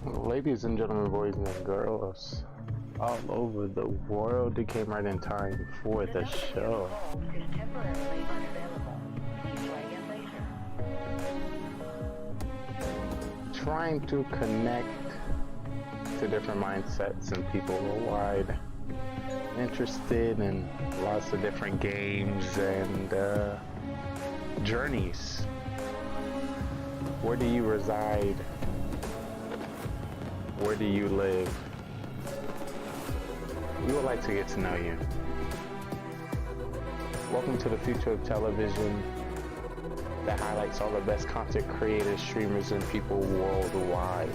Ladies and gentlemen, boys and girls, all over the world, they came right in time for the show. Is temporarily unavailable. Please try again later. Trying to connect to different mindsets and people worldwide, interested in lots of different games and journeys. Where do you reside? Where do you live? We would like to get to know you. Welcome to the future of television that highlights all the best content creators, streamers, and people worldwide.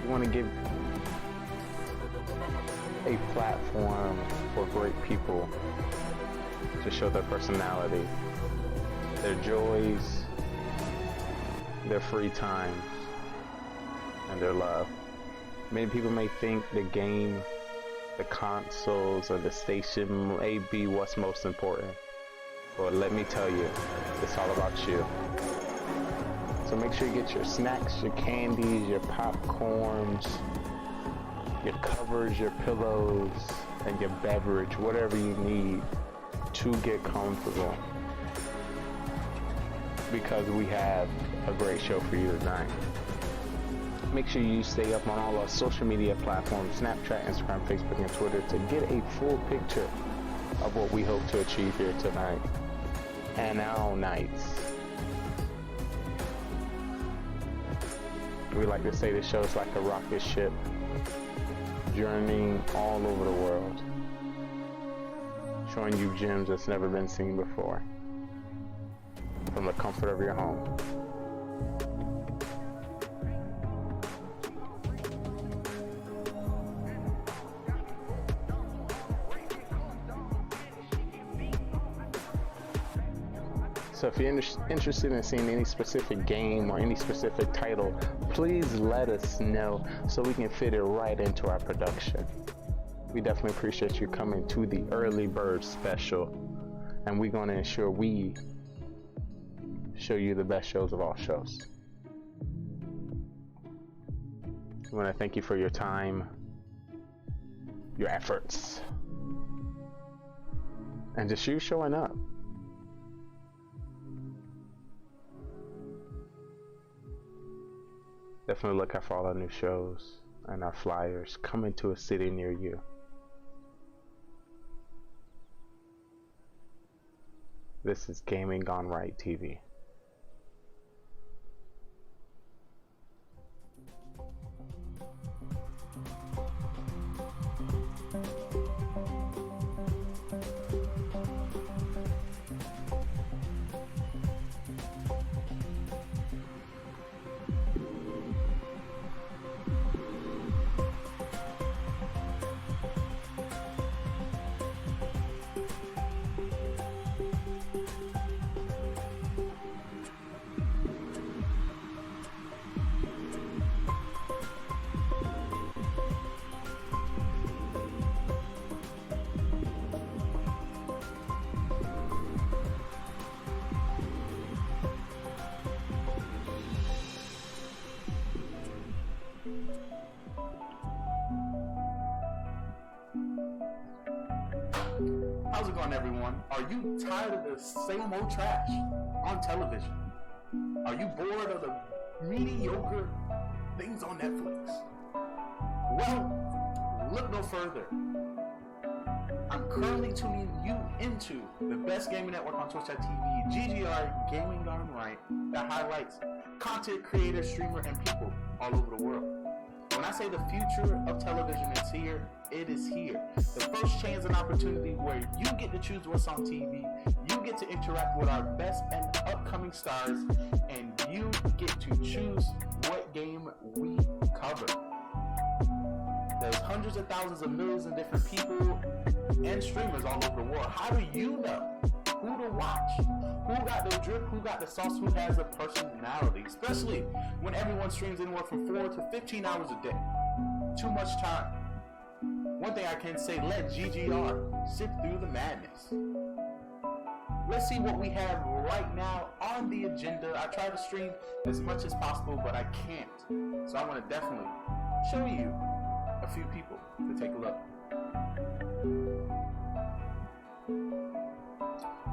We want to give a platform for great people to show their personality, their joys, their free times, and their love. Many people may think the game, the consoles, or the station may be what's most important. But let me tell you, it's all about you. So make sure you get your snacks, your candies, your popcorns, your covers, your pillows, and your beverage, whatever you need to get comfortable. Because we have a great show for you tonight. Make sure you stay up on all our social media platforms, Snapchat, Instagram, Facebook, and Twitter, to get a full picture of what we hope to achieve here tonight and our nights. We like to say this show is like a rocket ship journeying all over the world, showing you gems that's never been seen before from the comfort of your home. So if you're interested in seeing any specific game or any specific title, please let us know so we can fit it right into our production. We definitely appreciate you coming to the early bird special, and we're going to ensure we show you the best shows of all shows. We want to thank you for your time, your efforts, and just you showing up. Definitely look out for all our new shows and our flyers coming to a city near you. This is Gaming GoneRight TV. How's it going, everyone? Are you tired of the same old trash on television? Are you bored of the mediocre things on Netflix? Well, look no further. I'm currently tuning you into the best gaming network on Twitch.tv, GGR, Gaming GoneRight, that highlights content creators, streamers, and people all over the world. When I say the future of television is here, it is here. The first chance and opportunity where you get to choose what's on TV, you get to interact with our best and upcoming stars, and you get to choose what game we cover. There's hundreds of thousands of millions of different people and streamers all over the world. How do you know who to watch? Who got the drip? Who got the sauce? Who has a personality? Especially when everyone streams anywhere from 4 to 15 hours a day. Too much time. One thing I can say, let GGR sift through the madness. let's see what we have right now on the agenda. I try to stream as much as possible, but I can't. So I want to definitely show you a few people to take a look.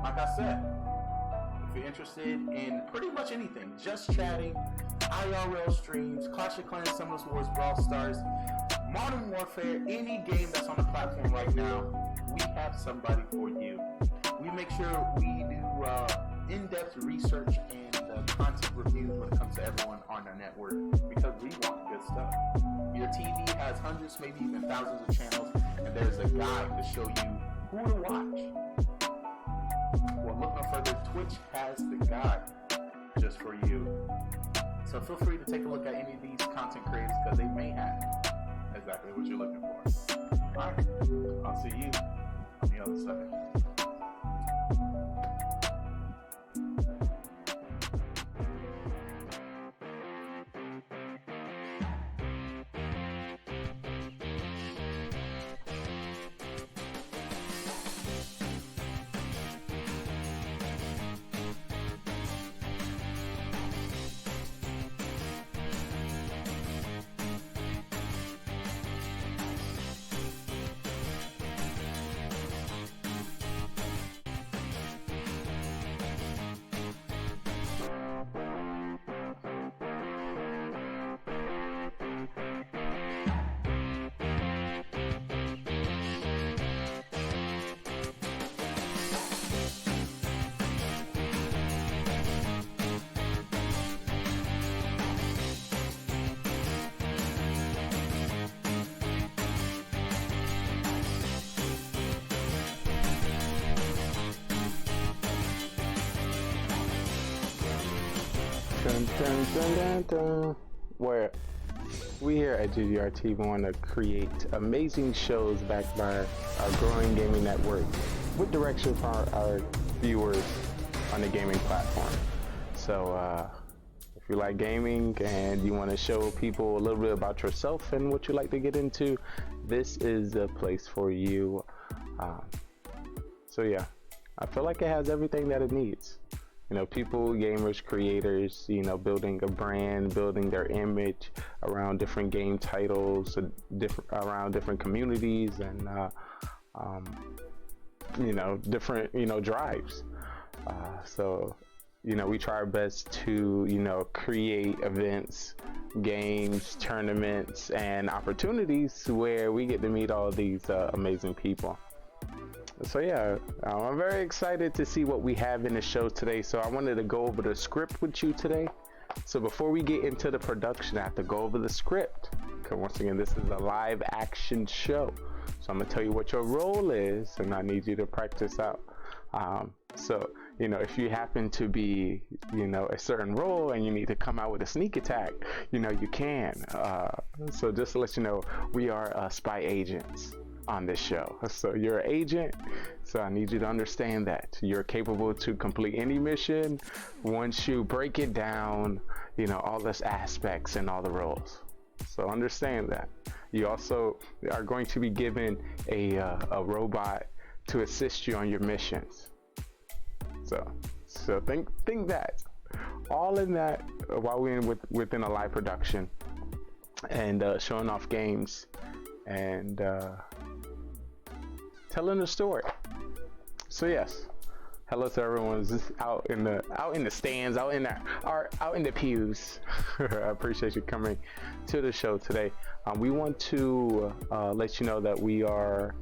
Like I said, if you're interested in pretty much anything, just chatting, IRL streams, Clash of Clans, Summoners Wars, Brawl Stars, Modern Warfare, any game that's on the platform right now, we have somebody for you. We make sure we do in-depth research and content reviews when it comes to everyone on our network, because we want good stuff. Your TV has hundreds, maybe even thousands of channels, and there's a guide to show you who to watch. Well, look no further, Twitch has the guide just for you. So feel free to take a look at any of these content creators, because they may have exactly what you're looking for. Alright, I'll see you on the other side. Dun, dun, dun, dun, dun. Where we here at GGR TV want to create amazing shows backed by our growing gaming network with direction for our viewers on the gaming platform. So if you like gaming and you want to show people a little bit about yourself and what you like to get into, this is the place for you. So yeah, I feel like it has everything that it needs. You know, people, gamers, creators, you know, building a brand, building their image around different game titles, around different communities, and you know, different, you know, drives. So, you know, we try our best to, you know, create events, games, tournaments, and opportunities where we get to meet all these amazing people. So yeah, I'm very excited to see what we have in the show today. So I wanted to go over the script with you today. So before we get into the production, I have to go over the script, because once again, this is a live action show. So I'm gonna tell you what your role is, and I need you to practice out. So, you know, if you happen to be, you know, a certain role and you need to come out with a sneak attack, you know, you can. So just to let you know, we are spy agents on this show. So you're an agent, so I need you to understand that you're capable to complete any mission once you break it down, you know, all those aspects and all the roles. So understand that. You also are going to be given a robot to assist you on your missions. So think that all in that while we're within a live production and showing off games and telling the story. So yes, hello to everyone who's out in the stands, out in the pews. I appreciate you coming to the show today. We want to let you know that we are,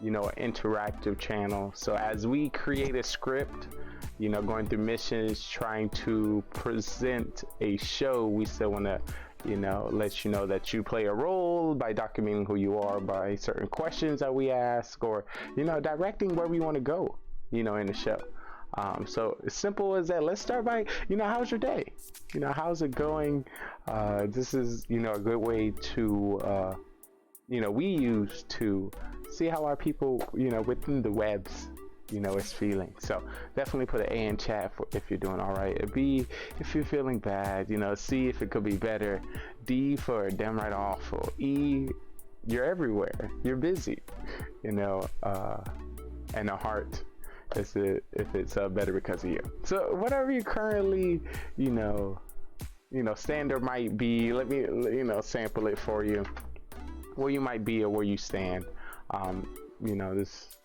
you know, an interactive channel. So as we create a script, you know, going through missions, trying to present a show, we still want to, you know, let you know that you play a role by documenting who you are, by certain questions that we ask, or, you know, directing where we want to go, you know, in the show. So as simple as that. Let's start by, you know, how's your day? You know, how's it going? This is, you know, a good way to, you know, we use to see how our people, you know, within the webs, you know, is feeling. So definitely put an A in chat if you're doing all right. A B if you're feeling bad. You know, C if it could be better. D for damn right awful. E, you're everywhere. You're busy. You know, and a heart, if it's better because of you. So whatever you currently, standard might be, let me, sample it for you. Where you might be or where you stand. This is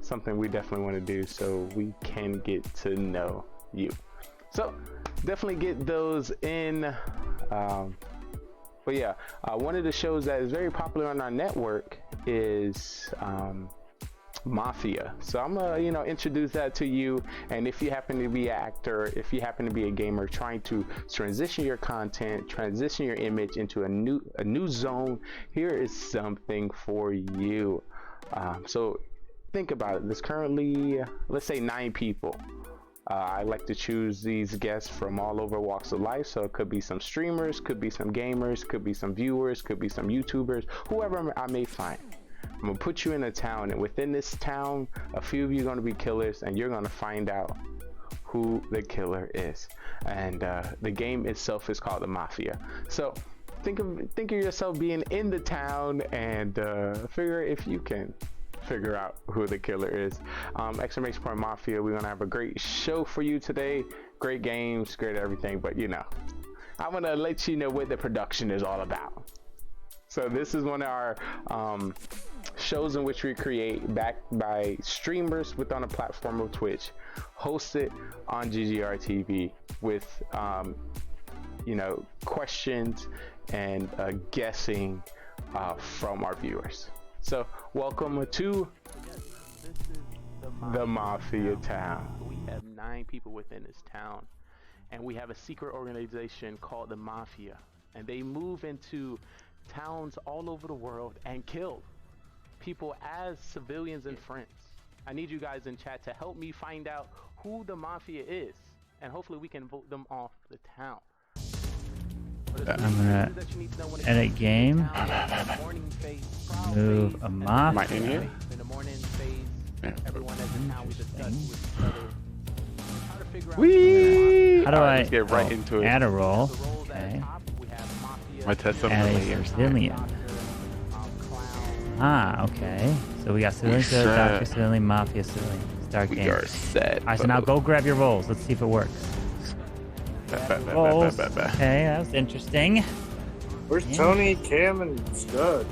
something we definitely want to do so we can get to know you. So definitely get those in. But yeah, one of the shows that is very popular on our network is Mafia. So I'm gonna introduce that to you, and if you happen to be an actor, if you happen to be a gamer trying to transition your content, transition your image into a new zone, here is something for you. So think about it. There's currently, let's say, 9 people. I like to choose these guests from all over walks of life. So it could be some streamers, could be some gamers, could be some viewers, could be some YouTubers, whoever I may find. I'm gonna put you in a town, and within this town, a few of you are gonna be killers, and you're gonna find out who the killer is. And the game itself is called the Mafia. So think of yourself being in the town, and figure if you can figure out who the killer is. Exclamation point Mafia. We're gonna have a great show for you today. Great games, great everything. But I'm gonna let you know what the production is all about. So this is one of our shows in which we create, backed by streamers within a platform of Twitch, hosted on GGR TV with questions and guessing from our viewers. So welcome to the Mafia town. We have 9 people within this town, and we have a secret organization called the Mafia, and they move into towns all over the world and kill people as civilians and friends. I need you guys in chat to help me find out who the Mafia is, and hopefully we can vote them off the town. I'm gonna edit game, move a Mafia. Am I in here? Wee! How do I let's get right into it. add a role? Okay. My test Add a civilian. Okay. So we got civilian, doctor, civilian, Mafia, civilian. Start game. We are set. Alright, so now go grab your roles. Let's see if it works. Roles. Okay, that was interesting. Where's Tony, Cam, and Scud?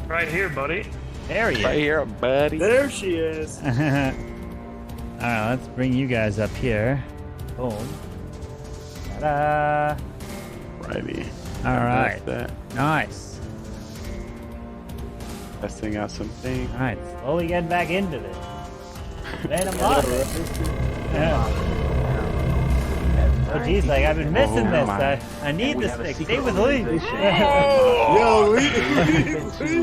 Right here, buddy. There he is. Right here, buddy. There she is. Alright, let's bring you guys up here. Boom. Ta-da! Righty. Alright. That. Nice. Testing out some things. Alright, slowly getting back into this. Man, I'm up. Oh geez, like I've been missing this. I need this thing. Stay with Lee. Yo, Lee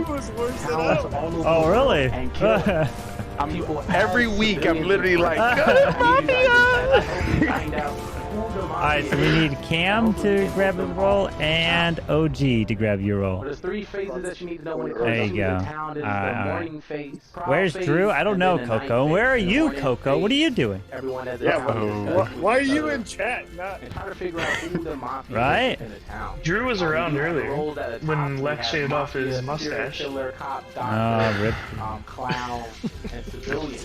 was worse than us. Oh really? Every week I'm literally like, Alright, so we need Cam to grab the role and OG to grab your role. There's 3 phases that you need to know when it comes There you to go. the town. Is the Alright. morning phase, proud Where's phase, Drew? I don't and know, then the night Coco. phase. Where are The you, morning Coco? What are phase, you doing? Everyone has Yeah, why are you in chat? chat? Not. And trying to figure out who the Mafia Right? is in the town. Drew was around You have the earlier roles at the when top. We Lex have shaved off his Mafia, mustache. serial killer, cop, doctor, Rip. clown, and civilian.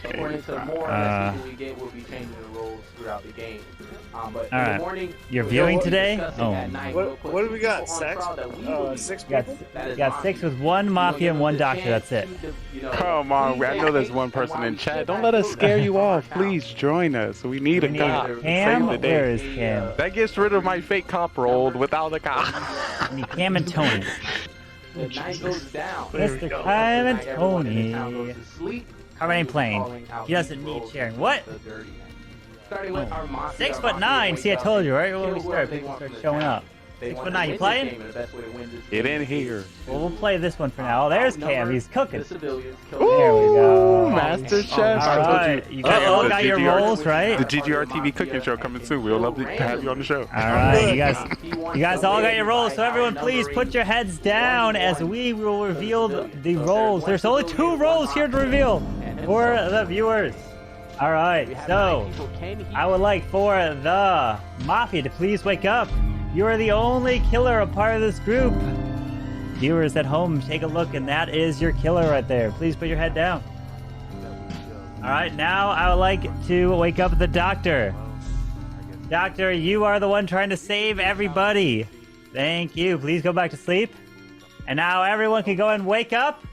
According to more people we get, we'll be changing the roles throughout the game. But in the Alright. morning, You're we'll viewing be today? discussing Oh. at night. We'll put What do we got? people on Sex? trial that we believe 6 You got, people? that is you got 6 with 1 Mafia and 1 Doctor. That's it. Come on, I know there's one person in chat. Don't let us scare you off. Please join us. We need a cop. Cam? Save the day. Where is Cam? That gets rid of my fake cop role without a cop. I need Cam and Tony. The night goes down. Mr. Cam and Tony. How many playing? He doesn't need sharing. What? Starting with our Mafia, 6'9". See, I told you, right? When we start, people start showing up. 6'9". You playing? Get in here. Well, we'll play this one for now. Oh, there's Cam. He's cooking. There we There we go. Master Chef. All right, you guys all got your roles, right? The GGR TV cooking show coming soon. We'll love to have you on the show. All right, you guys all got your roles. So everyone, please put your heads down as we will reveal the roles. There's only 2 roles here to reveal for the viewers. All right, so I would like for the Mafia to please wake up. You are the only killer a part of this group. Viewers at home, take a look, and that is your killer right there. Please put your head down. All right, now I would like to wake up the doctor. Doctor, you are the one trying to save everybody. Thank you. Please go back to sleep. And now everyone can go and wake up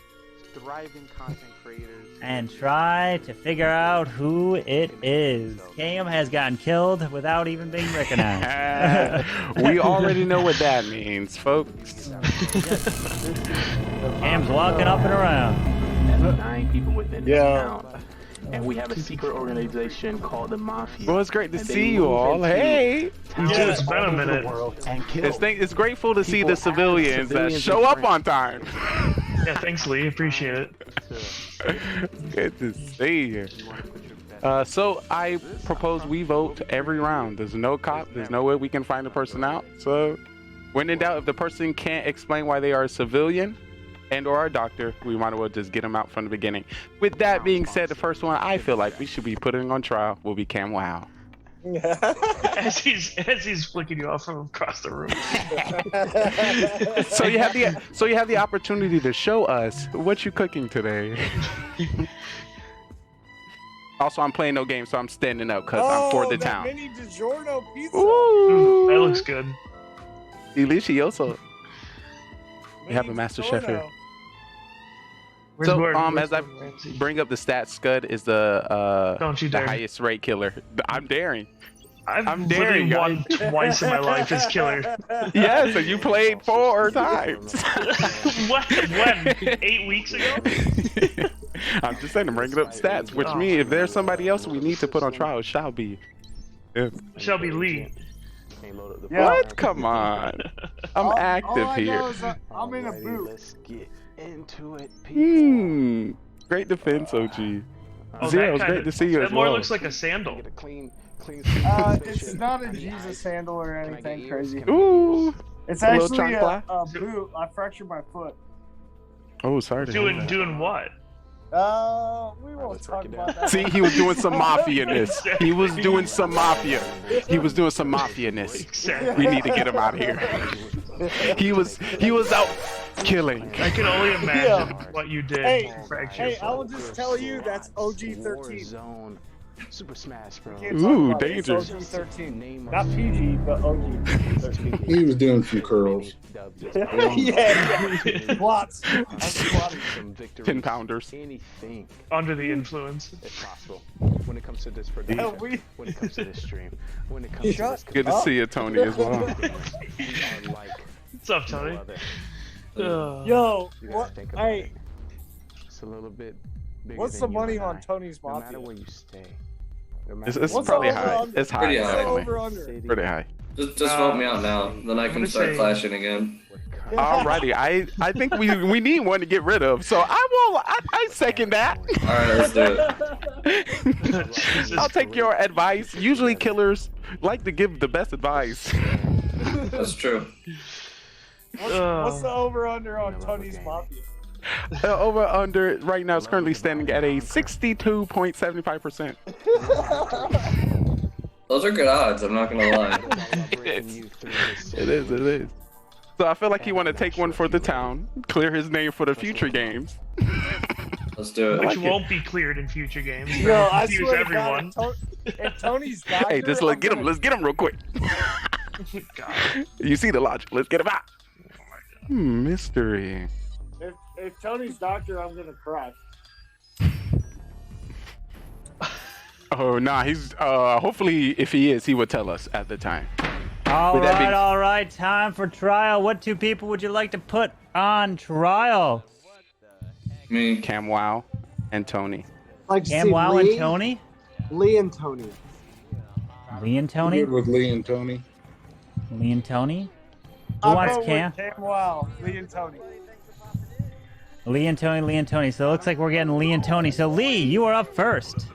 Thriving content creators and try to figure out who it is. Cam has gotten killed without even being recognized. We already know what that means, folks. Cam's walking up and around. 9 people within the Yeah. town. And we have a secret organization called the Mafia. Well, it's great to And see they you move all. into Hey, towns Yeah, it's all been a over the minute. world and kill it's grateful to see People the civilians that civilians show and up friends. on time. Yeah, thanks, Lee. Appreciate it. Good to see you. So I propose we vote every round. There's no cop. There's no way we can find the person out. So when in doubt, if the person can't explain why they are a civilian and or a doctor, we might as well just get them out from the beginning. With that being said, the first one I feel like we should be putting on trial will be Cam Wow. As he's flicking you off from across the room. So you have the opportunity to show us what you cooking today. Also, I'm playing no game, so I'm standing up because I'm for the town. Mini DiGiorno pizza. Ooh, That looks good. delicioso. You have a master chef here. So, as I bring up the stats, Scud is the Don't you the dare. highest rate killer. I'm daring. I'm daring, literally won twice in my life as killer. Yes, and you played 4 times. What? When? 8 weeks ago? I'm just saying, I'm bringing up stats, which means if there's somebody else we need to put on trial, it shall be. Shelby Lee. What? Come on. I'm active here. I'm in a boot. Let's get into it, people. Great defense, OG. Oh, Zero, that it's kinda- great to see you That as more well. looks like a sandal. Get a clean It's not a Jesus sandal or anything crazy. Ooh. It's A little actually chancla? a boot. I fractured my foot. Oh, sorry to hear that. Doing what? We won't talk about that. See, he was doing some mafia-ness. He was doing some mafia. He was doing some mafia-ness. Exactly. We need to get him out of here. He was out killing. I can only imagine what you did. Hey, to fracture hey, your I will foot. just tell you that's OG-13. Zone. Super Smash, bro. Can't talk Ooh, about it. It's dangerous. OG-13. Not PG, but OG-13. He was doing some curls. yeah. Squats. I'm squatting. 10-pounders. Anything Under the influence. is possible when it comes to this production. Yeah, we- When it comes to this stream. When it comes Shut to this Good to see you, Tony, as well. we are like What's up, Tony? no other. Yo, You gotta what? think about Hey, it. It's a little bit bigger what's than the you money and on I. Tony's No matter Mafia? where you stay. It's What's probably the high. over-under? It's high, Pretty high. definitely. Over under. Pretty high. Just vote me out now, then I I'm can gonna start say- clashing again. Alrighty, I think we need one to get rid of, so I second that. Alright, let's do it. I'll take your advice. Usually killers like to give the best advice. That's true. What's the over under on Tony's Mafia? Over under right now is currently standing at a 62.75%. Those are good odds, I'm not gonna lie. It is. So I feel like you want to take one for the town, clear his name for the future games. Let's do it. Which like it. won't be cleared in future games. Yo, I Confuse swear to everyone. God, if Tony's doctor, Hey, just I'm get him. gonna- Let's get him real quick. God. You see the logic. Let's get him out. Mystery. If Tony's doctor, I'm gonna cry. Oh nah, he's hopefully if he is, he would tell us at the time. All With that right, being- all right. Time for trial. What 2 people would you like to put on trial? Me. Cam Wow and Tony. Like to Cam see Wow Lee, and Tony? Lee and Tony. Lee and Tony? Good with Lee and Tony. Lee and Tony? Who I wants vote with Cam? Cam Wow, Lee and Tony. Lee and Tony, Lee and Tony. So it looks like we're getting Lee and Tony. So Lee, you are up first.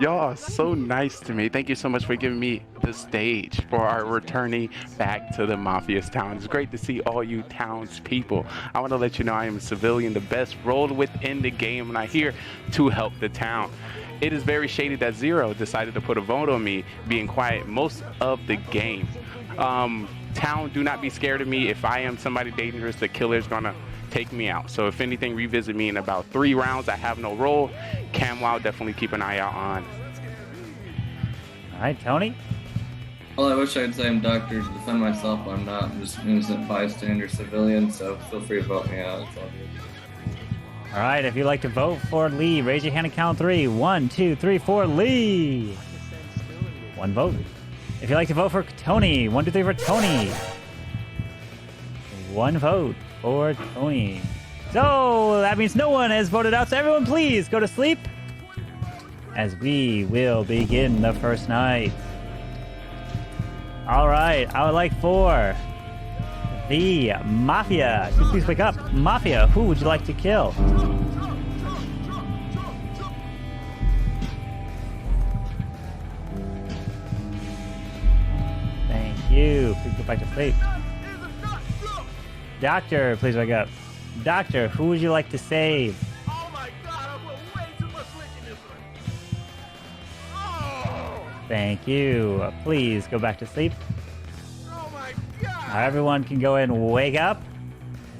Y'all are so nice to me. Thank you so much for giving me the stage for our returning back to the Mafia's town. It's great to see all you townspeople. I want to let you know I am a civilian, the best rolled within the game, and I'm here to help the town. It is very shady that Zero decided to put a vote on me being quiet most of the game. Town, do not be scared of me. If I am somebody dangerous, the killer's gonna take me out. So if anything, revisit me in about 3 rounds. I have no role. CamWow, definitely keep an eye out on. All right, Tony. Well, I wish I'd say I'm doctor to defend myself, but I'm not. I'm just an innocent bystander civilian, so feel free to vote me out. It's all good. All right, if you'd like to vote for Lee, raise your hand and count 3. 1, 2, 3, 4, Lee. 1 vote. If you'd like to vote for Tony, 1, 2, 3 for Tony. 1 vote for Tony. So that means no one has voted out. So everyone, please go to sleep as we will begin the first night. All right, I would like for the Mafia. Please wake up. Mafia, who would you like to kill? Thank you. Please go back to sleep. Doctor, please wake up. Doctor, who would you like to save? Oh my god, I put way too much lick in this one. Oh! Thank you. Please go back to sleep. Oh my god! Now everyone can go ahead and wake up.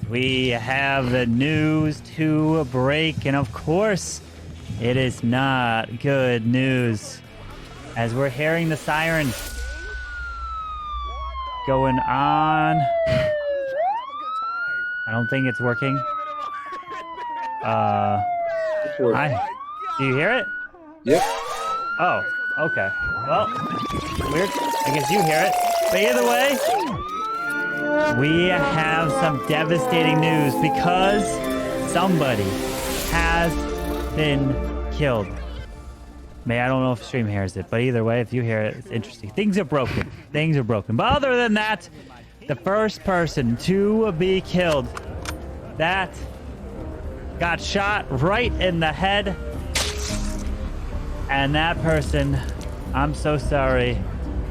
We have the news to break, and of course, it is not good news. As we're hearing the sirens going on. I don't think it's working. Hi. Do you hear it? Yep. Oh, okay. Well, weird. I guess you hear it. But either way, we have some devastating news because somebody has been killed. I don't know if stream hears it, but either way, if you hear it, it's interesting. Things are broken. Things are broken. But other than that, the first person to be killed, that got shot right in the head. And that person, I'm so sorry,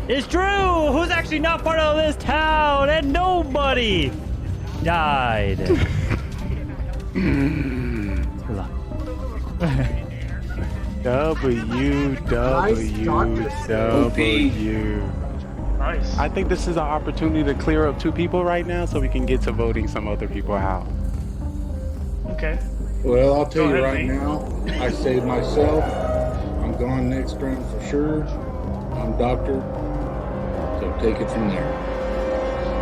is Drew, who's actually not part of this town, and nobody died. W. Nice. I think this is an opportunity to clear up 2 people right now so we can get to voting some other people out. Okay. Well, I'll tell Go you ahead, right Nate. now, I saved myself. I'm going next round for sure. I'm doctor. So take it from there.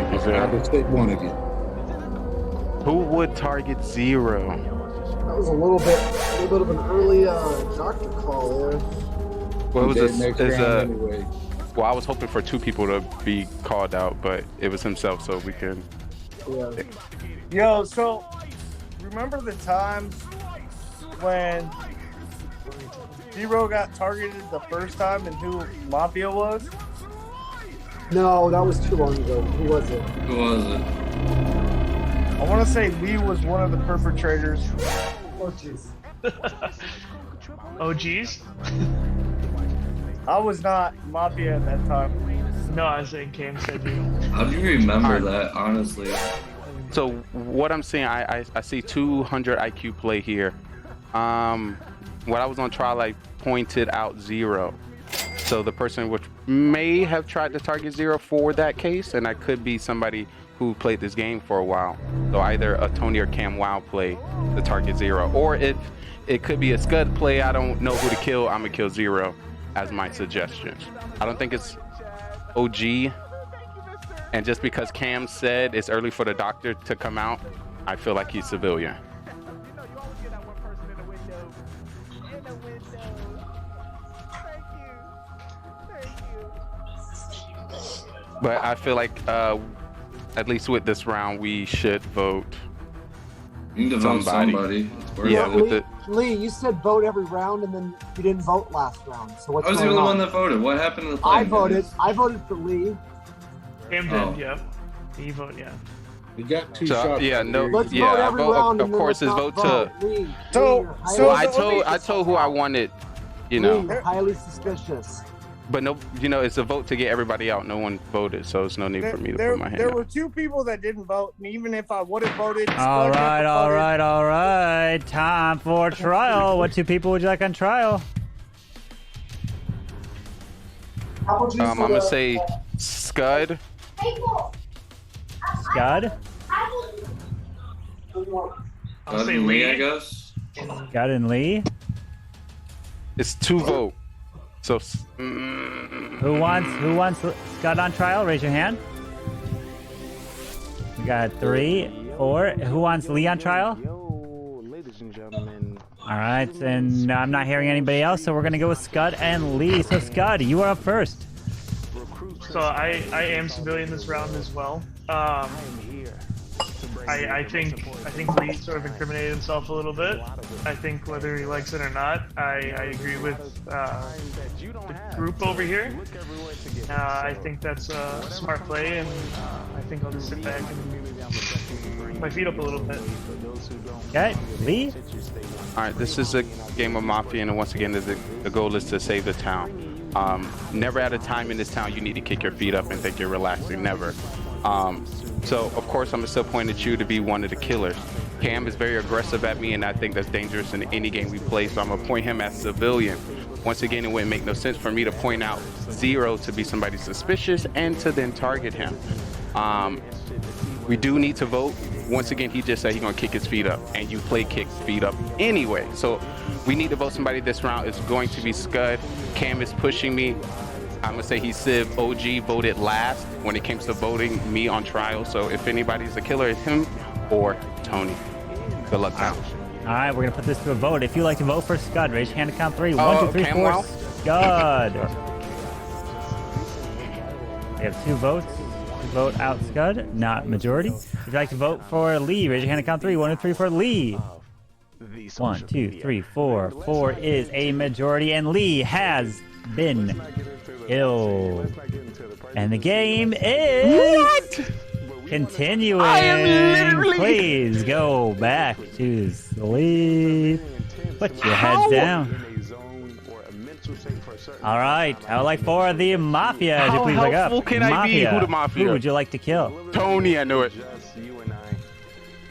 Thank you, I sir. will take one of you. Who would target 0? That was a little bit of an early doctor call there. What was Dead this? next Is round anyway. Well, I was hoping for 2 people to be called out, but it was himself, so we can. Yeah. Yo, so remember the times when Zero got targeted the first time and who Mafia was? No, that was too long ago. Who was it? Who was it? I want to say Lee was one of the perpetrators. Oh, jeez. Oh, geez. I was not Mafia at that time. No, I was saying Cam said you. How do you remember that, honestly? So what I'm saying, I see 200 IQ play here. When I was on trial, I pointed out 0. So the person which may have tried to target 0 for that case, and I could be somebody who played this game for a while. So either a Tony or CamWow play the target 0, or if it could be a Scud play, I don't know who to kill, I'm gonna kill 0 as my suggestion. I don't think it's OG, and just because Cam said it's early for the doctor to come out, I feel like he's civilian. But I feel like, at least with this round, we should vote. You need to vote somebody. It's worth Yeah, it. with the Lee, you said vote every round, and then you didn't vote last round. So what's I was the going only on? one that voted. What happened to the I plan? voted. I voted for Lee. Cam did, Oh. yep. He voted, yeah. We got 2 So, shots. yeah, right no, here. Let's yeah, vote I every vote, round, of and then course, let's it's not vote to. Lee, So- you're so Well, highly I told who I wanted, you know, Lee, you're highly suspicious. but no, you know, it's a vote to get everybody out. No one voted, so it's no need for me to put my hand There up. were 2 people that didn't vote, and even if I would have voted, All Scud right, never all voted. right, all right. Time for trial. What 2 people would you like on trial? I'm gonna say Scud. Scud? I'll say Lee, Lee. I guess. Scud and Lee. It's 2 vote. So Who wants Scud on trial? Raise your hand. We got 3, 4. Who wants Lee on trial? Yo, ladies and gentlemen. All right, and I'm not hearing anybody else, so we're gonna go with Scud and Lee. So Scud, you are up first. So I am civilian this round as well. I think Lee sort of incriminated himself a little bit. I think whether he likes it or not, I agree with the group over here. I think that's a smart play, and I think I'll just sit back and put my feet up a little bit. Okay, Lee. all right, this is a game of Mafia, and once again, the goal is to save the town. Never at a time in this town you need to kick your feet up and think you're relaxing. Never. So of course I'm still pointing at you to be one of the killers. Cam is very aggressive at me, and I think that's dangerous in any game we play. So I'm gonna point him as civilian. Once again, it wouldn't make no sense for me to point out Zero to be somebody suspicious and to then target him. We do need to vote. Once again, he just said he's gonna kick his feet up, and you play kick feet up anyway. So we need to vote somebody this round. It's going to be Scud. Cam is pushing me. I'm gonna say he's Civ. OG voted last when it came to voting me on trial. So if anybody's a killer, it's him or Tony. Good luck, pal. All right, we're gonna put this to a vote. If you'd like to vote for Scud, raise your hand to count 3. Oh, 1, 2, 3, 4. Camwell? Scud. We have 2 votes. To vote out Scud, not majority. If you'd like to vote for Lee, raise your hand to count 3. 1, 2, 3 for Lee. 1, 2, 3, 4. 4 is a majority, and Lee has been killed. And the game is continuing. I am literally... Please go back to sleep. Put your heads down. All right, I would like for the Mafia to How please look up. helpful can I be? Who the Mafia? Who would you like to kill? Tony, I knew it.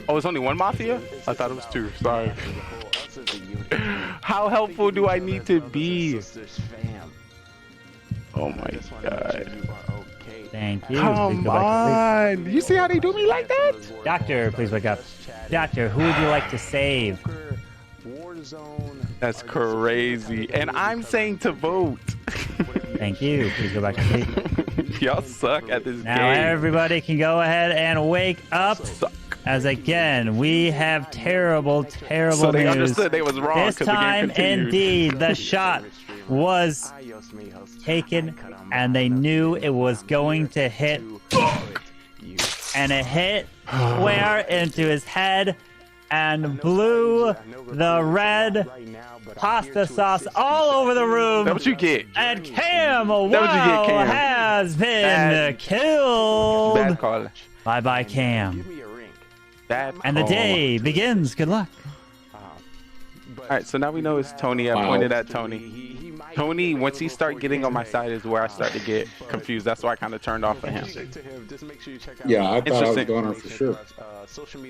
Oh, it's only 1 Mafia? I thought it was 2. Sorry. How helpful do I need to be? Oh my god. Thank you. Come on. You see how they do me like that? Doctor, please wake up. Doctor, who would you like to save? That's crazy. And I'm saying to vote. Thank you. Please go back to sleep. Y'all suck at this now game. Everybody can go ahead and wake up. As again, we have terrible news. So they understood they was wrong. This time, indeed, the shot was taken, and they knew it was going to hit. And it hit square into his head and blew the red pasta sauce all over the room. That's what you get. And Cam, wow, Cam. has been killed. Bad call. Bye-bye, Cam. Bad And the call. day begins. Good luck. All right, so now we know it's Tony. I pointed at Tony. Tony, once he start getting on my side is where I start to get confused. That's why I kind of turned off of him. Yeah, I thought I was Interesting. Goner for sure.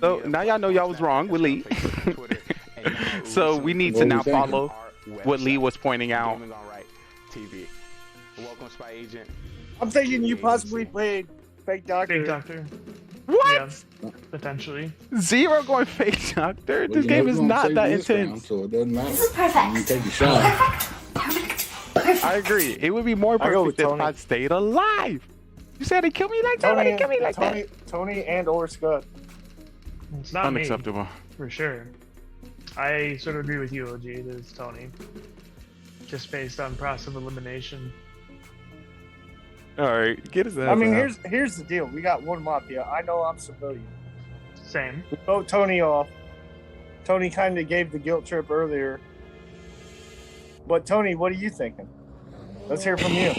So now y'all know y'all was wrong with Lee. So we need to now follow what Lee was pointing out. I'm thinking you possibly played fake doctor. Fake doctor. What? Yeah, potentially. Zero going fake doctor? Well, This you game know is who's gonna not save that this round, intense. so it doesn't matter. This is perfect. You take a shot. I agree. It would be more I go with perfect if Tony. I stayed alive. You said he killed me like that? Why he kill me like that? Tony and or Scud. It's not Unacceptable. me, for sure. I sort of agree with you, OG. It is Tony. Just based on process of elimination. All right, get his ass I mean, out. here's the deal. We got 1 Mafia. I know I'm civilian. Same. We vote Tony off. Tony kind of gave the guilt trip earlier. But Tony, what are you thinking? Let's hear from you.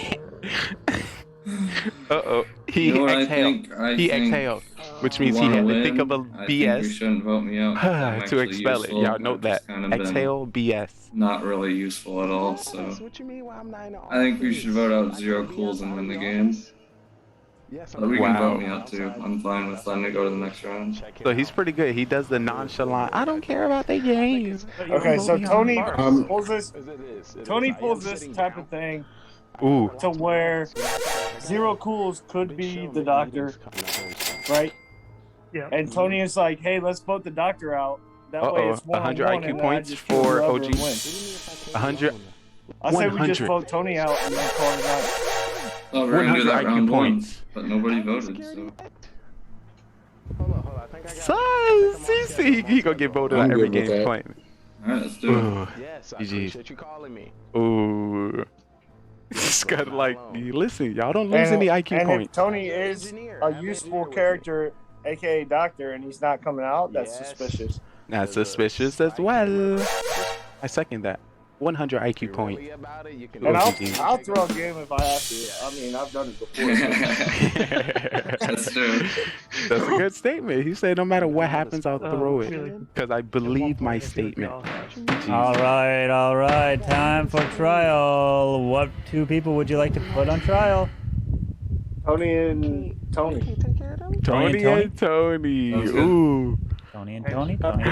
Uh-oh. He You know what I exhaled. think? He exhaled, which means he wanna had to win. think of a I think you BS shouldn't vote me out. I'm to actually expel it. useful. Y'all note I've that. just kind of been Exhale BS. Not really useful at all, so I think we should vote out Zero Cools and win the game. But we can vote me out too. I'm fine with letting it go to the next round. So he's pretty good. He does the nonchalant, I don't care about the game. Okay, so Tony Um, pulls this. Tony pulls this type of thing Ooh. to where Zero Cools could be the doctor, right? Yeah. And Tony is like, hey, let's vote the doctor out. That way it's 100 1-on-1, IQ and then I points just kill for whoever OG. and win. 100. I say we just 100. vote Tony out and then call it out. Oh, we're gonna do 100 that IQ round points. 1, but nobody voted, so. Son, he gonna get voted I'm out every good with game that. playing. Alright, let's do it. Yes, I GG. appreciate you calling me. Ooh. Scott, like, listen, y'all don't lose any IQ and points. if Tony is a useful character, aka Doctor, and he's not coming out, that's suspicious. That's suspicious as well. I second that. 100 IQ point. And I'll throw a game if I have to. I mean, I've done it before. That's true. That's a good statement. He said no matter what happens, I'll throw it. Because I believe my statement. All right. Time for trial. What two people would you like to put on trial? Tony and Tony. Tony and Tony. Ooh. Tony and Tony. Tony.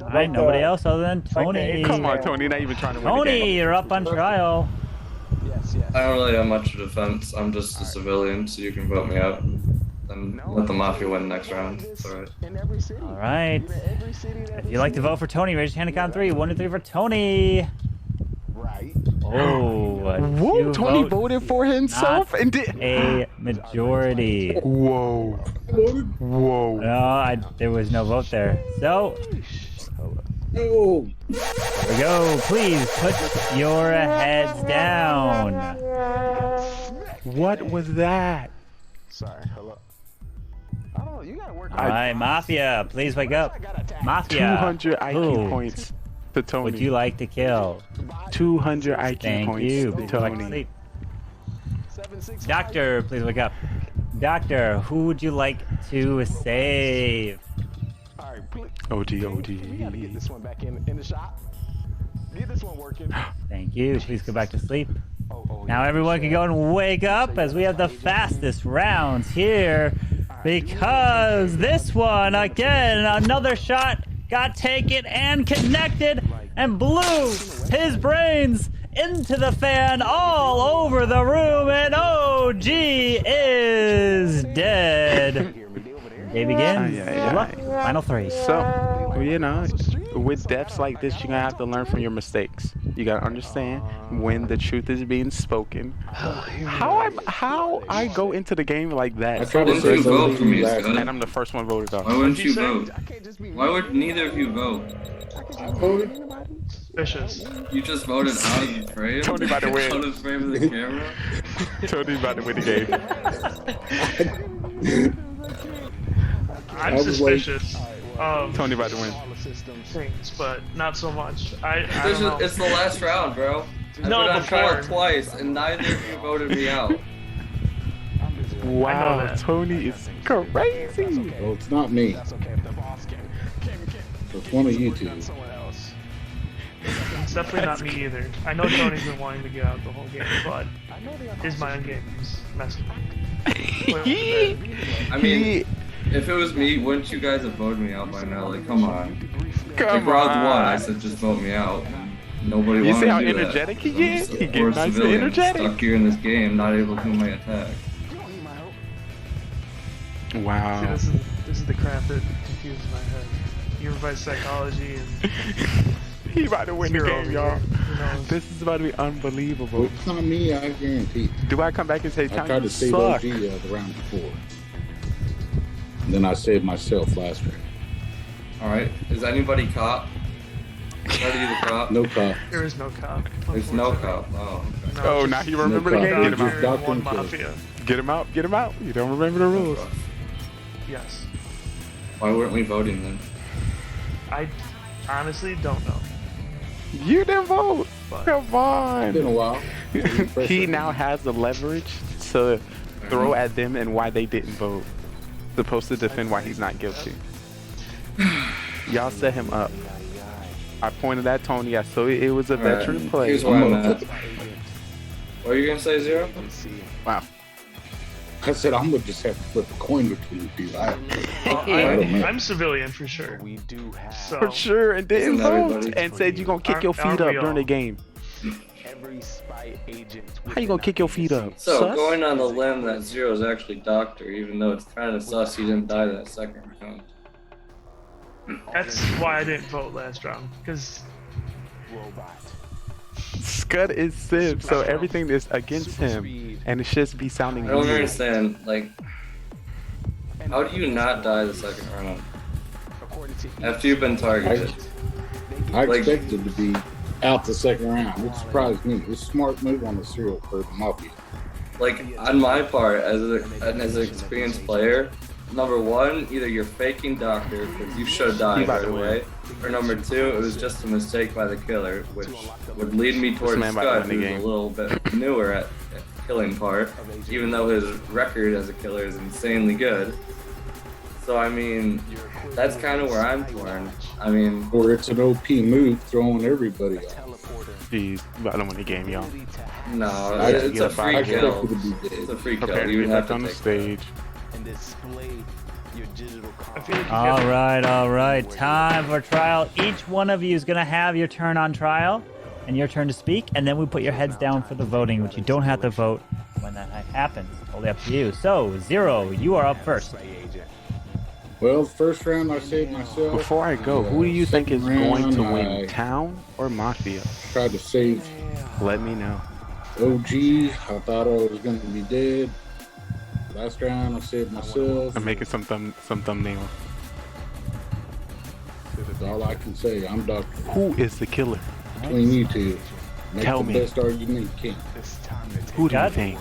All right, nobody else other than Tony. Come on, Tony. Not even trying to win the Tony, game. you're up on trial. I don't really have much of defense. I'm just a civilian, so you can vote me out. And let the Mafia win next round. It's alright. All right. If you'd like to vote for Tony, raise your hand and count 3. 1, 2, 3 for Tony. Right. Oh, Whoa, Tony voted for himself and did a majority. Whoa. Whoa. No, there was no vote there. So, Oh, here we go. Please put your heads down. What was that? Sorry, hello. I don't know, you gotta work All right, Mafia, please wake up. Mafia, 200 IQ who points to Tony. would you like to kill? 200 IQ Thank points you. to Please go back to Tony. sleep. Doctor, please wake up. Doctor, who would you like to save? Alright, please. OG. We gotta get this one back in the shop. Get this one working. Thank you. Please go back to sleep. Oh, Now everyone can go and wake up as we have the fastest rounds here because this one, again, another shot got taken and connected and blew his brains into the fan all over the room, and OG is dead. Day begins. Good luck. Final 3. So, you know, with deaths like this, you're gonna have to learn from your mistakes. You gotta understand when the truth is being spoken. How I go into the game like that. I tried to Why say wouldn't you vote something for me, last Scott? night. And I'm the first one voted Why on. wouldn't you vote? Why would neither of you vote? I voted. Suspicious. You just voted out of the frame? Tony about to win. Out of the frame of the camera? Tony about to win the game. I'm was like- suspicious of Tony about to win. things, but not so much. I don't know. It's the last round, bro. I No, put on trial before. twice, and neither of you voted me out. Wow, that. Tony is crazy. Well, it's not me. That's okay if the boss can It's one of you two. someone else. It's definitely not me either. I know Tony's been wanting to get out the whole game, but his mind game is messing with me. I mean, if it was me, wouldn't you guys have voted me out by now? Like, come on. Like, round 1, I said just vote me out. Nobody You wanted see how to do energetic that. he is? I'm He a get poor nice and civilian, energetic. stuck here in this game, not able to do my attack. See, Wow. this is the crap that confuses my head. You revise psychology and He about to win the Zero game, y'all. Who knows? This is about to be unbelievable. Well, it's not me, I guarantee. Do I come back and say, I Tony, tried you to save suck? OG the round before. And then I saved myself last round. Alright, is anybody cop? Try to be the cop. No cop. There is no cop. There's no cop. Oh, okay. No, Oh, just now you remember the No game? problem. Get him Just out. doctor one and kill. mafia. Get him out. Get him out. You don't remember the rules. Yes. Why weren't we voting then? I honestly don't know. You didn't vote. But Come It's been a on. while. He now has the leverage to throw at them and why they didn't vote. Supposed to defend why he's not guilty. Y'all set him up. I pointed at Tony. I saw it was a veteran play. Here's where I'm at. What are you gonna say, Zero? Wow. I said I'm gonna just have to flip a coin between the two. I'm civilian for sure. We do have So For sure, and didn't Isn't vote. everybody? And said you're gonna kick your feet Aren't up we during all? the game. Every spy agent. How you gonna kick your feet up? So sus? going on the limb that Zero is actually Doctor, even though it's kind of sus he didn't die that second round. That's why I didn't vote last round, because Scud is Civ, so everything is against him, and it should be sounding. I don't weird. understand. Like, how do you not die the second round after you've been targeted? I expected to be out the second round. It surprised me. It's a smart move on the serial for the Mafia. Like, on my part, as an experienced player, number one, either you're faking Doctor because you should have died right away, or number two, it was just a mistake by the killer, which would lead me towards Scud, who's a little bit newer at killing part, even though his record as a killer is insanely good. So, I mean, that's kind of where I'm torn. I mean... Or it's an OP move throwing everybody off. Jeez, I don't want to game, y'all. No, it's a free kill. It's a free kill. You would have to on the take stage. And display your digital All right. Time for trial. Each one of you is going to have your turn on trial and your turn to speak, and then we put your heads down for the voting, which you don't have to vote when that happens. Totally up to you. So, Zero, you are up first. Well, first round I saved myself. Before I go, who do you think is Second going to round, win, I Town or Mafia? tried to save Let me know. OG. I thought I was going to be dead. Last round I saved myself. I'm making some thumbnails. That's all I can say. I'm Doctor. Who is the killer? Between you two, make Tell the me. best argument you can. Who do you think?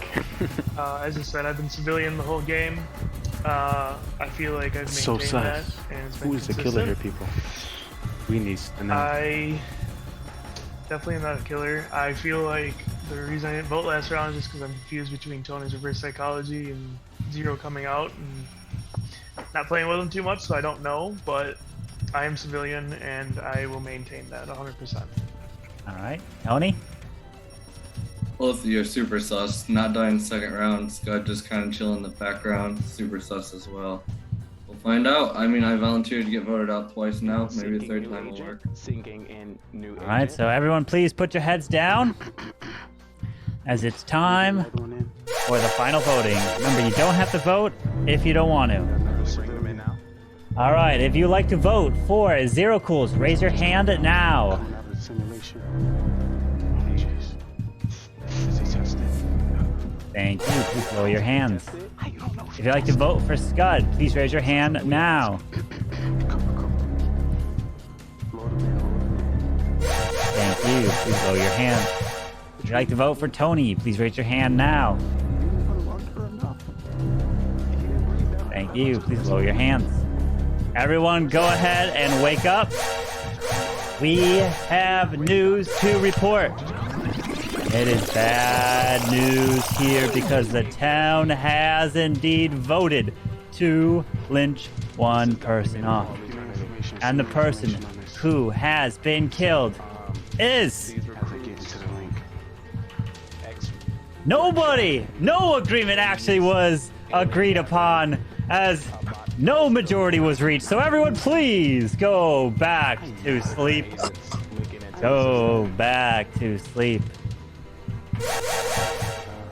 as I said, I've been civilian the whole game. I feel like I've So maintained that, sus. and it's been Who is the killer here, consistent. people? We need to know. I definitely am not a killer. I feel like the reason I didn't vote last round is just because I'm confused between Tony's reverse psychology and Zero coming out and not playing with him too much, so I don't know, but I am civilian and I will maintain that 100%. All right. Tony? Both of you are super sus. Not dying in the second round. Scud just kind of chilling in the background. Super sus as well. We'll find out. I mean, I volunteered to get voted out twice now. Maybe a third time will work. All right, so everyone please put your heads down as it's time for the final voting. Remember, you don't have to vote if you don't want to. All right, if you like to vote for Zero Cools, raise your hand now. Thank you. Please lower your hands. If you'd like to vote for Scud, please raise your hand now. Thank you. Please lower your hand. If you'd like to vote for Tony, please raise your hand now. Thank you. Please lower your hands. Everyone, go ahead and wake up. We have news to report. It is bad news here because the town has indeed voted to lynch one person off. And the person who has been killed is... Nobody! No agreement actually was agreed upon as no majority was reached. So everyone please go back to sleep. Go back to sleep.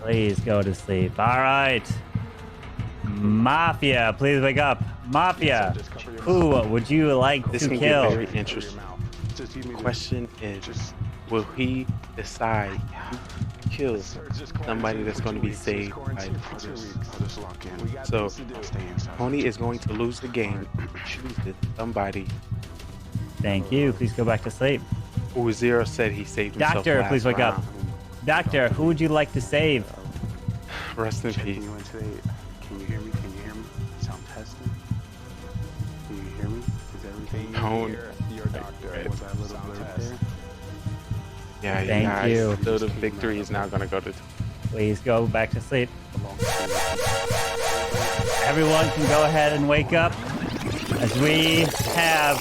Please go to sleep. All right. Mafia, please wake up. Mafia, who would you like This to can kill? get very interesting. Question is, will he decide who kills somebody that's going to be saved by the police? So, Tony is going to lose the game. Chooses somebody. Thank you. Please go back to sleep. Who Zero said he saved himself. Doctor, last please wake up. round. Doctor, who would you like to save? Rest in peace. Can you hear me? Can you hear me? Sound testing. Can you hear me? Is everything Tone. your doctor? Was that a little blurred there? Yeah, you Thank guys. you. So the victory is now going to go to... Please go back to sleep. Everyone can go ahead and wake up as we have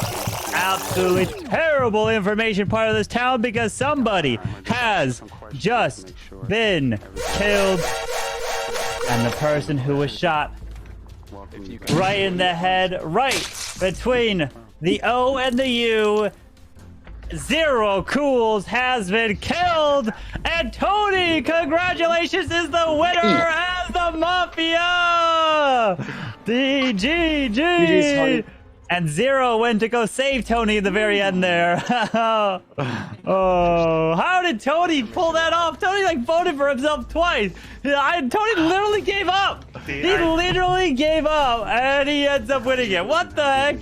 absolutely terrible information part of this town because somebody has just been killed. And the person who was shot right in the head, right between the O and the U, Zero Cools has been killed, and Tony, congratulations, is the winner as the Mafia. DGG. And Zero went to go save Tony at the very end there. Oh, how did Tony pull that off? Tony like voted for himself twice. Tony literally gave up. He literally gave up, and he ends up winning it. What the heck?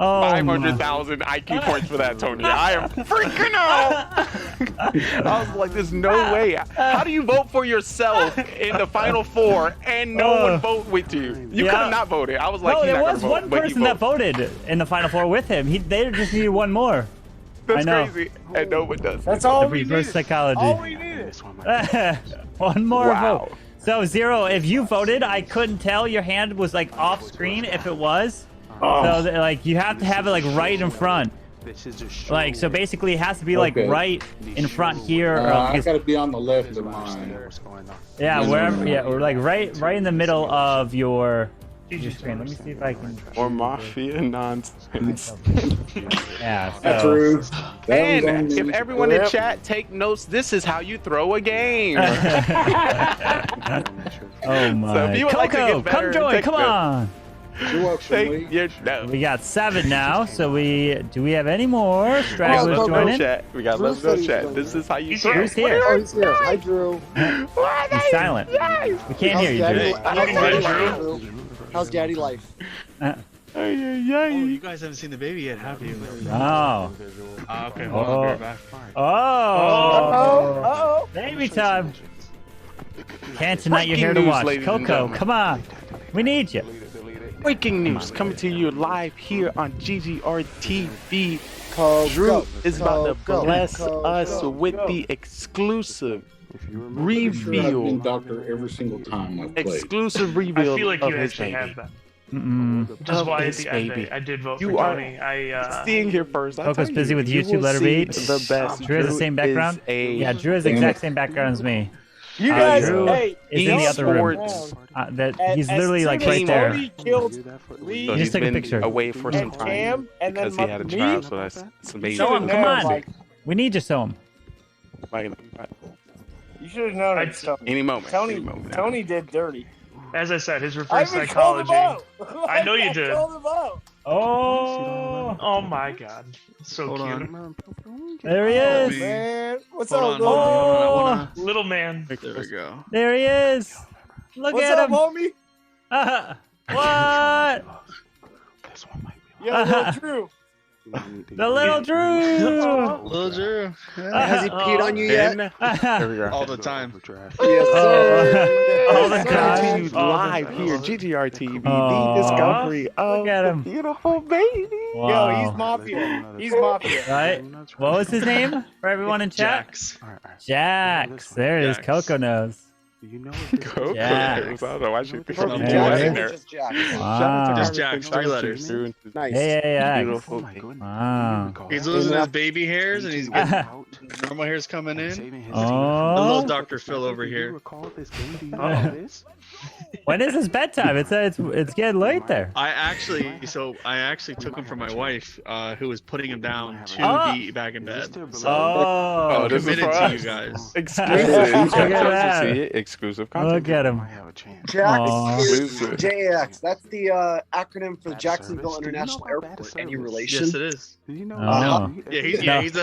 Oh, 500,000 IQ points for that, Tony. I am freaking out. I was like, there's no way. How do you vote for yourself in the final four and no one vote with you? You could have not voted. I was like, no, he's there not was gonna one vote, person that voted in the final four with him. They just needed one more. That's I know. crazy. And no one does. That's all The we reverse needed. psychology. All we needed. One more Wow. vote. So Zero, if you voted, I couldn't tell. Your hand was like off screen if it was. So like you have to have it like right in front. Like so basically it has to be like right in front here. I gotta be on the left of mine. Yeah, wherever. Yeah, or like right in the middle of your screen. Let me see if I can. Or Mafia nonsense. Yeah. That's So. true. And if everyone in chat take notes, this is how you throw a game. Oh my. So if you would like to Coco, get better come and join. take Come notes, on. You're welcome, Lee. We got 7 now, so do we have any more stragglers Let's go joining? chat. We got let's go chat. This is how you throw. Who's here? Oh, he's here. Hi, Drew. He's silent. We can't hear you, Daddy, Drew. how's Daddy life? Oh, you guys haven't seen the baby yet, have you? Oh. Okay, hold on, be right back. Oh. Baby time. Can't tonight. You're here to Breaking news, watch. ladies and Coco, gentlemen. come on. We need you. Breaking news coming to you live here on GGR TV. Coco, Drew is about to Coco, bless Coco, us with Coco. the exclusive I've been reveal. doctor every single time I've played. Exclusive I reveal feel like of you his actually baby. have that. Mm-mm. Which is why at his the end baby. I did vote You for are Tony. Seeing here first. I Coco's tell busy you, with you YouTube, will let her see be. the best. Drew has the same background? Is Yeah, Drew has the exact same background as me. You guys, Drew hey, is in the other room. esports. He's literally like right there. Tony killed Lee So Just he's take a been picture. away for some and time Cam, and then because he had a me. child. So that's amazing. Show him, come on. Like, We need you, show him. you should have known it. So. Any moment. Tony, Any moment now. Tony did dirty. As I said, his I reverse even called him psychology. out. I know you did. called him out. Oh. Oh my god. So Hold cute. on. There he is. Man, what's Hold up, on, little hold on, man? I wanna... Little man. There we go. There he is. Look What's at up, him. homie? What? Yo, little Drew. The little Drew. Little Drew. Has he peed on you yet? There we go. All the time. Yes, sir. All the Coming to time. you live here, GGR TV, Aw. the discovery of Look at the him. beautiful baby. Yo, Wow. he's Mafia. He's Mafia. Right? What was his name for everyone in chat? Jax. Jax. There it is. Jax. Coco knows. Coco. Jax. I don't know why she thinks From I'm Yeah. Jack, in or there. just Jack? Wow. Just Jax, 3 letters. Nice. AAX. Beautiful. Wow. He's losing his baby hairs and he's getting normal hairs coming in. The little Oh. Dr. Phil over here. When is his bedtime? It's getting late there. I actually took him from my wife, who was putting him down to Oh. be back in bed. So Oh. this is committed for to us. you guys. Exclusive. Look at that. See it? Exclusive content. Look at him. Jax Aw. is JAX. That's the acronym for Jacksonville International Airport. Any relation? Yes, it is. Oh. Yeah, he's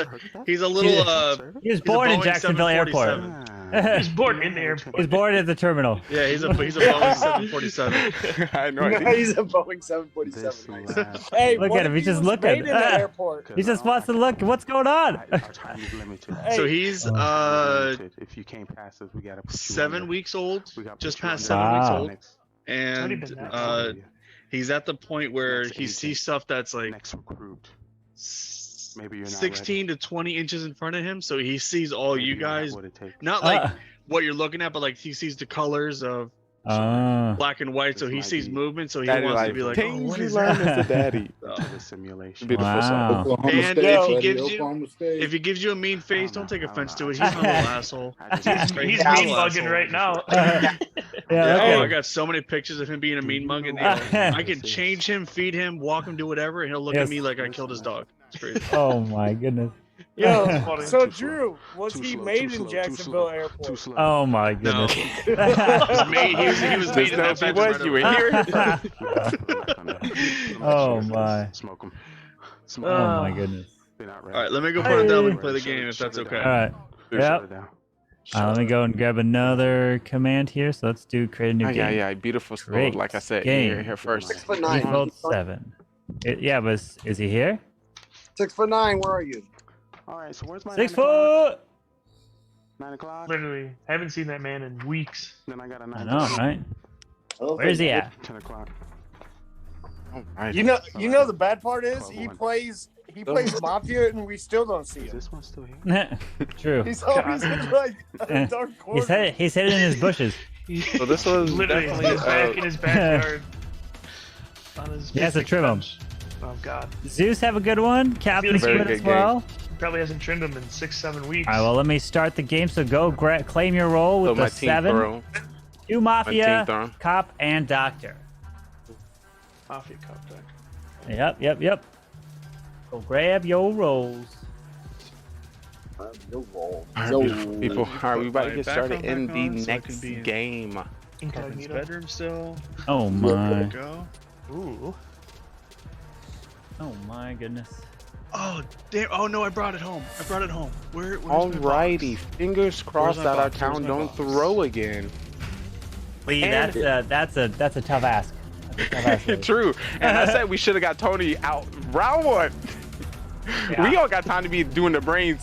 a little He was he's a born in Boeing Jacksonville Airport. 747. He's born in the airport. He's born at the terminal. Yeah, he's a Boeing 747. I know. I He's a Boeing 747. Nice. Hey, Look what at him. if He's he just was looking. made in the airport? He just wants to look. What's going on? So he's if you can't pass us, we gotta put you 7 under. weeks old, We gotta just put you past under. 7 Wow. weeks old, Not even and he's at the point where Next he agent. sees stuff that's like Next recruit. Maybe you're not 16 to 20 inches in front of him, so he sees all ready. you Maybe not guys, what it takes. not like what you're looking at, but like he sees the colors of black and white, so he sees movement, so he Daddy wants to life. be like, oh, Things what you is learn that? as a daddy. To the simulation. Beautiful Wow. song. Oklahoma And State, if he buddy, gives you- Oklahoma State. If he gives you a mean face, don't take offense to it. He's a little asshole. He's He's mean a little mugging asshole. right now. Yeah. Oh, I Okay. got so many pictures of him being a mean mug, and I can change him, feed him, walk him, do whatever, and he'll look Yes. at me like I killed his dog. It's crazy. Oh my goodness. Yo, funny. so Drew, was he made in Jacksonville Airport? Oh my No. goodness. He was made in that He bedroom was. right You over were there. here. Oh my. Smoke them. Oh my goodness. All right, let me go put it down and play the game if that's okay. All right. Yep. Let me go and grab another command here. So let's do create a new game. Yeah. Beautiful stuff. Create Like I said, game. here first. 6'9". Default 7. Yeah, but is he here? 6'9". Where are you? All right, so where's my 6 9 o'clock? foot. 9 o'clock. Literally, haven't seen that man in weeks. Then I got a 9 I know, right? Where's he at? 10 o'clock. You know the bad part is he plays Mafia and we still don't see Is him. this one still here? True. He's always in like a dark corner. He's hidden in his bushes. So this was Literally, definitely he's back in his backyard. On his He has to trim him. Oh god. Zeus have a good one. Captain Very Squid good as well. Probably hasn't trimmed him in 6-7 weeks. All right, well, let me start the game. So go claim your role with my the team 7. throw. 2 My team Mafia, throw. Cop, and Doctor. Mafia Cop Deck. Yep. Go grab your rolls. Yo, roll. All right, Yo. beautiful people. All right, we about to get started in the so I can next be in game. Carmen's Incognito. bedroom still. Oh my. Go. Ooh. Oh my goodness. Oh damn! Oh no, I brought it home. Where's my Alrighty, box? fingers crossed my that our box? town Where's my don't box? throw again. Lee, And- that's a tough ask. That's a tough ask, Lee. True, and I said we should have got Tony out round 1. Yeah. We don't got time to be doing the brain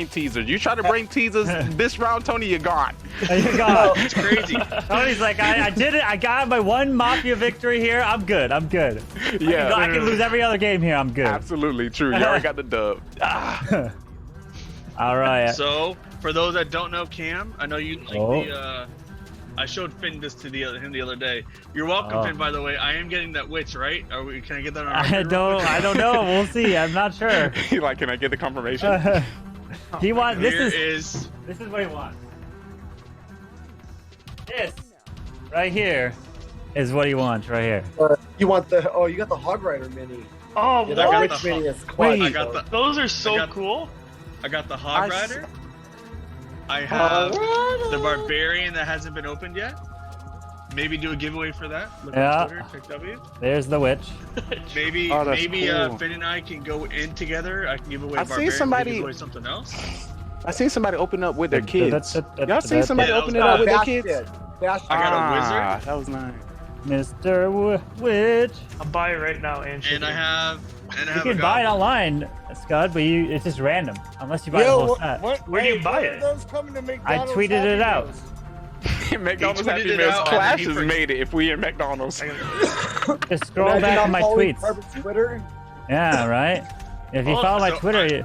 teasers. You try to brain teasers this round, Tony, you're gone. You got It's crazy. Tony's like, I did it. I got my 1 Mafia victory here. I'm good. Yeah, I can lose every other game here. I'm good. absolutely true. You already got the dub. All right. So, for those that don't know Cam, I know you like Oh. the. I showed Finn this to him the other day. You're welcome, Oh. Finn. By the way, I am getting that witch, right? Can I get that on? I don't know. We'll see. I'm not sure. He like, can I get the confirmation? He wants. This Here is what he wants. This right here is what he wants. Right here. You want you got the Hog Rider mini. Oh, Yeah, that what? Witch mini is Wait. quite. I got the. Those are so I got- cool. I got the Hog Rider. I have the Barbarian that hasn't been opened yet. Maybe do a giveaway for that. Look Yeah. on Twitter, check W. There's the witch. Maybe Oh, that's cool. Finn and I can go in together. I can give away I've seen Barbarian. somebody- Give away something else. I seen somebody open up with their kids. Y'all seen That's somebody Yeah, that open was it up with their Bash kids? did. Bash I got a wizard. That was nice. Mr. Witch. I'll buy it right now, and And I have You a can buy it goblin. online, Scud, but it's just random unless you buy the whole set. Where do you buy it? Those coming to I McDonald's tweeted it Happy out. Meals? McDonald's He tweeted Happy it Meals out, Clash and then has he made it if we in McDonald's. Just scroll Imagine back not to my following tweets. Carbon's Twitter. Yeah, right. If you Oh, follow my so Twitter,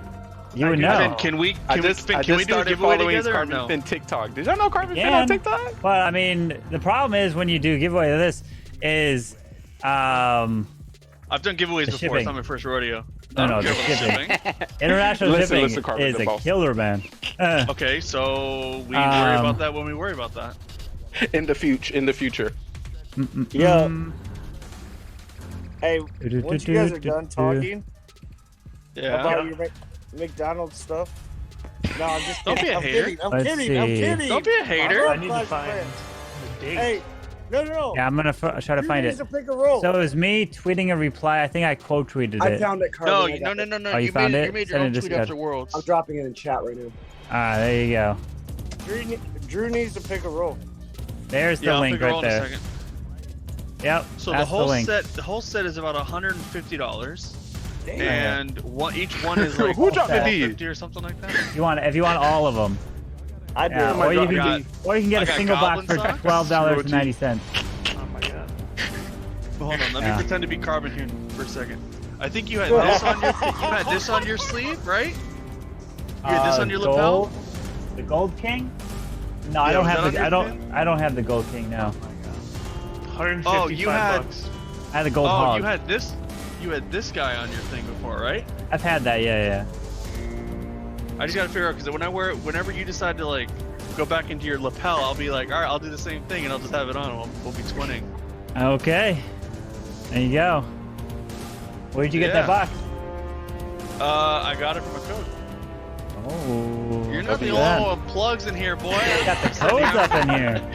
you would do know. Finn, can we I can we just do a started giveaway following together or Carbon no? Fin TikTok. Did y'all know Carbon Fin Yeah. on TikTok? Well, I mean, the problem is when you do giveaway of this is, I've done giveaways The before. shipping. It's not my first rodeo. No, I no, don't the care about shipping. International Listen, shipping Carbon, is the a boss. killer, man. Okay, so we worry Um, about that when we worry about that. In the future. Yeah. Hey, once you guys are done talking Yeah. about your McDonald's stuff. No, I'm just Don't kidding. be a I'm hater. kidding. I'm Let's kidding. I'm see. kidding. Don't be a hater. I need to find the date. Hey, no. Yeah, I'm gonna try to find You it. need to pick a roll. So it was me tweeting a reply. I think I quote tweeted I it. found it, Carbon. No, I got it. no. Oh, you found it? You made your Send own it to tweet Scud. after Worlds. I'm dropping it in chat right now. There you go. Drew needs to pick a roll. There's the Yeah, I'll link figure right all in a there. second. Yep. So that's the whole link. set is about $150, and each one is like Who dropped the D? 50 or something like that. if you want all of them. I did. Yeah, my or, you God. can, or you can get I a got single box goblin for socks. $12.90. Oh my god. Hold on, let Yeah. me pretend to be Carbon here for a second. I think you had this on your sleeve, right? You had this on your lapel. Gold? The Gold King? No, I Yeah, don't was have that the. on your I don't have the Gold King now. 155 Oh, you had- bucks. I had the Gold Oh, Hog. you had this guy on your thing before, right? I've had that. Yeah. I just gotta figure out because whenever you decide to like go back into your lapel, I'll be like, all right, I'll do the same thing and I'll just have it on. We'll be twinning. Okay. There you go. Where'd you get that Yeah. box? I got it from a code. Oh, You're not the look at only one with plugs in here, boy. got the toads up in here.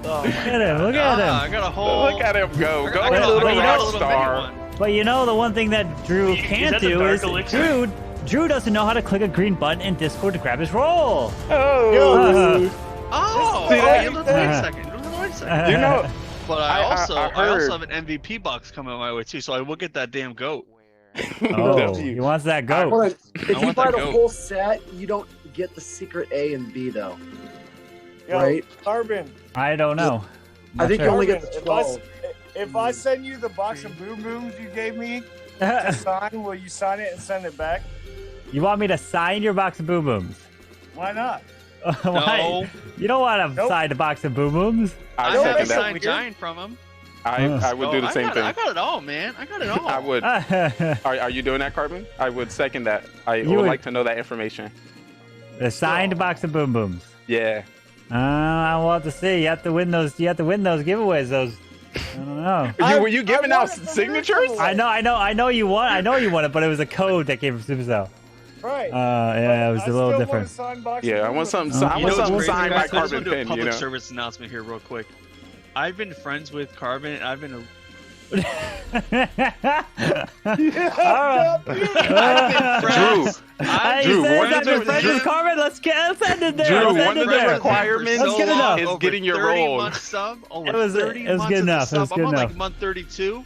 Look at him. Look at him. I got a whole. Look at him go. Go, I got a little little rock star. mini one. But you know the one thing that Drew Is can't that the do dark is elixir? Drew doesn't know how to click a green button in Discord to grab his roll. Oh. Oh, See that? wait a second. Wait a second. You know, But I also heard. have an MVP box coming my way too, so I will get that damn goat. Oh, he wants that goat. Hold on. If you want buy that the goat. whole set, you don't get the secret A and B though. Yo, Right? Carbon. I don't know. I think you only get Carbon, the 12. if I send you the box of boom booms you gave me to sign, will you sign it and send it back? You want me to sign your box of boom booms? Why not? Why? No. You don't want to sign a box of boom booms? I I have a second that. signed giant from him. I would do the same I thing. got it all, man. I got it all. I would. Are you doing that, Carbon? I would second that. I You would would- like to know that information. The signed box of boom booms. Yeah. I'll have to see. You have to win those. You have to win those giveaways. Those. I don't know. Were you giving out signatures? I know you won. I know you won it, but it was a code that came from Supercell. Right. Yeah, it was a little different. Yeah, I want something. Oh. I You want know what's something crazy, signed by guys? I just Carbon want to do a Pen. public You know. service announcement here, real quick. I've been friends with Carbon. I've been a All right. Drew, Drew, one one of the- friends with Carmen. Let's end it there. Drew, Let's one end of it the there. requirements That's good enough. is getting your 30 roll. months sub, over It was 30 good months as a enough. It was sub. good I'm on enough. like month 32,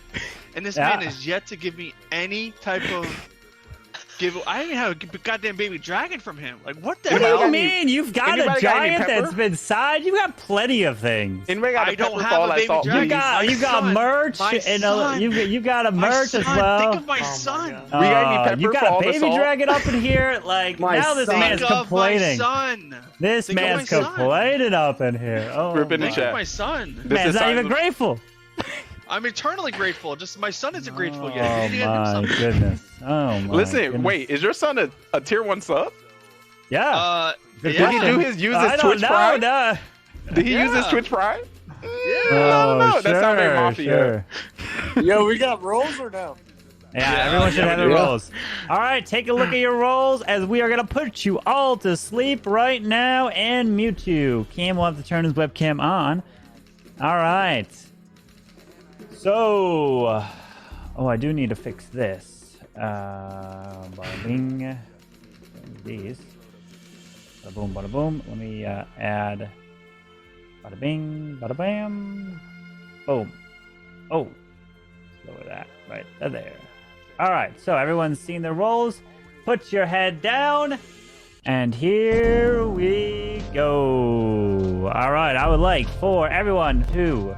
and this Yeah. man is yet to give me any type of give. I even have a goddamn baby dragon from him. Like what the What do hell? you mean? You've got a Anybody got any giant pepper? that's been signed. You got plenty of things. Anybody got I a don't pepper have for all a that baby salt? dragon. You got My son, merch my and son, you got a My merch son, as well. Think of my son. We got any pepper you for got all a the baby salt? dragon up in here. Like My now, this son. man's Think of my complaining. son. This Think of man's my son. complaining up in here. Oh, Rip in the my. Think of chat. my son. This Man's is not signed even with- grateful. I'm eternally grateful. Just my son isn't grateful Oh yet. He didn't my do something. goodness. Oh my. Listen, goodness. wait, is your son a tier 1 sub? Yeah. Did yeah. he use I his don't Twitch know. Prime? No. Did he use his Yeah. Twitch Prime? Yeah. I don't know. That's not very Mafia. Sure. Yo, we got rolls or no? Yeah, everyone should have their rolls. All right, take a look at your rolls as we are going to put you all to sleep right now and mute you. Cam will have to turn his webcam on. All right. So, oh, I do need to fix this. Bada bing. These. Bada boom, bada boom. Let me add. Bada bing, bada bam. Boom. Oh. Lower that right there. All right, so everyone's seen their rolls. Put your head down. And here we go. All right, I would like for everyone to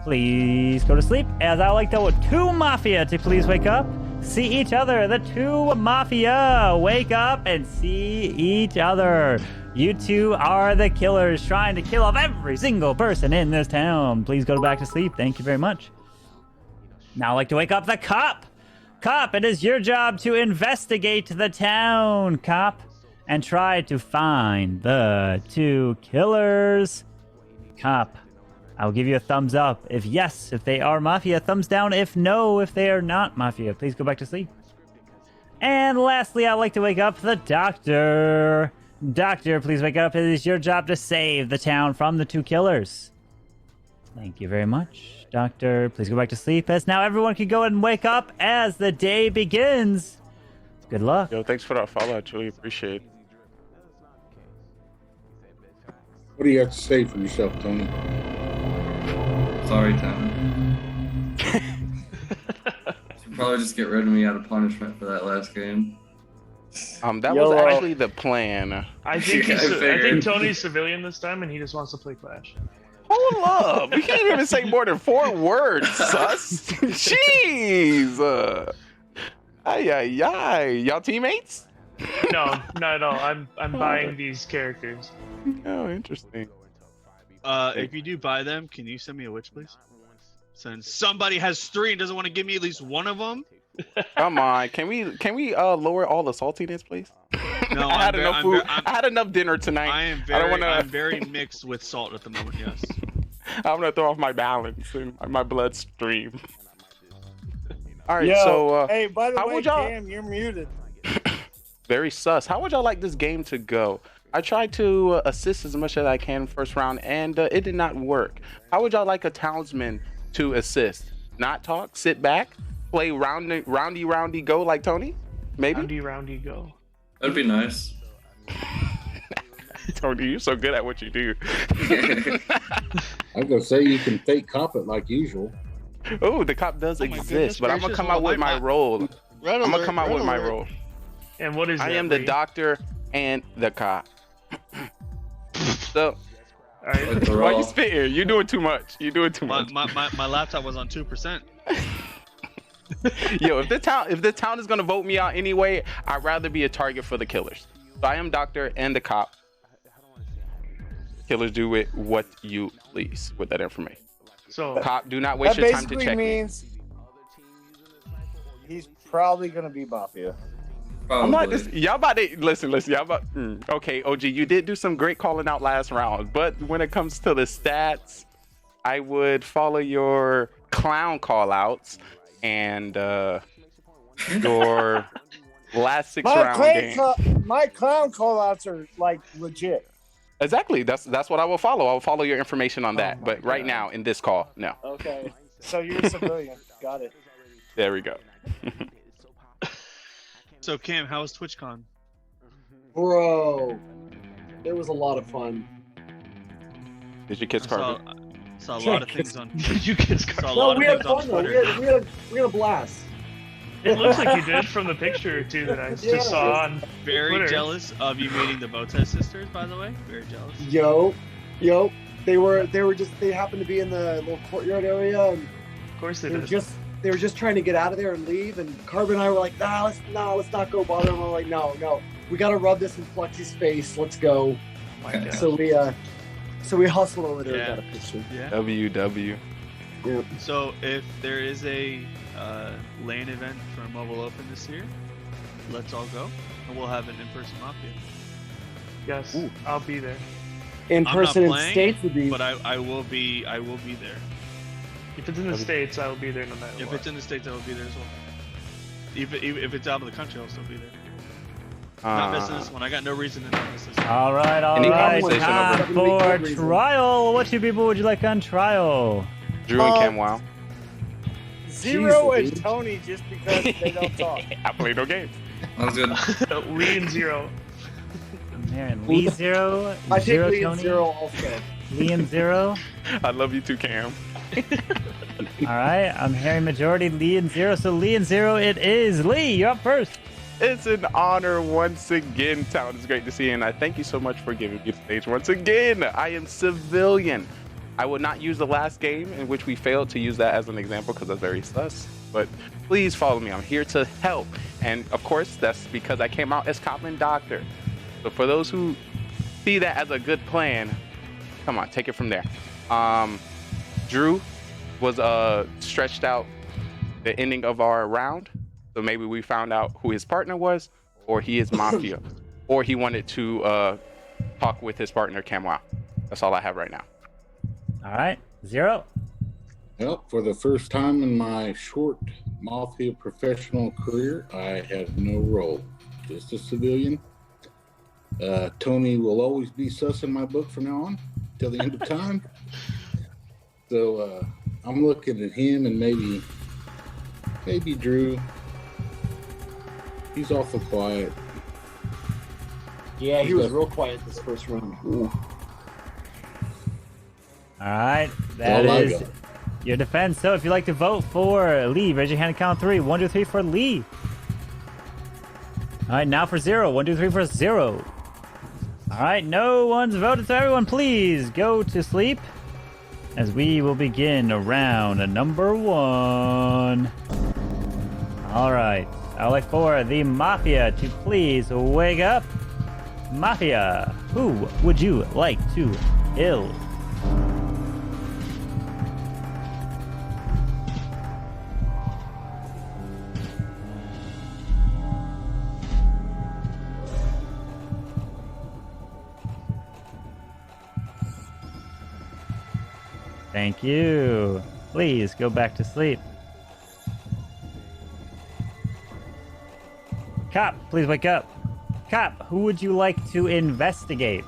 please go to sleep. As I like to two Mafia to please wake up. See each other. The two Mafia. Wake up and see each other. You two are the killers trying to kill off every single person in this town. Please go back to sleep. Thank you very much. Now I'd like to wake up the cop. Cop, it is your job to investigate the town, cop, and try to find the two killers. Cop, I will give you a thumbs up if yes, if they are Mafia. Thumbs down if no, if they are not Mafia. Please go back to sleep. And lastly, I'd like to wake up the doctor. Doctor, please wake up. It is your job to save the town from the two killers. Thank you very much. Doctor, please go back to sleep as now everyone can go ahead and wake up as the day begins. Good luck. Yo, thanks for that follow. I truly appreciate it. What do you have to say for yourself, Tony? Sorry, Tom. Should probably just get rid of me out of punishment for that last game. That was actually the plan. I think Yeah, I I figured. think Tony's civilian this time, and he just wants to play Clash. Hold up. You can't even say more than 4 words, sus. Jeez. Ay, ay, ay. Y'all teammates? No, not at all. I'm buying these characters. Oh, interesting. If you do buy them, can you send me a witch, please? Since somebody has 3 and doesn't want to give me at least one of them. Come on. Can we lower all the saltiness, please? No, I had enough food. I had enough dinner tonight. I'm very mixed with salt at the moment. Yes. I'm gonna throw off my balance and my bloodstream. All right, Yo, so hey, by the how way, would y'all? Cam, you're muted. Very sus. How would y'all like this game to go? I tried to assist as much as I can first round, and it did not work. How would y'all like a townsman to assist? Not talk, sit back, play roundy go like Tony? Maybe? Roundy go. That'd be nice. Tony, you're so good at what you do. I'm gonna say you can fake cop it like usual. Oh, the cop does exist, but I'm gonna come out with my role. I'm gonna come out with my role. And what is that? I am the doctor and the cop. So, why you spitting? You're doing too much. You're doing too much. My laptop was on 2%. Yo, if the town is gonna vote me out anyway, I'd rather be a target for the killers. So I am doctor and the cop. Killers, do with what you please with that information. So, cop, do not waste your time to check That basically means he's probably gonna be Mafia. I'm not just, y'all about to listen. Y'all about okay, OG. You did do some great calling out last round, but when it comes to the stats, I would follow your clown call outs and your last 6 round game. My clown call outs are like legit. Exactly. That's what I will follow. I will follow your information on that. But right now in this call, no. Okay. So you're a civilian. Got it. There we go. So Cam, how was TwitchCon? Bro, it was a lot of fun. Did your kids carve it? Saw a lot of things on. You kids carve. Saw a lot we of had things on fun though. Twitter. We had a blast. It looks like you did from the picture or two that I just saw on Very Twitter. Jealous of you meeting the Bowtie sisters, by the way. Very jealous. Yo, they happened to be in the little courtyard area, and Of course they did. they were just trying to get out of there and leave. And Carbon and I were like, let's not go bother them. I'm like, no, we gotta rub this in Flexi's face. Let's go. My God. So we hustled over there and got a picture. Yeah. WW. Yeah. So if there is a LAN event for Mobile Open this year, let's all go, and we'll have an in-person Mafia. Yes, I'll be there. In person I'm in not playing, States would be. but I will be there. If it's in the States, I will be there no matter If what. it's in the States, I will be there as well. If it's out of the country, I'll still be there. Not missing this one. I got no reason to not miss this one. All right. Any conversation Time for trial. What two people would you like on trial? Drew and Cam Wow. Zero Jesus, and dude. Tony just because they don't talk. I play no games. Sounds good. Lee and Zero. I'm hearing Lee 0, I think Zero Lee and Tony, Zero also. Lee and 0. I love you too, Cam. All right, I'm hearing majority Lee and 0. So Lee and 0 it is. Lee, you're up first. It's an honor once again, Town. It's great to see you, and I thank you so much for giving me the stage once again. I am civilian. I would not use the last game in which we failed to use that as an example because that's very sus. But please follow me. I'm here to help. And of course, that's because I came out as cop and doctor. So for those who see that as a good plan, come on, take it from there. Drew was stretched out the ending of our round. So maybe we found out who his partner was, or he is Mafia, or he wanted to talk with his partner, Camwow. That's all I have right now. All right, 0. Well, for the first time in my short Mafia professional career, I have no role, just a civilian. Tony will always be sus in my book from now on, till the end of time. So I'm looking at him and maybe Drew. He's awful quiet. Yeah, he was real quiet this first round. Ooh. All right, that is your defense. So if you'd like to vote for Lee, raise your hand and count 3. 1, 2, 3 for Lee. All right, now for 0. 1, 2, 3 for 0. All right, no one's voted, so everyone please go to sleep as we will begin round number 1. All right, I'd like for the Mafia to please wake up. Mafia, who would you like to kill? Thank you. Please go back to sleep. Cop, please wake up. Cap, who would you like to investigate?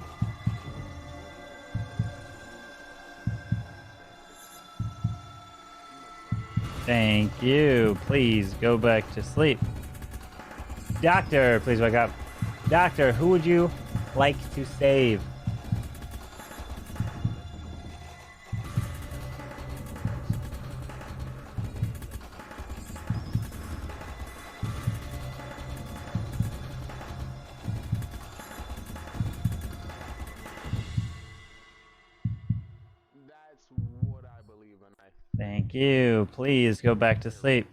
Thank you. Please go back to sleep. Doctor, please wake up. Doctor, who would you like to save? Thank you. Please go back to sleep.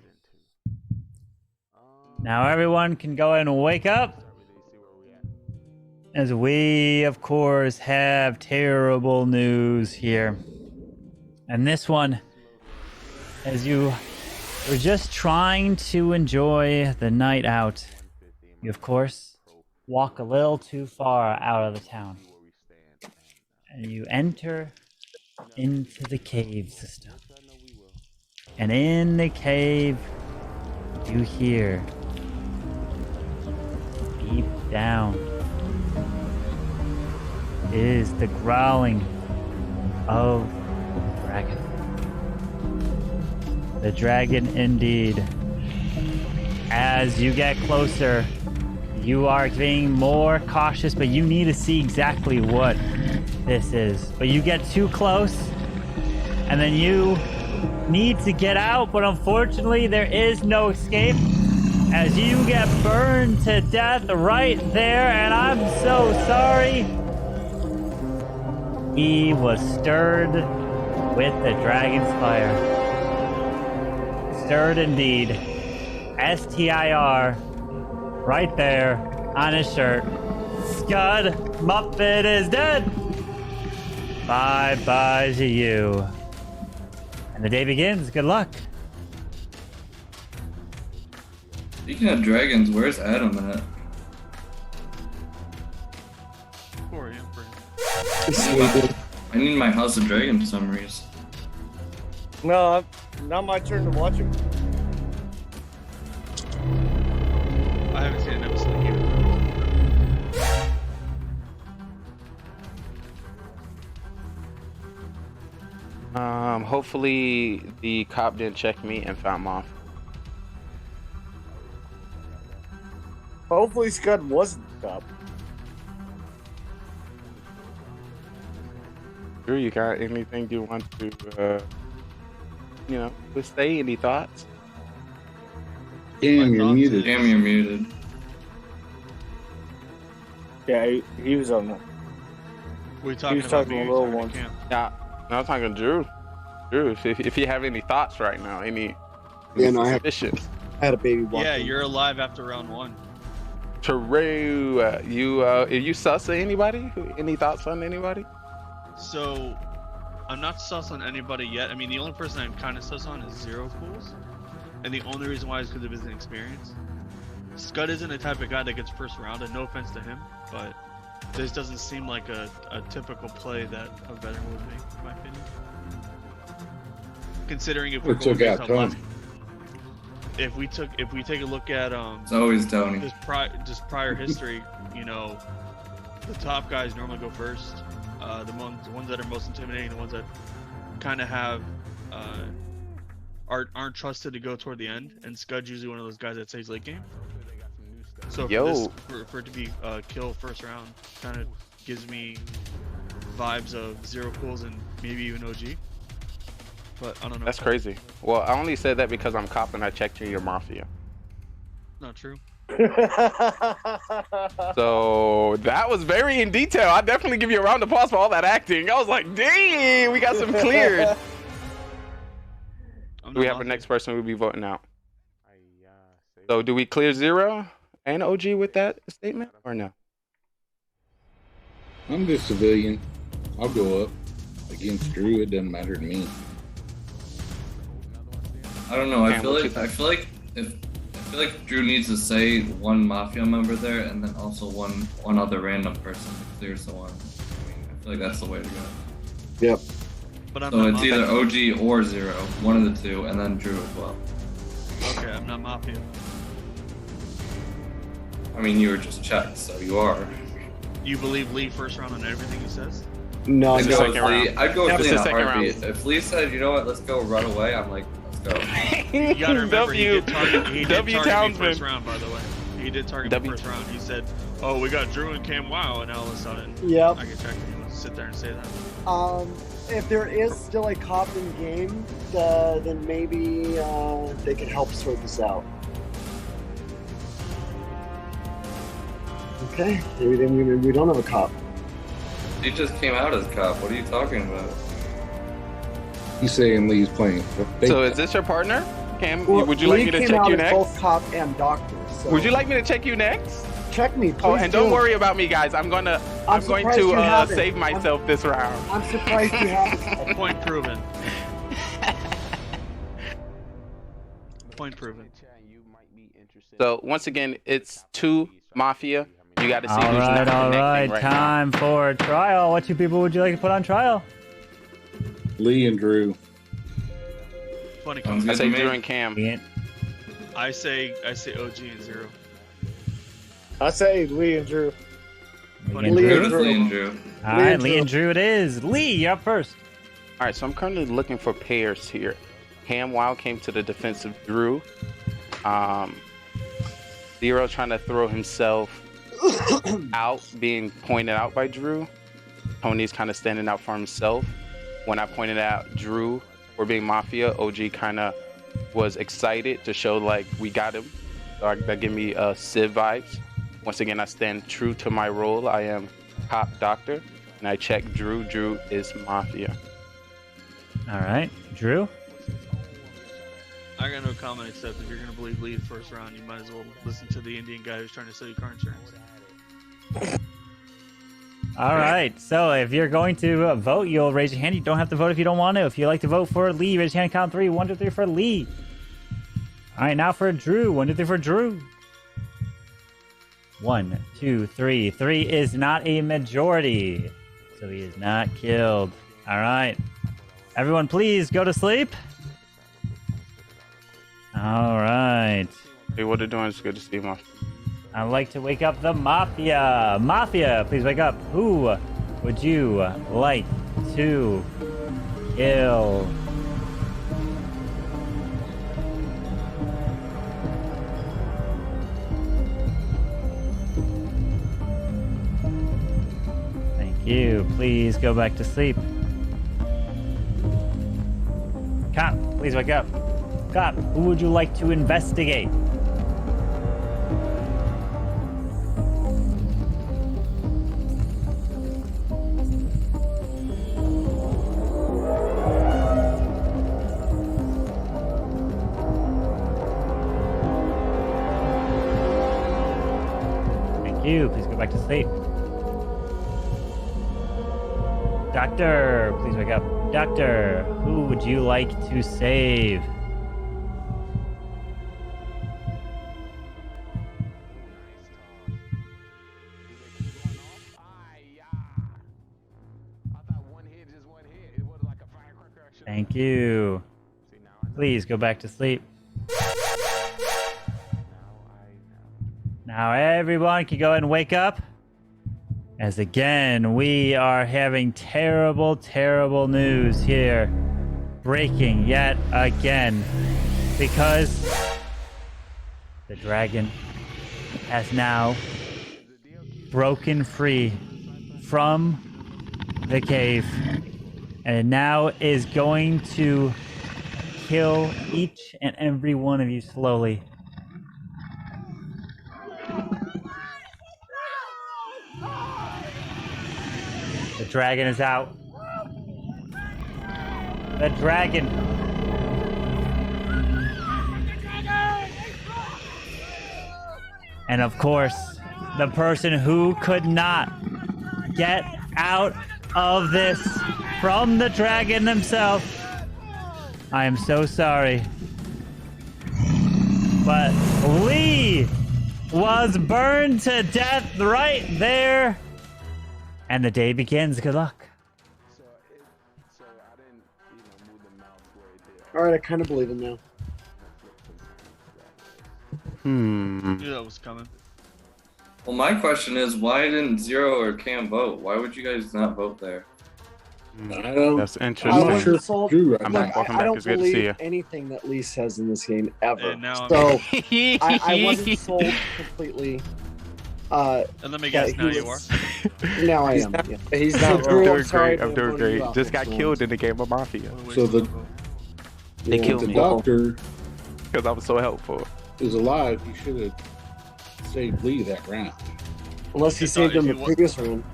Now everyone can go and wake up. As we, of course, have terrible news here. And this one, as you were just trying to enjoy the night out, you, of course, walk a little too far out of the town. And you enter into the cave system. And in the cave, you hear deep down is the growling of the dragon. The dragon indeed. As you get closer, you are being more cautious, but you need to see exactly what this is. But you get too close, and then you need to get out, but unfortunately there is no escape as you get burned to death right there, and I'm so sorry. He was stirred with the dragon's fire. Stirred indeed. S-T-I-R. Right there on his shirt. Scud Muppet is dead. Bye-bye to you. And the day begins. Good luck. Speaking of dragons, where's Adam at? I need my House of Dragon summaries. No, not my turn to watch him. I haven't seen an episode yet. Hopefully the cop didn't check me and found Mom. Hopefully Scud wasn't the cop. Drew, you got anything you want to, to say? Any thoughts? Damn, you're muted. Damn, you're muted. Yeah, he was on that. We talking He was talking a little one. Yeah, no, I'm talking to Drew. Drew, if you have any thoughts right now, any suspicions? I had a baby walk. Yeah, you're alive after round 1. True. Are you sus of anybody? Any thoughts on anybody? So, I'm not sus on anybody yet. I mean, the only person I'm kind of sus on is Zero Cools. And the only reason why is because of his inexperience. Scud isn't the type of guy that gets first round, and no offense to him, but this doesn't seem like a typical play that a veteran would make, in my opinion. Considering if we're going based on last, if we take a look at it's always Tony. Just prior history, the top guys normally go first. The ones that are most intimidating, the ones that kind of have aren't trusted to go toward the end, and Scud's usually one of those guys that stays late game. So for it to be kill first round kind of gives me vibes of Zero Cools and maybe even OG. But I don't know. That's crazy. Well, I only said that because I'm cop and I checked your Mafia. Not true. So that was very in detail. I definitely give you a round of applause for all that acting. I was like, dang, we got some cleared. We have our next person we'll be voting out. So do we clear Zero and OG with that statement or no? I'm just civilian. I'll go up against Drew. It doesn't matter to me. I don't know. I feel like Drew needs to say one Mafia member there, and then also one other random person clears the one. I feel like that's the way to go. Yep. But so it's either OG or Zero, one of the two, and then Drew as well. Okay, I'm not Mafia. I mean, you were just checked, so you are. You believe Lee first round on everything he says? No, I'd the go second with round. Lee. I'd go with It's Lee the in a second heartbeat. round. If Lee said, you know what, let's go run away, I'm like, let's go. You gotta remember, he did target me Townsend. first round, by the way. He did target me first round. He said, "Oh, we got Drew and Cam Wow," and all of a sudden, Yep. I get checked. And he wants to sit there and say that. If there is still a cop in game, then maybe they can help sort this out. Okay, maybe then we don't have a cop. He just came out as cop. What are you talking about? He's saying Lee's playing. So is this your partner, Cam? Well, Would you like Lee me to came check out you as next? both cop and doctor. So Would you like me to check you next? check me, please? Oh, and don't do. worry about me, guys. I'm going surprised to you haven't. save myself this round. I'm surprised you haven't. Point proven. Point proven. So once again, it's 2 Mafia. You got to see All who's right, not all connecting right. right now. Time for trial. What two people would you like to put on trial? Lee and Drew. Funny Sounds comment. I good say to me. Drew and Cam. I say OG and Zero. I say Lee and Drew. Funny Lee Go and with Drew. Lee and Drew. All right, Lee and Drew it is. Lee, you're up first. All right, so I'm currently looking for pairs here. Cam Wow came to the defense of Drew. Zero trying to throw himself out, being pointed out by Drew. Tony's kind of standing out for himself. When I pointed out Drew for being Mafia, OG kind of was excited to show like we got him. So that gave me Civ vibes. Once again, I stand true to my role. I am cop doctor, and I check Drew. Drew is Mafia. All right, Drew. I got no comment except if you're gonna believe Lee the first round, you might as well listen to the Indian guy who's trying to sell you car insurance. All right, so if you're going to vote, you'll raise your hand. You don't have to vote if you don't want to. If you like to vote for Lee, raise your hand. Count 3. 1, 2, 3 for Lee. All right, now for Drew. 1, 2, 3 for Drew. 1, 2, 3. 3 is not a majority, so he is not killed. All right, everyone, please go to sleep. All right. Hey, what are you doing? It's good to see you, Mafia. I'd like to wake up the Mafia. Mafia, please wake up. Who would you like to kill? Thank you. Please go back to sleep. Cop, please wake up. Cop, who would you like to investigate? Thank you. Please go back to sleep. Doctor, please wake up. Doctor, who would you like to save? Thank you. Please go back to sleep. Now everyone can go ahead and wake up. As again, we are having terrible, terrible news here. Breaking yet again. Because the dragon has now broken free from the cave. And it now is going to kill each and every one of you slowly. The dragon is out. The dragon. And of course, the person who could not get out of this from the dragon himself. I am so sorry. But Lee was burned to death right there. And the day begins. Good luck. All right, I kind of believe him now. Knew that was coming. Well, my question is, why didn't Zero or Cam vote? Why would you guys not vote there? I don't. That's I interesting. wasn't sold. Drew right I'm now. back. Welcome I back. don't It's good to see believe you. anything that Lee says in this game ever. And now So I wasn't sold completely. And let me guess, that now he you are. was- Now I am. Yeah. He's So not Drew, wrong. I'm doing sorry great. for I'm doing voting you great. out Just got next killed one. in the game of Mafia So the They killed the me. doctor because I was so helpful. is alive. You should have saved Lee that round. Unless he It's not- saved him if the he previous round.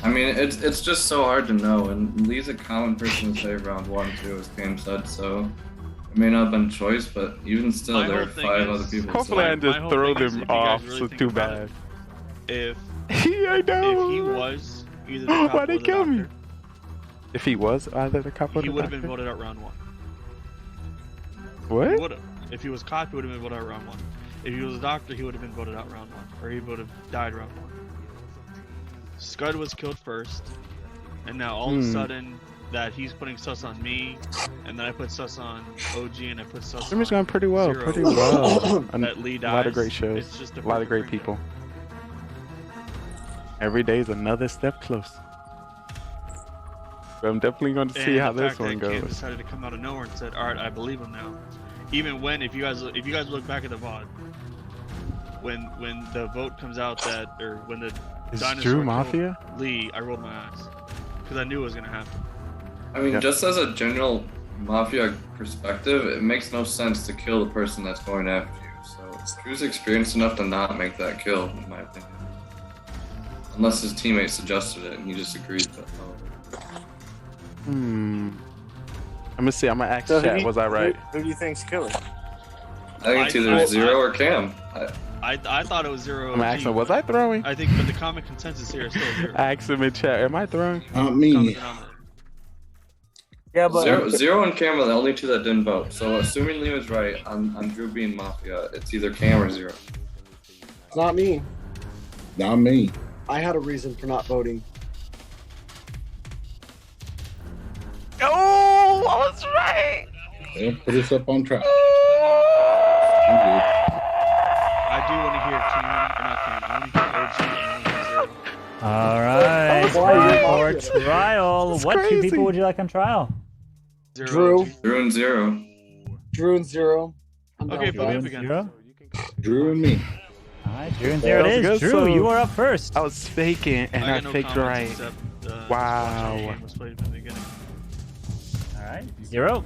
I mean, it's just so hard to know, and Lee's a common person to save round 1 too, as Cam said. So it may not have been a choice, but even still, My there whole are thing 5 is- other people. Hopefully, I so- just whole throw thing is, them if you guys off. really So think too about bad. If I know. if he was either the cop Why or they the kill me? doctor, If he was either the cop or he the would have been doctor? voted out round 1. He What? would have. If he was cop, he would have been voted out round 1. If he was a doctor, he would have been voted out round 1, or he would have died round 1. Scud was killed first, and now all of a sudden that he's putting sus on me, and then I put sus on OG, and I put sus Streamers on going pretty well. Zero. Pretty well. That Lee A lot of dies, great shows. it's just A lot of great perfect people. Every day is another step close. But I'm definitely going to see And how the this fact one that Cam goes. decided to come out of nowhere and said, "All right, I believe him now." Even when, if you guys look back at the VOD, when the vote comes out that, or when the Is dinosaur Drew killed Mafia? Lee, I rolled my eyes because I knew it was gonna happen. I mean, Yeah. just as a general Mafia perspective, it makes no sense to kill the person that's going after you. So Drew's experienced enough to not make that kill, in my opinion. Unless his teammate suggested it and he just agreed. But I'm gonna see. I'm gonna ask So chat. Was I right? Who do you think's killing? I think it's either Zero or Cam. I thought it was Zero. I'm gonna ask him. Was I throwing? I think, but the common consensus here is still Zero. Ask him in chat. Am I throwing? Not Common me. denominator. Yeah, but Zero and Cam are the only two that didn't vote. So assuming Lee was right on Drew being Mafia, it's either Cam or Zero. It's not me. Not me. I had a reason for not voting. Oh, I was right. They'll put us up on track. I do want to hear Cam, or not Cam. I want to hear OG and I want to hear Zero. All right. Why For trial. That's What two crazy. people would you like on trial? Zero Drew. OG. Drew and Zero. Drew and Zero. I'm down Okay, with put me that. up again. Zero? Drew and me. All right, Drew and Zero That it was is. good, Drew, so- you are up first. I was faking and I got no faked comments right. except, just Wow. watching the game was played from the beginning. All right, Zero.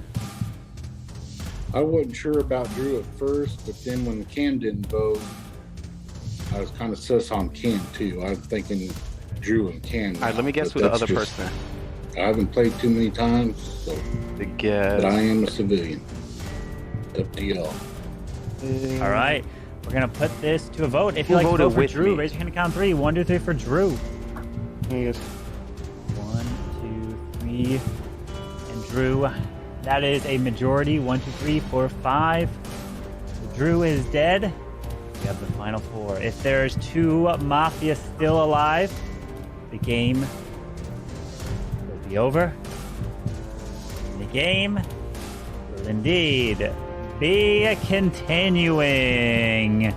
I wasn't sure about Drew at first, but then when Cam didn't vote, I was kind of sus on Cam too. I was thinking Drew and Cam. All right, let me guess but who the that's other just- person. I haven't played too many times, so The guess. but I am a civilian. Up to y'all. All right, we're gonna put this to a vote. If Who you like to voted vote for with Drew, me? raise your hand and count 3. 1, 2, 3 for Drew. Yes. 1, 2, 3, and Drew. That is a majority. 1, 2, 3, 4, 5. Drew is dead. We have the final 4. If there's 2 Mafia still alive, the game will be over. The game will indeed be continuing.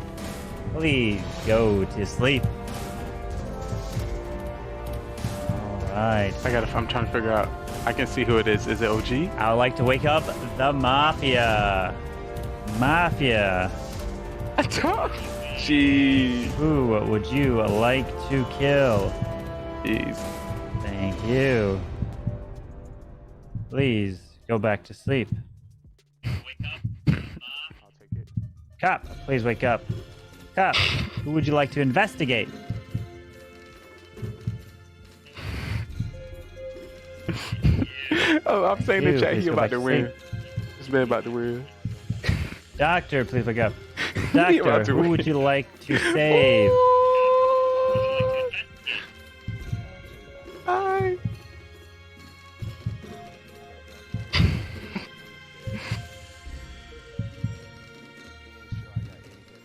Please go to sleep. All right. I'm trying to figure out. I can see who it is. Is it OG? I would like to wake up the Mafia. Mafia. Jeez. Who would you like to kill? Jeez. Thank you. Please go back to sleep. Cop, please wake up. Cop, who would you like to investigate? Oh, I'm saying in You, chat please he go about back to to win. sleep. This man about to win. Doctor, please wake up. He about Doctor, to who win. would you like to save? Hi.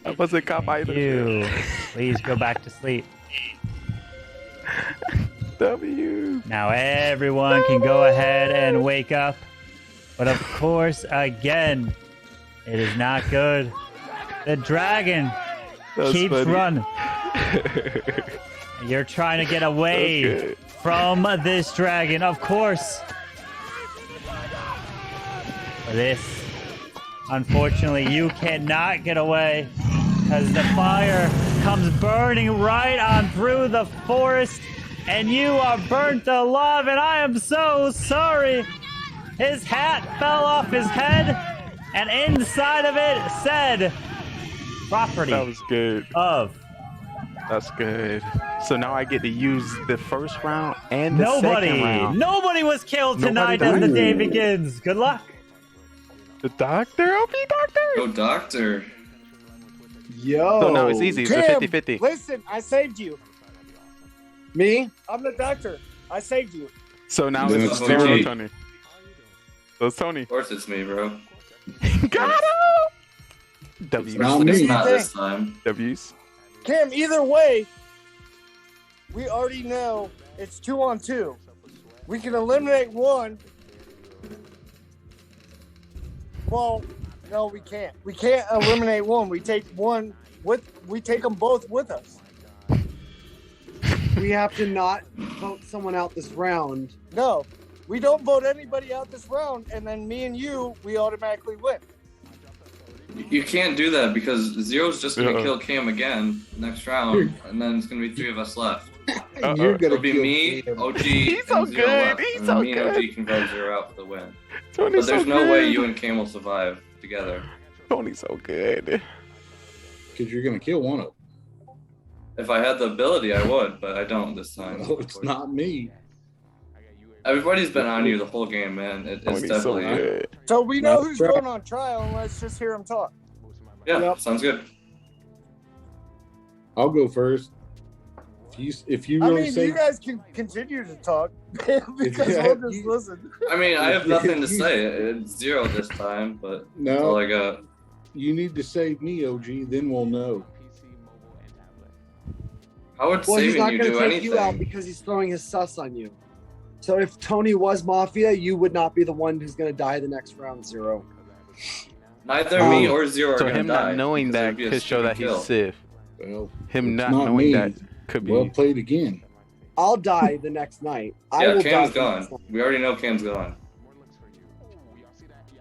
I wasn't cop either. You, please go back to sleep. W. Now everyone can go ahead and wake up. But of course, again, it is not good. The dragon That was keeps funny. running. You're trying to get away from this dragon, of course. This, unfortunately, you cannot get away because the fire comes burning right on through the forest and you are burnt alive, and I am so sorry. His hat fell off his head and inside of it said property. That was good. That's good. So now I get to use the first round and the second round. Nobody was killed tonight as the day begins. Good luck. The doctor? OP doctor? Go doctor. Yo. So now it's easy. It's a Tim, 50-50. Listen, I saved you. Me? I'm the doctor. I saved you. So now Then it's it's zero OG. Tony. So it's Tony. Of course it's me, bro. Got him! W's. Not me. It's not this time. W's. Cam, either way, we already know it's 2-on-2. We can eliminate one. Well, no, we can't. We can't eliminate one. We take one we take them both with us. We have to not vote someone out this round. No, we don't vote anybody out this round, and then me and you, we automatically win. You can't do that because Zero's just gonna kill Cam again next round, and then it's gonna be 3 of us left. You're gonna It'll be kill me, Cam. OG, He's so and Zero good. left, He's and so me and good. OG can vote Zero out for the win. Tony's But there's so no good. way you and Cam will survive together. Tony's so good. Because you're gonna kill one of them. If I had the ability, I would, but I don't this time. No, it's not me. Everybody's been on you the whole game, man. It's Tony's so definitely good. So we know That's who's right. going on trial, and let's just hear him talk. yeah. Yep. Sounds good. I'll go first. If you I really mean, say you guys can continue to talk because we'll just listen. I mean, I have nothing to say. It's Zero this time, but that's all no, I got. you need to save me, OG. Then we'll know. How would Well, he's saving not you going do to take you out anything? because he's throwing his sus on you. So if Tony was Mafia, you would not be the one who's going to die the next round, Zero. Neither me or Zero are So gonna him die. not knowing because that it'd be a could show stupid that he's kill. Sith. Well, Him it's not not knowing me. that could be. well played again. I'll die the next night. I Yeah, will Cam's die the gone. next night. We already know Cam's gone.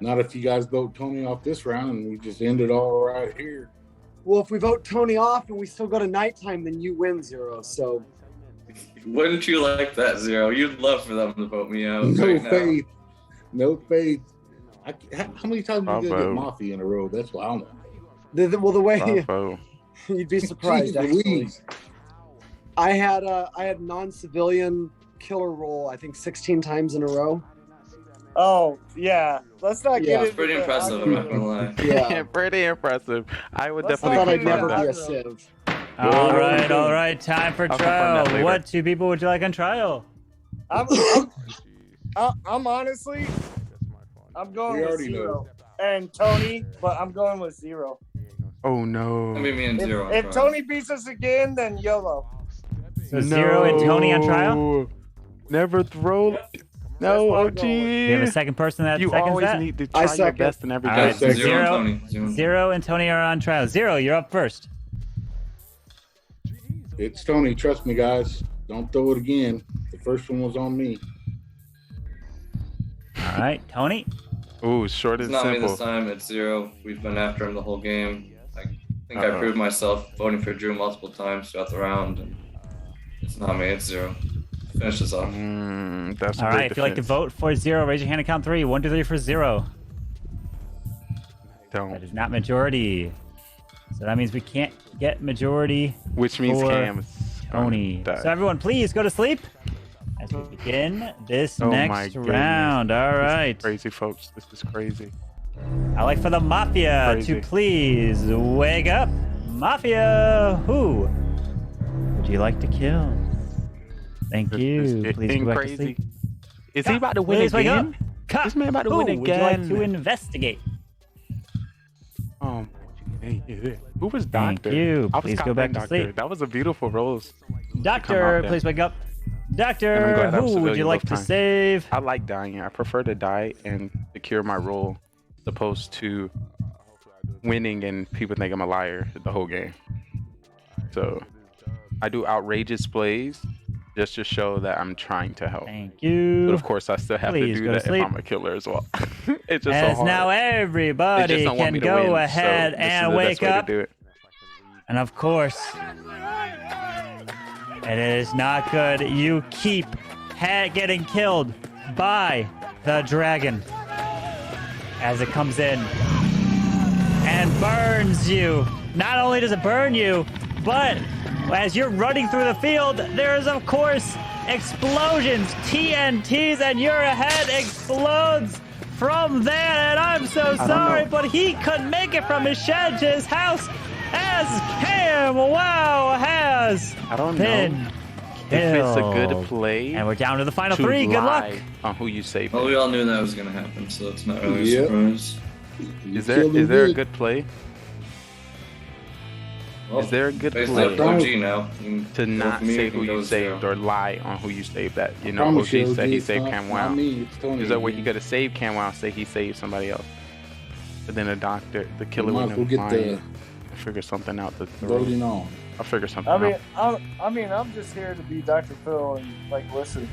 Not if you guys vote Tony off this round and we just end it all right here. Well, if we vote Tony off and we still go to nighttime, then you win, Zero. So Wouldn't you like that, Zero? You'd love for them to vote me out. No right now. faith. No faith. How many times are you gonna Bravo. get Mafia in a row? That's what I want. the way Bravo. you'd be surprised. Jeez Actually, Louise. I had non-civilian killer roll. I think 16 times in a row. Oh yeah, let's not get Yeah. into It's pretty the impressive, I'm not gonna lie. Yeah, Pretty impressive. I would Let's I definitely thought I'd confirm never be that. a civ. All right. Time for I'll confirm that trial. later. What 2 people would you like on trial? I'm honestly, I'm going We with already Zero and Tony, but I'm going with Zero. Oh no. I mean, me and Zero. If Tony beats us again, then YOLO. So Zero and Tony on trial? Never throw. No, OG. You have a second person that You seconds always that? need to I try your second. best in every All game. right, so Zero and Zero, Tony. Zero and Tony are on trial. Zero, you're up first. It's Tony. Trust me, guys. Don't throw it again. The first one was on me. All right, Tony. Ooh, short It's and not me simple. this time. It's Zero. We've been after him the whole game. I think I Uh-oh. proved myself voting for Drew multiple times throughout the round. And it's not me. It's Zero. Finish this off. That's All a great right, if you'd like to defense. vote for Zero, raise your hand and count 3. 1, 2, 3 for Zero. Don't. That is not majority. So that means we can't get majority Which means for Cam's Tony. die. So everyone, please go to sleep as we begin this Oh my next goodness. round. All This is right. crazy, folks. This is crazy. I'd like for the Mafia Crazy. to please wake up. Mafia, who would you like to kill? Thank This you. is Please getting go back to crazy. sleep. Is he about to win Please wake up. again? Cut. This man about to Who win would you like again. to investigate? Who was Thank Doctor? you. I was Please go back to Doctor. sleep. That was a beautiful rose. Doctor, there. please wake up. And I'm Doctor, glad I'm who would civilian you like both to times. save? I like dying. I prefer to die and secure my role, as opposed to winning and people think I'm a liar the whole game. So I do outrageous plays just to show that I'm trying to help. Thank you. But of course, I still have Please to do go to that if sleep. I'm a killer as well. It's just As so hard. now They everybody just don't want can me to go win, ahead so this is and the wake best way to up. do it. And of course, it is not good. You keep getting killed by the dragon as it comes in and burns you. Not only does it burn you, but as you're running through the field, there is, of course, explosions, TNTs, and your head explodes from there. And I'm so sorry, but he couldn't make it from his shed to his house as Cam Wow has I don't been know killed. if it's a good play. And we're down to the final to 3. Good luck. lie on who you save. Well, we all knew that was gonna happen, so it's not really a Yep. surprise. Is there a good play? Well, Is there a good based play on OG now to not me, say it who you goes saved down. or lie on who you saved? That you know, Promise OG you, said he it's saved not- Cam not Wow. me, it's Tony Is that way he again. could have saved Cam Wow? Say he saved somebody else, but then the doctor, the killer, Might wouldn't as well have get lying. Figure something out. voting on. I'll figure something I mean, out. I'm just here to be Dr. Phil and like listen,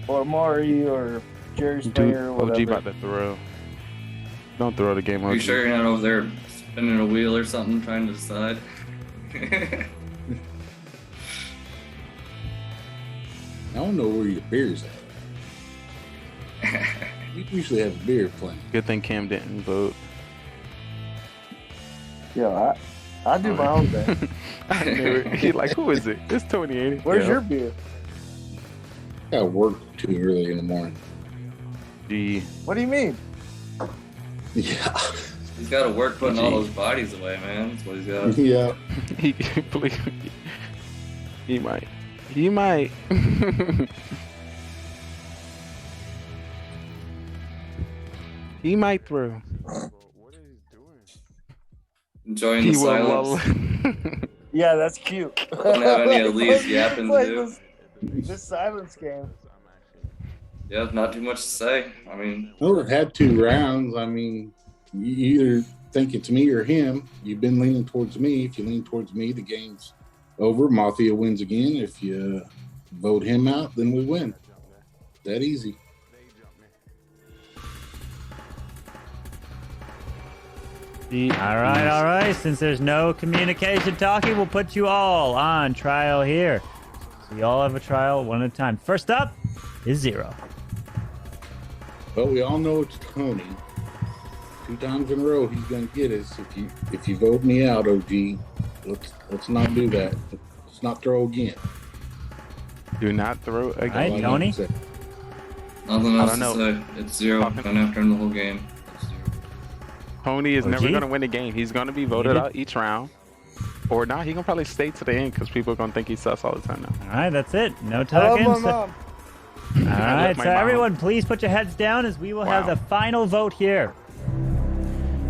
or Maury or Jerry Springer or Dude, OG whatever. about to throw. Don't throw the game. Are you OG. sure you're not over there spinning a wheel or something, trying to decide? I don't know where your beer's at. You usually have a beer playing. Good thing Cam didn't vote. Yeah, I do my own thing. I knew it. He like, who is it? It's Tony, ain't it? Where's Yeah. your beer? Got work too early in the morning. Gee. What do you mean? Yeah. He's got to work putting all Gee. those bodies away, man. That's what he's got. Yeah. He believe me. He might. He might. He might throw. Enjoying He the will silence. Yeah, that's cute. Don't have any of these yapping to do. This silence game. Yeah, not too much to say. I mean, Well, we've had 2 rounds. I mean, you either think it's me or him. You've been leaning towards me. If you lean towards me, the game's over. Mafia wins again. If you vote him out, then we win. That easy. All right. Since there's no communication talking, we'll put you all on trial here. So you all have a trial one at a time. First up is 0. Well, we all know it's Tony. 2 times in a row, he's gonna get us. If you vote me out, OG, let's not do that. Let's not throw again. Do not throw again. All right, Tony. nothing else I to don't say. It's 0. Don't have to end the whole game. Tony is OG? never gonna win the game. He's gonna be voted out each round, or not. He gonna probably stay to the end because people are gonna think he's sus all the time now. All right, that's it. No I love talking. my So- mom. all right, my so mom. everyone, please put your heads down as we will have Wow. the final vote here.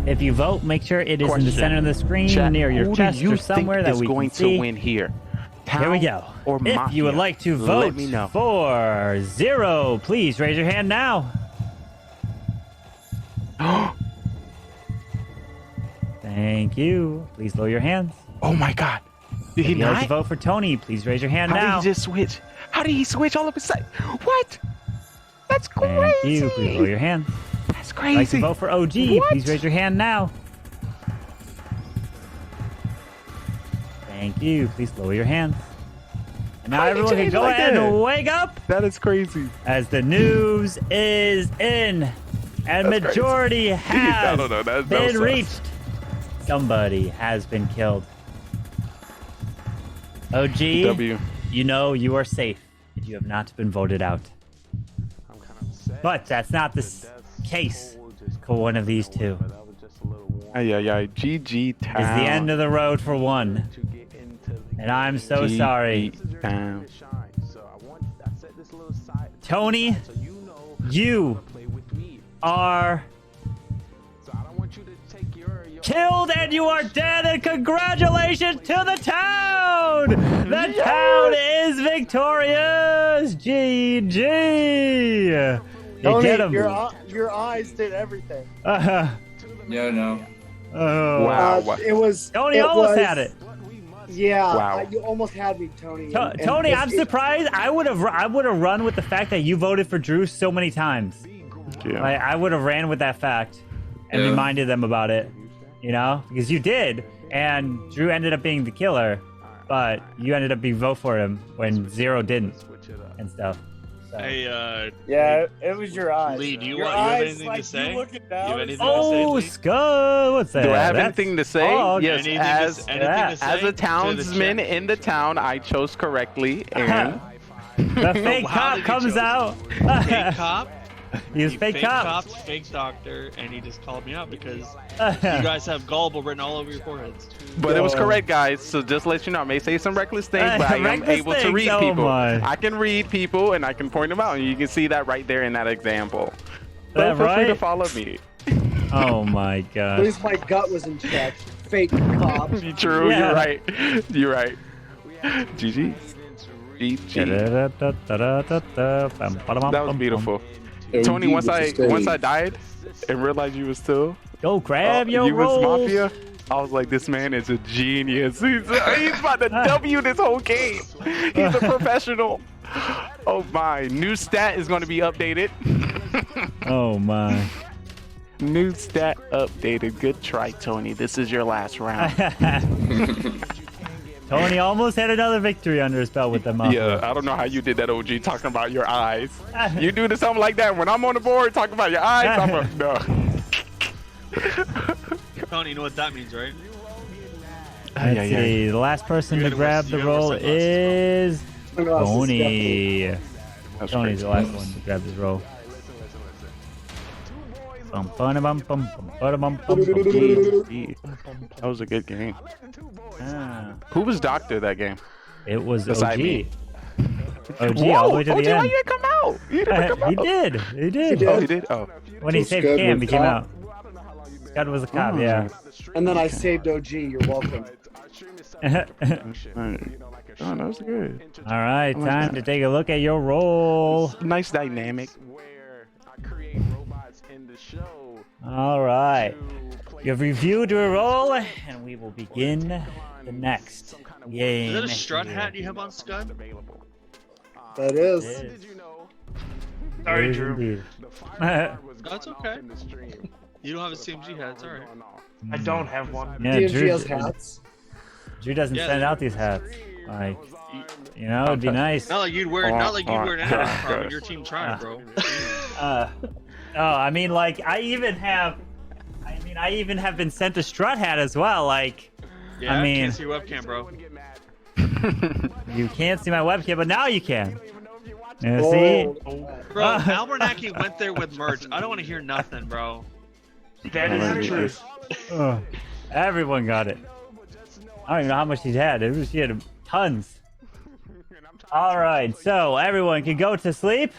If you vote, make sure it is in the Question. center of the screen, Chat, near your who chest do you or somewhere think that is we going can see. to win here? Here we go. Or If you would Mafia? like to Let vote me know. for 0, please raise your hand now. Thank you. Please lower your hands. Oh my God! Did If he you'd like to not? vote for Tony, please raise your hand How now. did he just switch? How did he switch all of a sudden? What? That's Thank crazy. you. Please lower your hand. That's If you'd like to crazy. vote for OG, What? please raise your hand now. Thank you. Please lower your hands. And now How did he everyone can change go like ahead that? and wake up That is crazy. as the news is in. And That's majority I has don't know. That been was sus. reached. Somebody has been killed. OG, W. you know you are safe if you have not been voted out. But that's not the case for one of these 2. Yeah. GG It's town. the end of the road for one. And I'm so GG sorry. town. Tony, you are killed and you are dead, and congratulations to the town! The town is victorious! GG! You Tony, get him. your eyes did everything. Yeah, no. Oh. Wow. It was. Tony it almost was- had it. Yeah, Wow. you almost had me, Tony. and Tony, it's- I'm surprised. I would have run with the fact that you voted for Drew so many times. Yeah. Like, I would have ran with that fact and Yeah. reminded them about it. You know, because you did, and Drew ended up being the killer, but you ended up being vote for him when Zero didn't and stuff. So. Hey, Yeah, it was your eyes. Lee, do you Your have eyes, anything like, to say? You looking You down, have it's anything to say, Oh, Lee? Scud, what's that? Do I have That's anything to say? dog. Yes, Anything as to say as to a the townsman chat? in the town, I chose correctly, and The fake How cop did you comes choose? out. Fake cop. He's He fake cop. fake doctor, and he just called me out because you guys have gullible written all over your foreheads. but it was correct, guys. So just to let you know, I may say some reckless things, but I am Reckless able to things, read oh people. my. I can read people, and I can point them out, and you can see that right there in that example. So That feel free to right? follow me. Oh my At god. least my gut was in check. Fake cop. True, Yeah. you're right. You're right. GG. GG. That was beautiful. Tony, once I died and realized you were still Go grab your you was rolls. Mafia, I was like, this man is a genius. He's about to W this whole game. He's a professional. Oh my, new stat is going to be updated. Oh my. New stat updated. Good try, Tony. This is your last round. Tony almost had another victory under his belt with them. Yeah, I don't know how you did that, OG, talking about your eyes. You do something like that when I'm on the board talking about your eyes. I'm a, no. Tony, you know what that means, right? Let's see. The last person to grab the roll is Tony. That's Tony's the crazy. last one to grab this roll. That was a good game. Ah, Who was Doctor that game? it was Beside OG. me. OG all the way to OG, the why end. you didn't come out? You didn't come out. He did. He did. Oh, he did? Oh. When he So saved Scud Cam, was he came cop? out. Scud was a cop, yeah. And then I saved OG. You're welcome. Alright. Oh, that was good. All right, time to take a look at your roll. Nice dynamic. All right. You have reviewed your roll, and we will begin the next game. Is that a strut here. hat you have on, Scud? That is. It is. Sorry, It is Drew. indeed. That's okay. You don't have a CMG hat, it's alright. I don't have one. Yeah, DMG has hats. Drew doesn't Yeah. send out these hats. Like, you know, it'd be nice. Not like you'd wear an Anaheim problem. Your team tried, bro. Oh, I mean, like, I even have been sent a strut hat as well. Like, Yeah, I mean, can't see your webcam, bro. you can't see my webcam, but now you can. You Oh, see? Bro, Albernacky went there with merch. I don't want to hear nothing, bro. That is the truth. Oh, everyone got it. I don't even know how much he had. He had tons. All right, so everyone can go to sleep.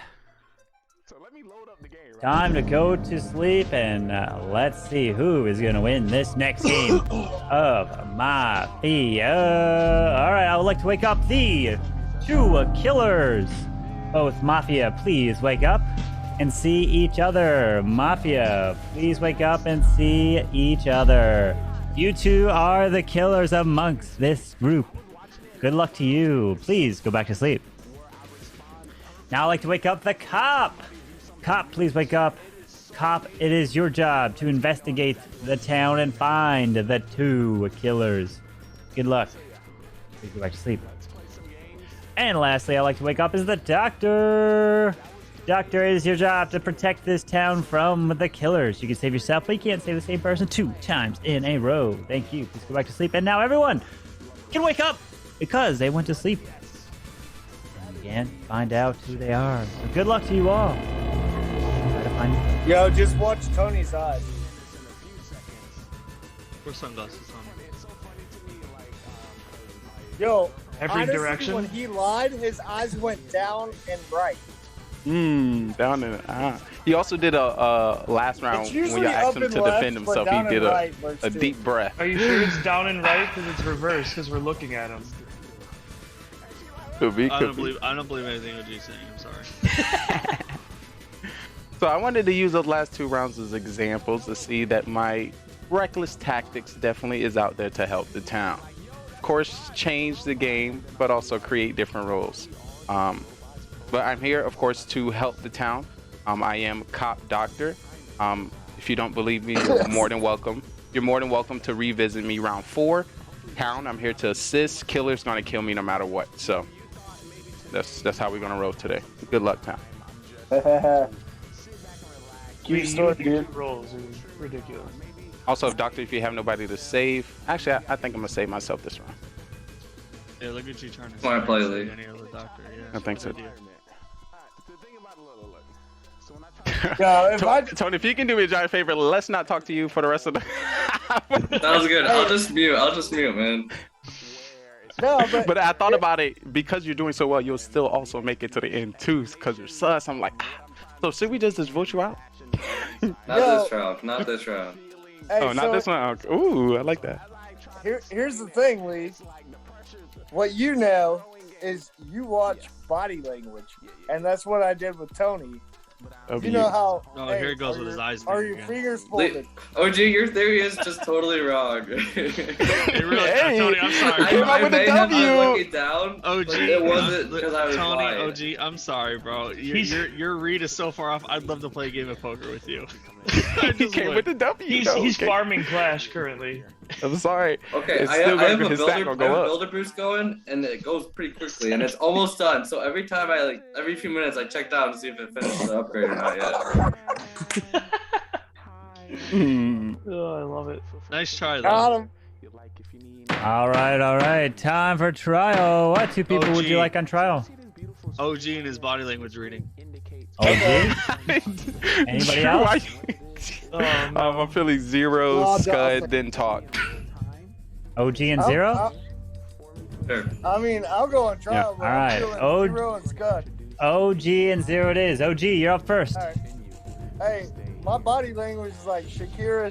Time to go to sleep, and let's see who is going to win this next game of Mafia. All right, I would like to wake up the two killers. Both Mafia, please wake up and see each other. Mafia, please wake up and see each other. You two are the killers amongst this group. Good luck to you. Please go back to sleep. Now I'd like to wake up the cop. Cop, please wake up. Cop, it is your job to investigate the town and find the two killers. Good luck. Please go back to sleep. And lastly, I'd like to wake up is the doctor. Doctor, it is your job to protect this town from the killers. You can save yourself, but you can't save the same person 2 times in a row. Thank you. Please go back to sleep. And now everyone can wake up because they went to sleep. And again, find out who they are. So good luck to you all. Try to find Yo, just watch Tony's eyes. Wear sunglasses on. Yo, Every honestly, direction. when he lied, his eyes went down and right. Down in he also did a last round It's when usually you asked up him and to left, defend but himself. down He did and right works a too. deep breath. Are you sure it's down and right? Because it's reversed. Because we're looking at him. Could be, I could don't be. believe anything OG's saying. I'm sorry. So I wanted to use those last 2 rounds as examples to see that my reckless tactics definitely is out there to help the town. Of course, change the game, but also create different roles. But I'm here, of course, to help the town. I am Cop Doctor. If you don't believe me, you're more than welcome. You're more than welcome to revisit me round 4. Town, I'm here to assist. Killer's gonna kill me no matter what. So that's how we're gonna roll today. Good luck, Town. Keep story, dude. Rolls are ridiculous. Also, Doctor, if you have nobody to save, actually, I think I'm gonna save myself this round. Yeah, look at you trying to Smart play, Lee. any other doctor. Yeah, I think so. Yeah, Tony, if you can do me a giant favor, let's not talk to you for the rest of the. That was good. I'll just mute, man. No, but I thought about it, because you're doing so well, you'll still also make it to the end too, because you're sus. I'm like, so should we just vote you out? This round. Not this round. Hey, oh, not this one. Okay. Ooh, I like that. Here's the thing, Lee. What you know is you watch body language, and that's what I did with Tony. You know how? Oh, here he goes with his eyes. Are your fingers folded? OG, your theory is just totally wrong. Hey, really, Tony, I'm sorry. I may have been looking down. OG, but it wasn't because I was Tony, lying. OG, I'm sorry, bro. Your read is so far off. I'd love to play a game of poker with you. He came with the W. He's farming Clash currently. I'm sorry. Okay, It's I still have gonna- a his stat gonna go up. builder boost going, and it goes pretty quickly, and it's almost done. So every time every few minutes, I check down to see if it finished the upgrade or not yet. Oh, I love it. Nice try, though. Got him. All right. Time for trial. What 2 people would you OG. like on trial? OG and his body language reading. OG? Anybody else? I'm feeling 0, Oh, Scud, then talk. OG and 0? Sure. I mean, I'll go on trial, Yeah, but all right. I'm feeling Oh. 0 and Scud. OG and 0 it is. OG, you're up first. All right. Hey, my body language is like Shakira.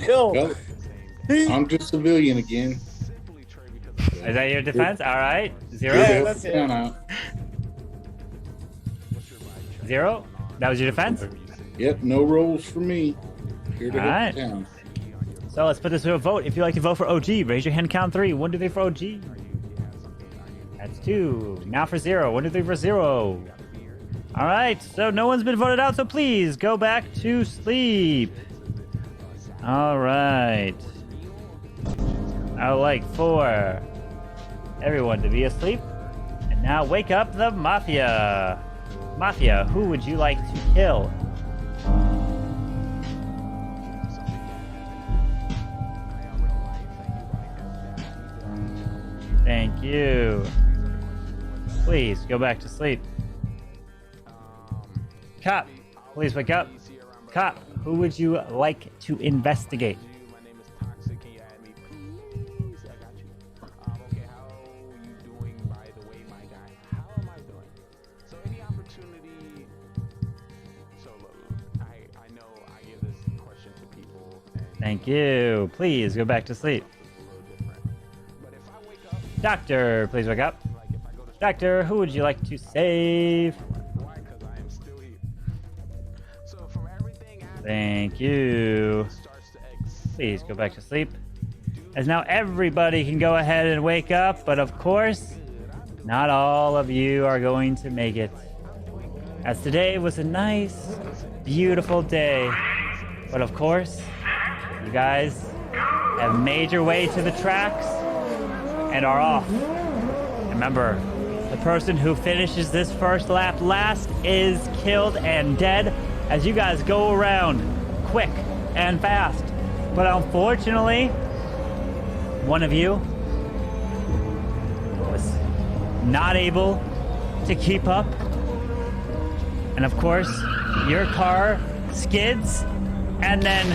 Yo, Well, I'm just civilian again. Is that your defense? All right. 0? Yeah, that's it. Down out. 0? That was your defense? Yep, no rolls for me. Here to All help right. the town. So let's put this to a vote. If you'd like to vote for OG, raise your hand, count 3. 1, 2, 3 for OG. That's 2. Now for 0. 1, 2, 3 for 0. All right. So no one's been voted out, so please go back to sleep. All right. I would like for everyone to be asleep. And now wake up the Mafia. Mafia, who would you like to kill? Thank you. Please go back to sleep. Cop, please wake up. Cop, who would you like to investigate? Thank you. Please go back to sleep. Doctor, please wake up. Doctor, who would you like to save? Thank you. Please go back to sleep. As now everybody can go ahead and wake up, but of course, not all of you are going to make it. As today was a nice, beautiful day. But of course, you guys have made your way to the tracks and are off. Remember, the person who finishes this first lap last is killed and dead as you guys go around quick and fast. But unfortunately, one of you was not able to keep up. And of course, your car skids and then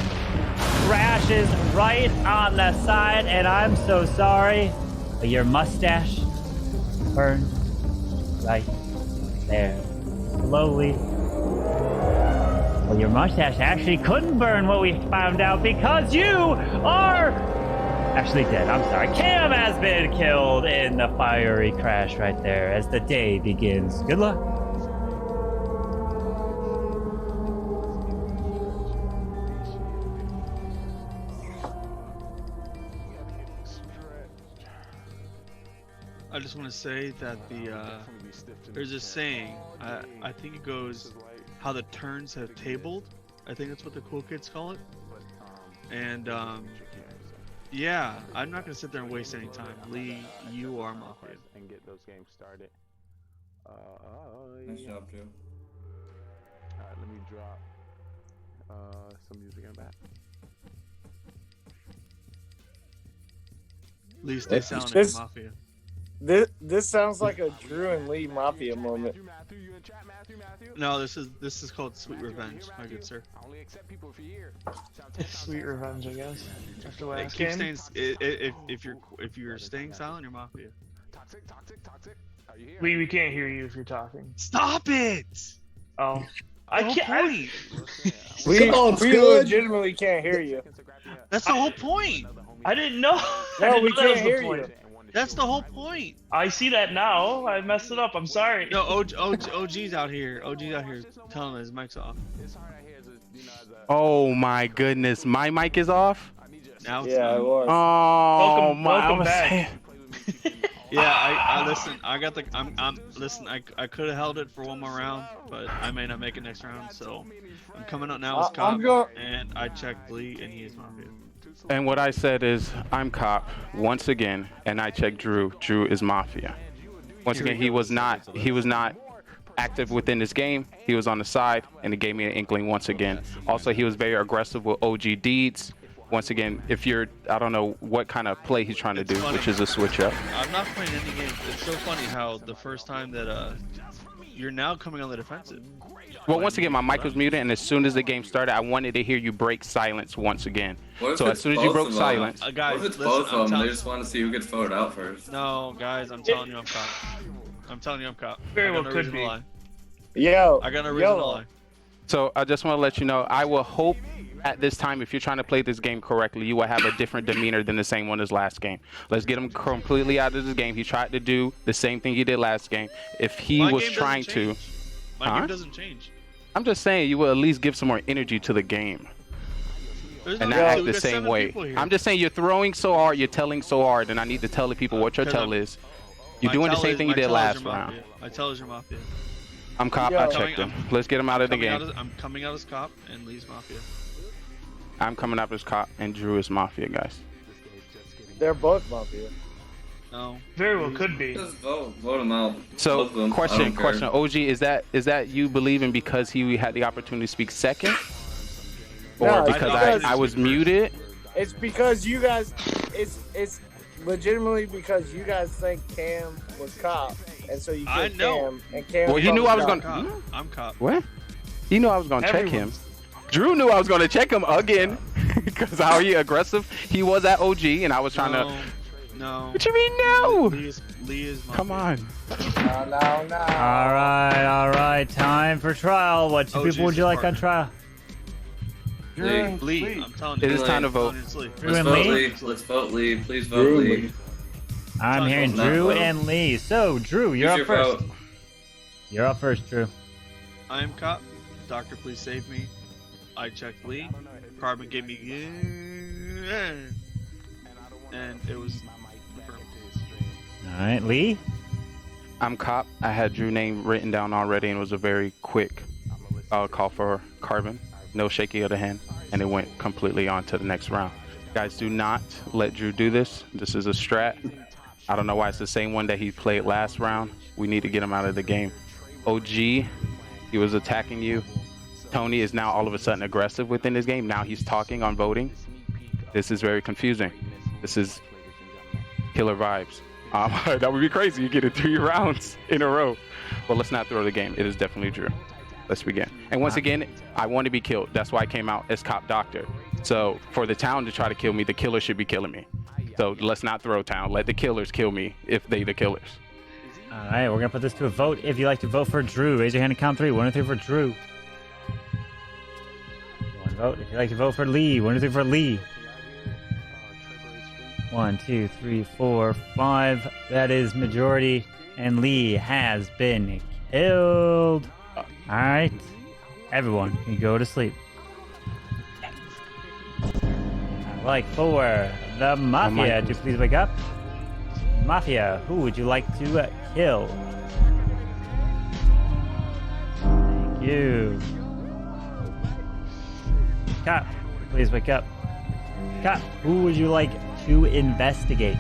crashes right on the side, and I'm so sorry, but your mustache burned right there. Slowly. Well, your mustache actually couldn't burn, what we found out, because you are actually dead. I'm sorry. Cam has been killed in the fiery crash right there as the day begins. Good luck. I just want to say that there's a saying. I think it goes, "How the turns have tabled." I think that's what the cool kids call it. And yeah, I'm not gonna sit there and waste any time. Lee, you are Mafia. And get those games started. Nice job, Joe. Alright, let me drop some music in back. Lee, stay silent, you're Mafia. This sounds like a Drew and Lee Mafia moment. No, this is called Sweet Revenge, my good sir. Sweet revenge, I guess. After last Keep game. staying. If you're staying silent, you're Mafia. We can't hear you if you're talking. Stop it! Oh, I can't. We on, we Scud. legitimately can't hear you. That's the whole point. I didn't know. No, we That was can't the hear point. you. That's the whole point. I see that now. I messed it up. I'm sorry. No, OG's out here. OG's out here telling him his mic's off. Oh my goodness, my mic is off. Now it's Yeah, I on. was. Oh my! welcome I was back. saying- Yeah, I listen. I got the. Listen. I could have held it for one more round, but I may not make it next round. So I'm coming up now as I'm cop, and I checked Lee, and he is Mafia. And what I said is, I'm cop once again, and I checked Drew. Drew is Mafia. Once again, he was not active within this game. He was on the side, and it gave me an inkling once again. Also, he was very aggressive with OG deeds. Once again, if you're, I don't know what kind of play he's trying to do, which is a switch up. I'm not playing any games. It's so funny how the first time that you're now coming on the defensive. Well, once again, my mic was muted, and as soon as the game started, I wanted to hear you break silence once again. What if So it's as soon as you both broke of them? silence, Guys, What if it's listen, both I'm of them? telling- They just want to see who gets voted out first. No, guys, I'm telling you, I'm cop. I'm telling you, I'm cop. Very I got well no could reason to be. lie. Yo, I got no reason to yo. lie. so I just want to let you know, I will hope at this time, if you're trying to play this game correctly, you will have a different demeanor than the same one as last game. Let's get him completely out of this game. He tried to do the same thing he did last game. If he My was game doesn't trying to, change. My game doesn't change. I'm just saying you will at least give some more energy to the game There's and no not reason. act We the got same 7 way. people here. I'm just saying you're throwing so hard, you're telling so hard, and I need to tell the people what your Because tell I'm- is. You're My doing the tell same is- thing you my did tell is last your round. Mafia. My tell is your Mafia. I'm cop. Yo. I checked him. Let's get him out of the game. I'm coming out as cop, and Lee's Mafia. I'm coming up as cop, and Drew is Mafia, guys. They're both Mafia. No. Very well could be. Just vote them out. So, Both of them. I question, don't care. OG, is that you believing because he had the opportunity to speak second, or No, because I was muted? It's because you guys. It's legitimately because you guys think Cam was cop, and so you I killed know. Cam, and Cam. Well, he knew I was cop. gonna. I'm cop. What? He knew I was gonna check him. Drew knew I was gonna check him again because how he aggressive he was at OG, and I was trying to. No. What you mean no? Lee is Mafia. Come on. No. All right. Time for trial. What two Oh, people would you Jesus, like on trial? Lee, I'm telling you. It is time to vote. It's Lee. Drew Let's and vote Lee? Lee. Let's vote Lee. Please vote Drew and Lee. Lee. I'm hearing Not Drew vote. and Lee. So, Drew, you're Use up your first. vote. You're up first, Drew. I am cop. Doctor, please save me. I checked Lee. Carbon gave me and it was confirmed. All right, Lee. I'm cop. I had Drew name written down already, and it was a very quick call for Carbon. No shaking of the hand, and it went completely on to the next round. Guys, do not let Drew do this. This is a strat. I don't know why it's the same one that he played last round. We need to get him out of the game. OG, he was attacking you. Tony is now all of a sudden aggressive within this game. Now he's talking on voting. This is very confusing. This is killer vibes. That would be crazy. You get it 3 rounds in a row. But let's not throw the game. It is definitely Drew. Let's begin. And once again, I want to be killed. That's why I came out as cop doctor. So for the town to try to kill me, the killer should be killing me. So let's not throw town. Let the killers kill me if they the killers. All right, we're gonna put this to a vote. If you like to vote for Drew, raise your hand and count 3. 1 2 3 for Drew. 1 vote. If you like to vote for Lee, 1 2 3 for Lee. 1 2 3 4 5. That is majority, and Lee has been killed. All right, everyone, you go to sleep. I'd like for the Mafia to please wake up. Mafia, who would you like to kill? Thank you. Cop, please wake up. Cop, who would you like to investigate?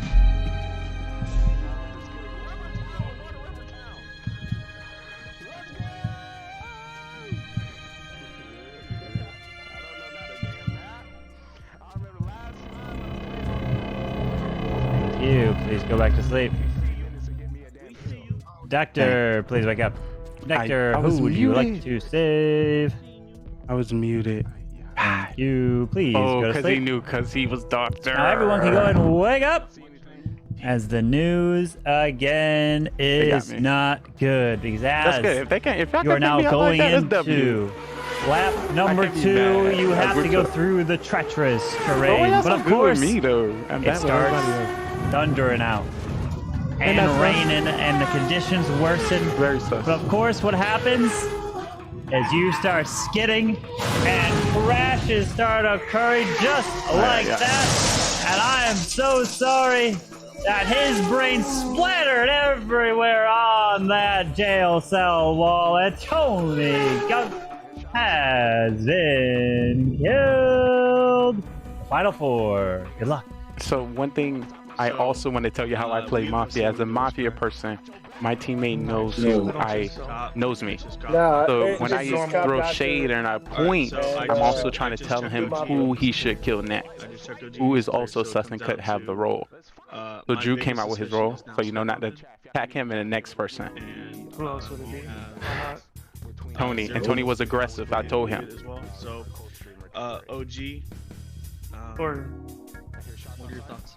You, please go back to sleep. Doctor, please wake up. Doctor, I was who would you like muted. to save? I was muted. Thank you, please Oh, go to because sleep. he knew, because he was doctor. Now everyone can go and wake up. As the news again is me. not good because That's as good. If they can, if y'all you are can now pick me up like going that, that's W. into lap number can't be 2, mad. you have We're to go so- through the treacherous But why terrain. y'all But so of good with course, me though? I'm it bad with everybody starts else. thundering out and that's- raining, and the conditions worsen. Very sus. But of course, what happens is you start skidding and crashes start occurring just like yeah. that. And I am so sorry that his brain splattered everywhere on that jail cell wall, and Tony has been killed. Final 4. Good luck. So one thing I also want to tell you how I play Mafia. As a Mafia person, my teammate knows who knows me. Nah, So it- when just I normal. throw Got shade to- and I point, so I I'm just also checked- trying I to just tell checked him the who he should kill next. I just checked OG Who is first, also so it sus and comes could down have the to, role. So my Drew came biggest out with his suspicion role, is now so you know not to Scott attack him and the next person. and Who else would it be? Tony, and Tony was aggressive. I told him. as well. So, OG, Or what are your thoughts?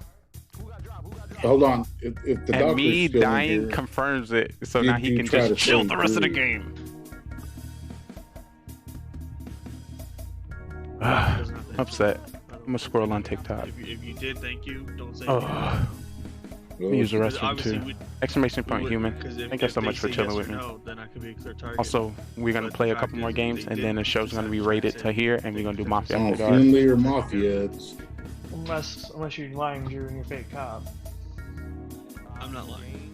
Hold on. If the And doctor's me still in dying here, confirms it, so you- now he you can try just to chill save the rest of the Drew. game. Upset. I'm a squirrel on TikTok. If you did, thank you. Don't say. Oh. well, Use the Because restroom obviously too. we- Exclamation point would- human. 'cause if- Thank you if so they much for say chilling yes with or me. no, then I could be a clear target. Also, we're gonna But play a the couple fact more is, games, they and then the did show's gonna be decide to rated say to here, and we're gonna do Mafia oh, after dark. friendly or mafia, it's unless you're lying, Drew, and you're fake cop. I'm not lying.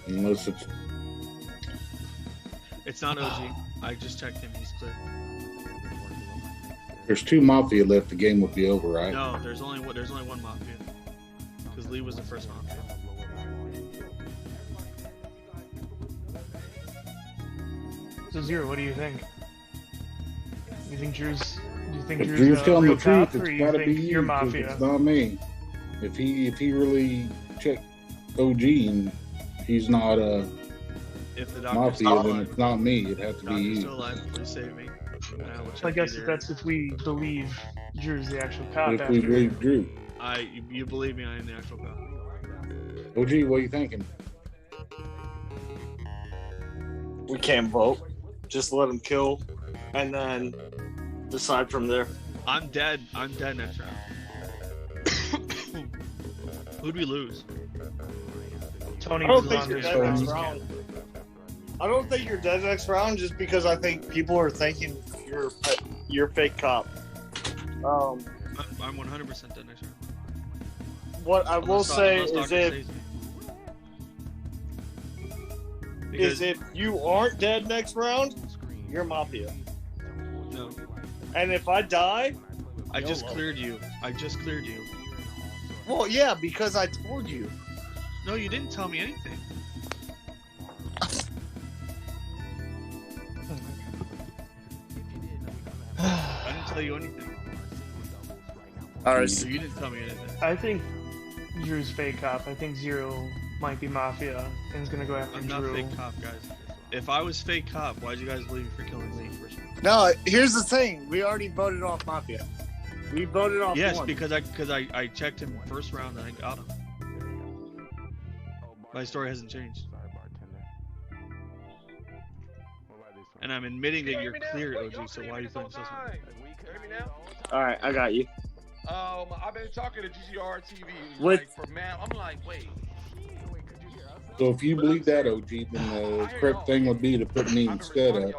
unless it's It's not OG. I just checked him. He's clear. there's 2 mafia left, the game would be over, right? No, there's only one Mafia. Because Lee was the first Mafia. So Zero, what do you think? You think Drew's? Do you think If Drew's, Drew's telling real the truth, cop, or it's you gotta be think you. you're 'cause Mafia? It's not me. If he really checked OG and he's not If the doctor's mafia, still then alive, it's not me. It'd have to be doctor's you. still alive, please save me. And I will I check guess either- that's if we believe Drew's the actual cop. If after we believe Drew. you believe me, I am the actual cop. OG, what are you thinking? We can't vote. Just let him kill, and then decide from there. I'm dead. I'm dead next round. Who'd we lose? Tony I don't was think on you're his dead phone. next round. I don't think you're dead next round, just because I think people are thinking you're fake cop. I'm 100% dead next round. What I will say Unless is Doctor if saves me. Because if you aren't dead next round, you're mafia. no, And if I die, I just YOLO. cleared you. I just cleared you. well, yeah, because I told you. No, you didn't tell me anything. I didn't tell you anything. All right, So you didn't tell me anything. I think Drew's fake cop. I think Zero might be Mafia and is gonna go after I'm not Drew. fake cop, guys. If I was fake cop, why'd you guys leave me for killing me first? no. Here's the thing: we already voted off mafia. We voted off Yes, one. because I checked him first round and I got him. My story hasn't changed. And I'm admitting that you're clear, OG, so why are you playing so smart? All right, I got you. I've been talking to GGR TV With- like, for man. I'm like, wait. So if you believe that, OG, then the correct thing would be to put me instead of.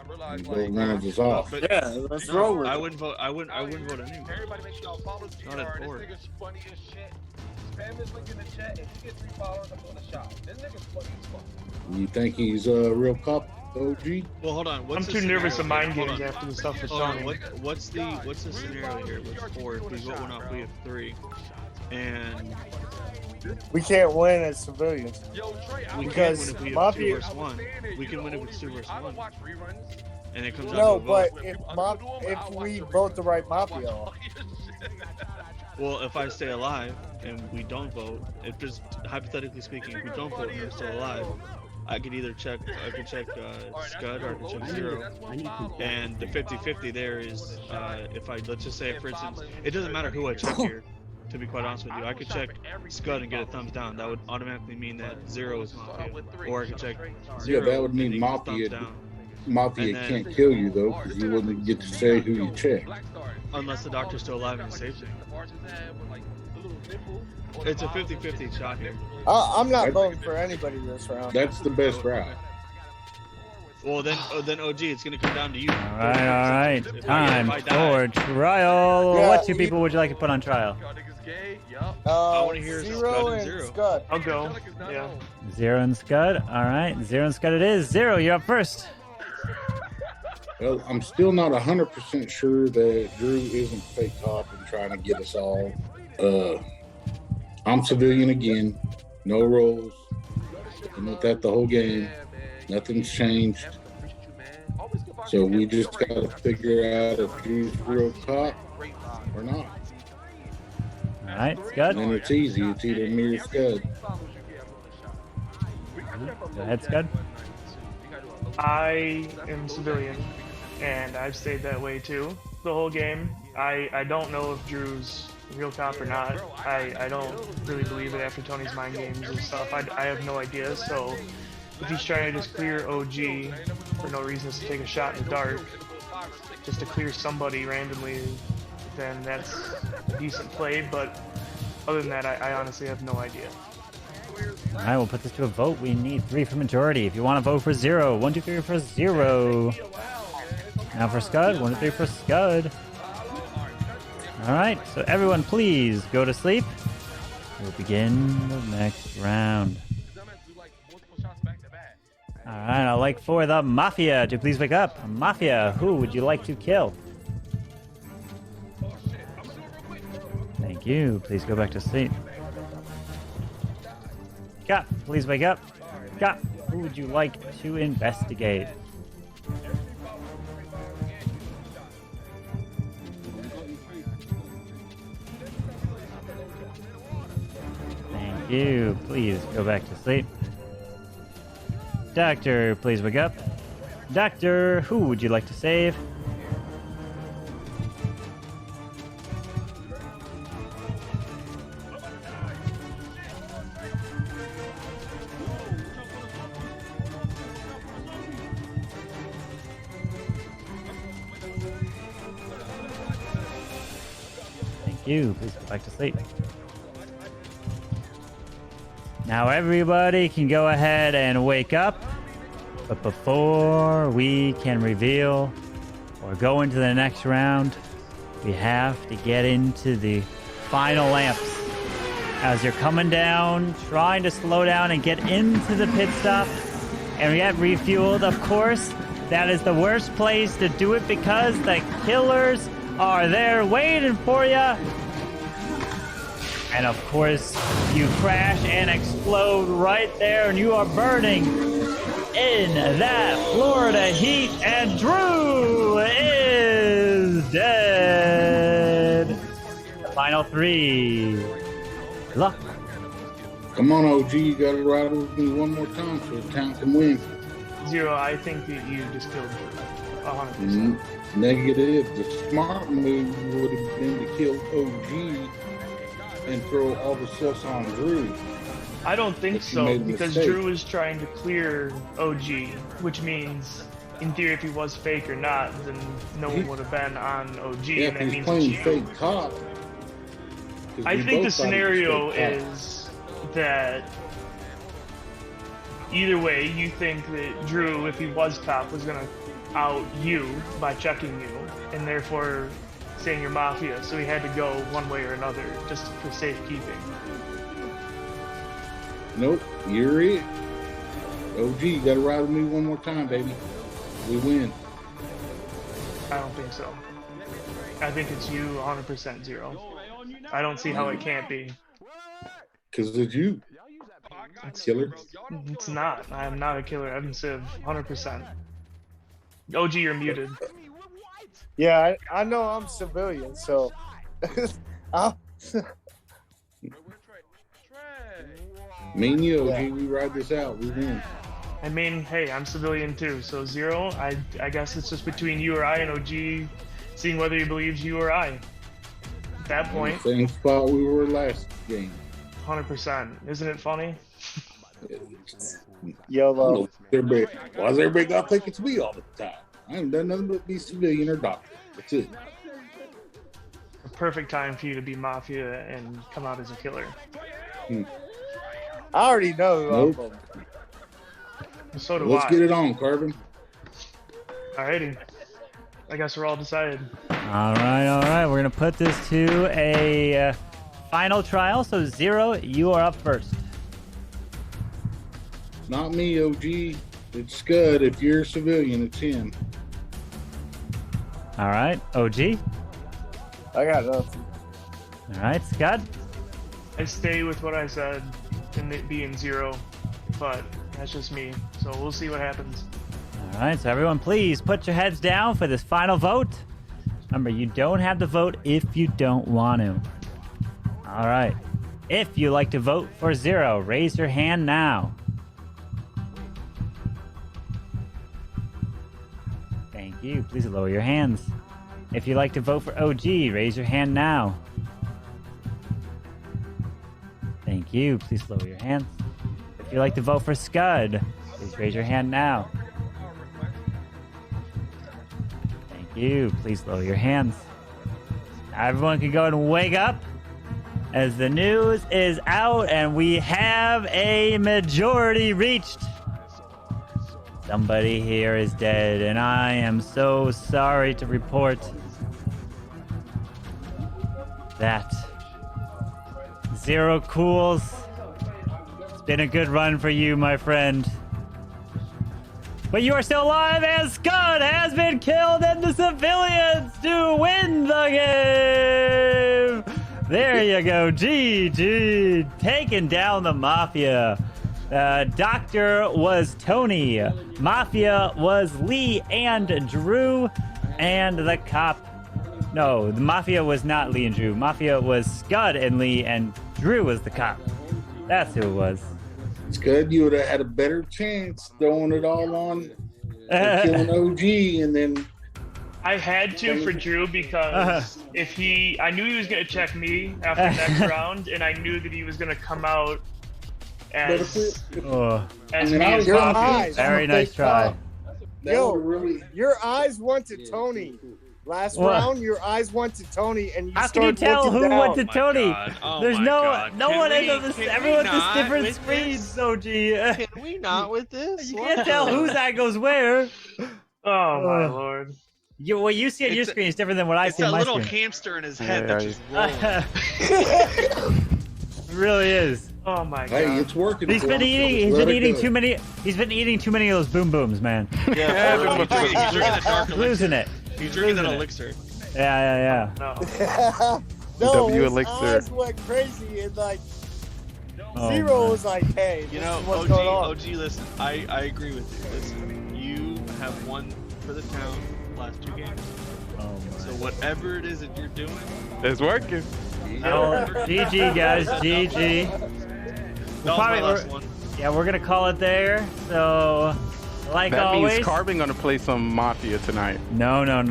realize Both like rounds is off. But Yeah, let's roll with I it. wouldn't vote. I wouldn't vote anyway. everybody make sure y'all follow GGR. Not at This four. nigga's funny as shit. Spam this link in the chat. If you get 3 followers, I'm doing a shot. This nigga's funny as fuck. You think he's a real cop, OG? Well, hold on. I'm What's too the nervous scenario of mind here? games Hold on. after the stuff with Hold on. Tony. What's the scenario here with 4? If we vote one off, we have 3, and We can't win as civilians. Yo, Trey, we Because can win if we have Mafia- 2 versus 1. We can win if it's 2 versus I 1, don't watch reruns. and it comes No, down to a but vote. if we vote the right Mafia off. Well, if I stay alive and we don't vote, if just hypothetically speaking, if we don't vote and I'm still alive, I could either check, Scud or I could check 0. And the 50-50 there is, if I, let's just say, for instance, it doesn't matter who I check here, to be quite honest with you. I could check Scud and get a thumbs down. That would automatically mean that 0 is Mafia. Or I could check 0 Yeah, that would and mean he gets a thumbs Mafia. down. Mafia And then- can't kill you though, because you wouldn't get to say who you checked. Unless the doctor's still alive and saves him. It's a 50-50 shot here. I'm not voting for anybody this round. That's the best route. Well, then OG, it's gonna come down to you. All right. If Time I die- for trial. Yeah, What 2 people would you like to put on trial? I wanna hear 0 Scud and and 0. Scud. I'll go. Yeah. 0 and Scud. All right. 0 and Scud it is. 0, you're up first. Well, I'm still not 100% sure that Drew isn't fake cop and trying to get us all. I'm civilian again. No roles. Been with that the whole game. Nothing's changed. So we just got to figure out if Drew's a real cop or not. All right, Scud. And it's easy. It's either me or Scud. Go ahead, Scud. I am civilian, and I've stayed that way too the whole game. I don't know if Drew's a real cop or not. I don't really believe it after Tony's mind games and stuff. I have no idea. So if he's trying to just clear OG for no reason, just to take a shot in the dark, just to clear somebody randomly, then that's a decent play. But other than that, I honestly have no idea. All right, we'll put this to a vote. We need 3 for majority. If you want to vote for 0, 1, 2, 3 for 0. Now for Scud, 1, 2, 3 for Scud. All right, so everyone please go to sleep. We'll begin the next round. All right, I'd like for the Mafia to please wake up. Mafia, who would you like to kill? Thank you. Please go back to sleep. Cop, please wake up. Cop, who would you like to investigate? Thank you. Please go back to sleep. Doctor, please wake up. Doctor, who would you like to save? Thank you. Please go back to sleep. Now everybody can go ahead and wake up. But before we can reveal or go into the next round, we have to get into the final lamps. As you're coming down, trying to slow down and get into the pit stop and get refueled, of course, that is the worst place to do it because the killers are there waiting for you. And of course, you crash and explode right there, and you are burning in that Florida heat, and Drew is dead. Final 3. Luck. Come on, OG, you gotta ride with me one more time so the town can win. 0, I think that you just killed Drew. 100%. Negative. The smart move would have been to kill OG and throw all the sus on Drew. I don't think But you so, made a because mistake. Drew is trying to clear OG, which means, in theory, if he was fake or not, then no one would have been on OG, Yeah, and if that he's means playing it's you. fake cop. 'cause I we think the both thought he was scenario fake cop. is that either way, you think that Drew, if he was cop, was gonna out you by checking you, and therefore saying you're Mafia. So he had to go one way or another just for safekeeping. Nope, you're it. OG, you gotta ride with me one more time, baby. We win. I don't think so. I think it's you 100% Zero. I don't see how it can't be. Because it's you. Killer. It's not. I am not a killer. I'm Civ 100%. OG, you're muted. Yeah, I know I'm civilian, so Me and you, OG, we ride this out. We win. I mean, hey, I'm civilian too, so Zero, I guess it's just between you or I and OG seeing whether he believes you or I. At that point, Same spot we were last game. 100%. Isn't it funny? YOLO. Why does everybody gotta think it's me all the time? I haven't done nothing but be civilian or doctor. That's it. A perfect time for you to be Mafia and come out as a killer. I already know. Nope. So do Let's I. get it on, Carbon. Alrighty. I guess we're all decided. All right. We're gonna put this to a final trial. So Zero, you are up first. Not me, OG. It's Scud. If you're a civilian, it's him. All right, OG. I got nothing. All right, Scott. I stay with what I said in it being Zero, but that's just me. So we'll see what happens. All right, so everyone, please put your heads down for this final vote. Remember, you don't have to vote if you don't want to. All right. If you like to vote for Zero, raise your hand now. Thank you. Please lower your hands. If you like to vote for OG, raise your hand now. Thank you. Please lower your hands. If you like to vote for Scud, please raise your hand now. Thank you. Please lower your hands. Everyone can go and wake up as the news is out and we have a majority reached. Somebody here is dead, and I am so sorry to report that Zero Cools. It's been a good run for you, my friend. But you are still alive, and Scud has been killed, and the civilians do win the game! There you go, GG, taking down the Mafia. Doctor was Tony, Mafia was Lee and Drew, and the cop. No, the Mafia was not Lee and Drew. Mafia was Scud and Lee, and Drew was the cop. That's who it was. Scud, you would have had a better chance throwing it all on killing OG, and then I had to for Drew because I knew he was going to check me after the next round, and I knew that he was going to come out as me as Mafia. Very nice try. Yo, your eyes went to Tony. Last round, your eyes went to Tony, and you how can you tell who went to Tony? There's no one in this. Everyone's just different screens. OG. Can we not with this? You can't tell whose eye goes where. Oh my lord. What you see on your screen is different than what I see on my screen. It's that little hamster in his head that just rolls. It really is. Oh my god. Hey, it's working. He's been eating too many of those boom booms, man. Yeah, he's drinking the dark elixir. Losing it. He's drinking that elixir. Yeah. No, W his elixir. eyes went crazy, and like Zero was like, "Hey, You this know, is what's going on." OG, listen, I agree with you. Listen, you have won for the town the last 2 games. So whatever it is that you're doing, It's working. GG, guys. GG. that was my last one. Yeah, we're going to call it there. So, like That always. means Carbon gonna play some Mafia tonight. No. We're not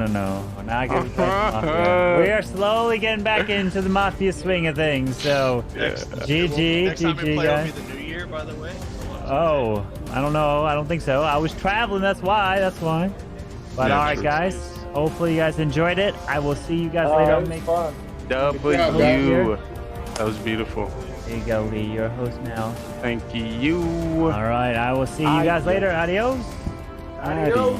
going to play Mafia. We are slowly getting back into the Mafia swing of things. So, GG. Next time we play guys. will be the new year, by the way. Oh, I don't know. I don't think so. I was traveling. That's why. But Yeah, all right, true. guys. Hopefully you guys enjoyed it. I will see you guys later on. Fun. W. That was beautiful. There you go, Lee. You're a host now. Thank you. All right. I will see you guys later. Adios. Adios.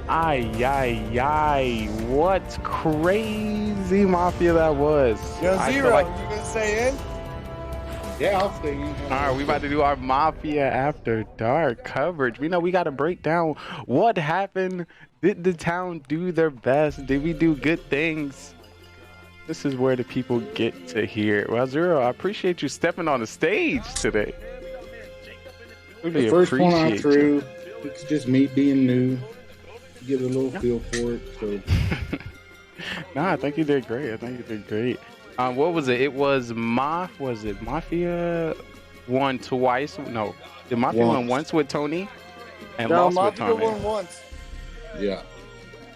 Ay. What crazy Mafia that was. Yo, I feel Zero, like- you gonna stay in? Yeah, I'll stay in. All right, we about to do our Mafia After Dark coverage. We know we got to break down what happened. Did the town do their best? Did we do good things? This is where the people get to hear it. Well, Zero, I appreciate you stepping on the stage today. Really The first one I appreciate threw, it's just me being new. Get a little feel for it. So, Nah, I think you did great. What was it? It was Mafia won twice? No, did Mafia won once with Tony and No, lost with Mafia Tony? won once. yeah.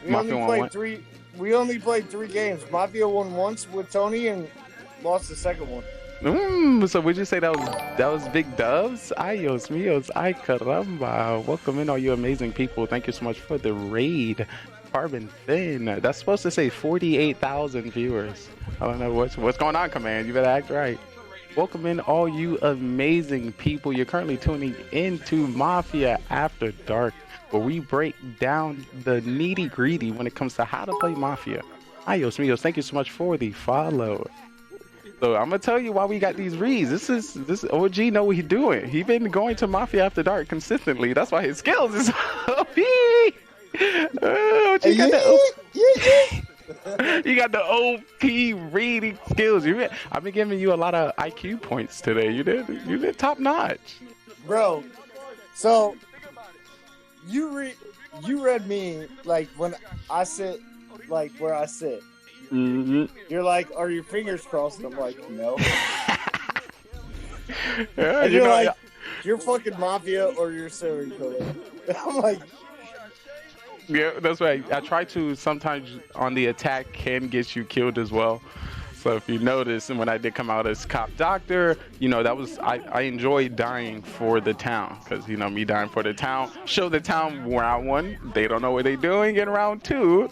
We Mafia only won played what? three. We only played 3 games. Mafia won once with Tony and lost the second one. So would you say that was big doves? Ayos míos, ay caramba. Welcome in all you amazing people. Thank you so much for the raid. Carbon Thin. That's supposed to say 48,000 viewers. I don't know what's going on, Command. You better act right. Welcome in all you amazing people. You're currently tuning into Mafia After Dark, where we break down the nitty-gritty when it comes to how to play Mafia. Ayos míos, thank you so much for the follow. So I'm gonna tell you why we got these reads. This OG know what he's doing. He been going to Mafia After Dark consistently. That's why his skills is OP. OG got you got the OP reading skills. I've been giving you a lot of IQ points today. You did top notch, bro. So you read me like when I sit like where I sit. Mm-hmm. You're like, are your fingers crossed? I'm like, no. Yeah, and you're like, you're fucking Mafia or you're serial killer. I'm like, yeah, that's right. I try to sometimes on the attack can get you killed as well. So if you notice, and when I did come out as cop doctor, that was I enjoyed dying for the town because me dying for the town show the town round 1 they don't know what they're doing in round 2.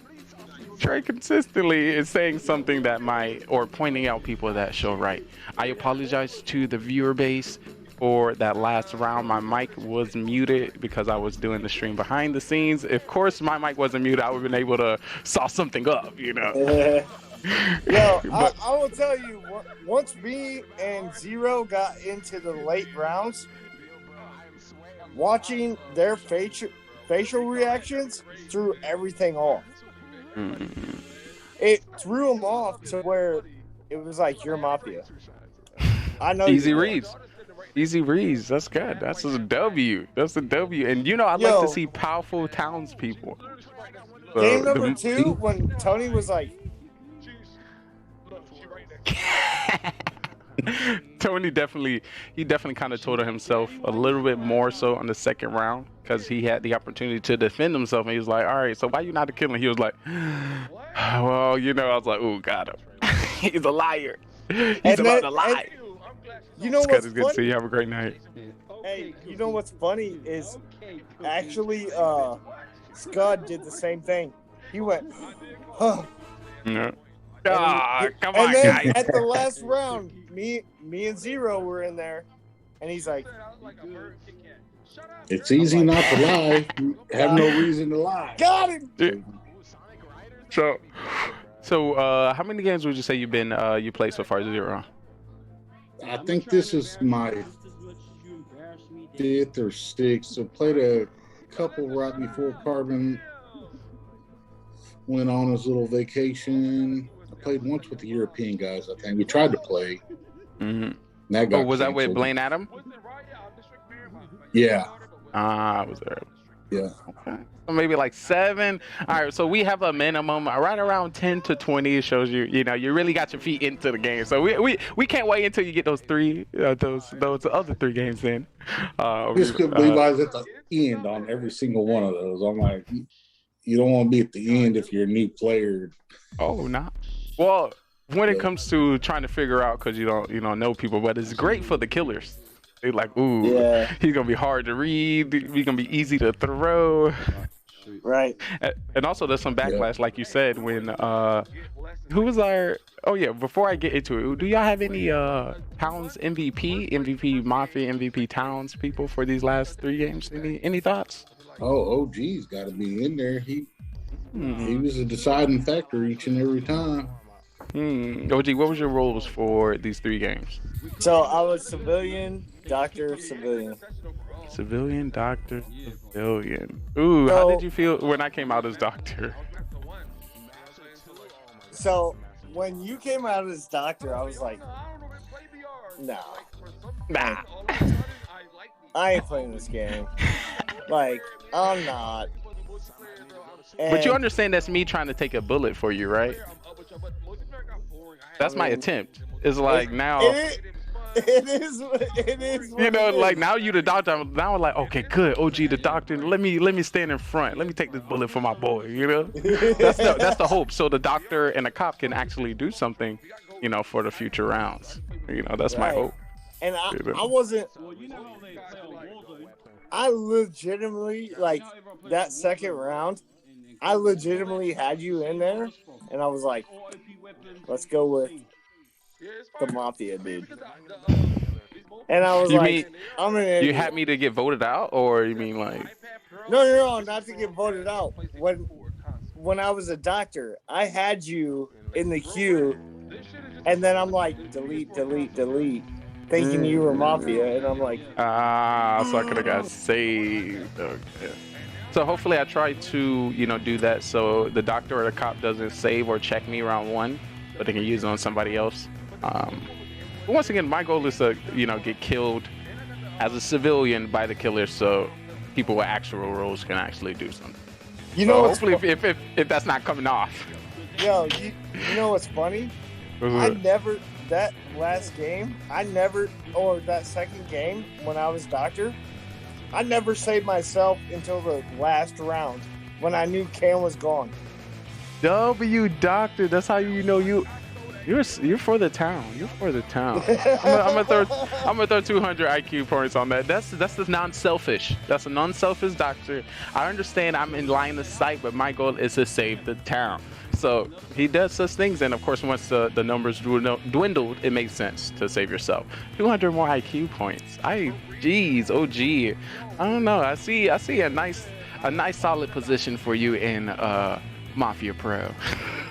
Trey consistently is saying something that or pointing out people that show right. I apologize to the viewer base for that last round. My mic was muted because I was doing the stream behind the scenes. Of course, my mic wasn't muted. I would have been able to saw something up, Yo, I will tell you, once me and Zero got into the late rounds, watching their facial reactions threw everything off. Mm-hmm. It threw them off to where it was like, you're Mafia. I know. Easy reads. That's good. That's a W. And I like to see powerful townspeople. Game number 2, when Tony was like, Tony definitely kind of told himself a little bit more so on the second round because he had the opportunity to defend himself, and he was like, all right, so why you not killing? He was like, well, I was like, ooh, got him. He's a liar. He's about to lie. You know what's funny? Good to see you. Have a great night. Hey, you know what's funny is actually Scud did the same thing. He went, huh. Yeah. Come and on, then guys. at the last round, me and Zero were in there, and he's like, it's easy not to lie. Have no reason to lie. Got him. So, how many games would you say you played so far, Zero? I think this is my 5th or 6th. So played a couple right before Carbon went on his little vacation. I played once with the European guys. I think we tried to play. Mm-hmm. That got was that with canceled. Blaine Adam? Yeah. I was there. Yeah. Okay. So maybe like 7. All right. So we have a minimum right around 10 to 20. It shows you you really got your feet into the game. So we can't wait until you get those those other 3 games in. Just couldn't believe I was at the end on every single one of those. I'm like, you don't want to be at the end if you're a new player. Oh, no. Well, when it comes to trying to figure out, because you don't know people, but it's great for the killers. They're like, ooh, he's gonna be hard to read. He's gonna be easy to throw. Right. And also, there's some backlash, like you said, when who was our? Oh yeah. Before I get into it, do y'all have any Towns MVP Mafia MVP Towns people for these last 3 games? Any thoughts? Oh, OG's got to be in there. He was a deciding factor each and every time. OG, what was your roles for these 3 games? So I was civilian, doctor, civilian. Civilian, doctor, civilian. Ooh, how did you feel when I came out as doctor? So when you came out as doctor, I was like, nah. I ain't playing this game. Like, I'm not. But you understand that's me trying to take a bullet for you, right? That's my attempt. It's like now. It is. You know, like now you the doctor. Now I'm like, okay, good. OG the doctor. Let me stand in front. Let me take this bullet for my boy. You know, that's the hope. So the doctor and the cop can actually do something, you know, for the future rounds. You know, that's my hope. And I wasn't. I legitimately like that second round. I legitimately had you in there, and I was like, let's go with the Mafia, dude. And I was I'm an idiot. You had me to get voted out, or you mean like? No, not to get voted out. When I was a doctor, I had you in the queue, and then I'm like, delete, thinking you were Mafia, and I'm like, so I could have got saved. Okay. So hopefully I try to, you know, do that so the doctor or the cop doesn't save or check me round 1, but they can use it on somebody else. Once again, my goal is to, you know, get killed as a civilian by the killer, so people with actual roles can actually do something. You know, hopefully, if that's not coming off. Yo, you know what's funny? That last game, or that second game when I was doctor, I never saved myself until the last round when I knew Cam was gone. W doctor, that's how you know you're for the town. You're for the town. I'm gonna throw 200 IQ points on that. That's the non-selfish. That's a non-selfish doctor. I understand I'm in line of sight, but my goal is to save the town. So he does such things, and of course, once the numbers dwindled, it makes sense to save yourself. 200 more IQ points. Geez, OG. I don't know. I see a nice solid position for you in Mafia Pro.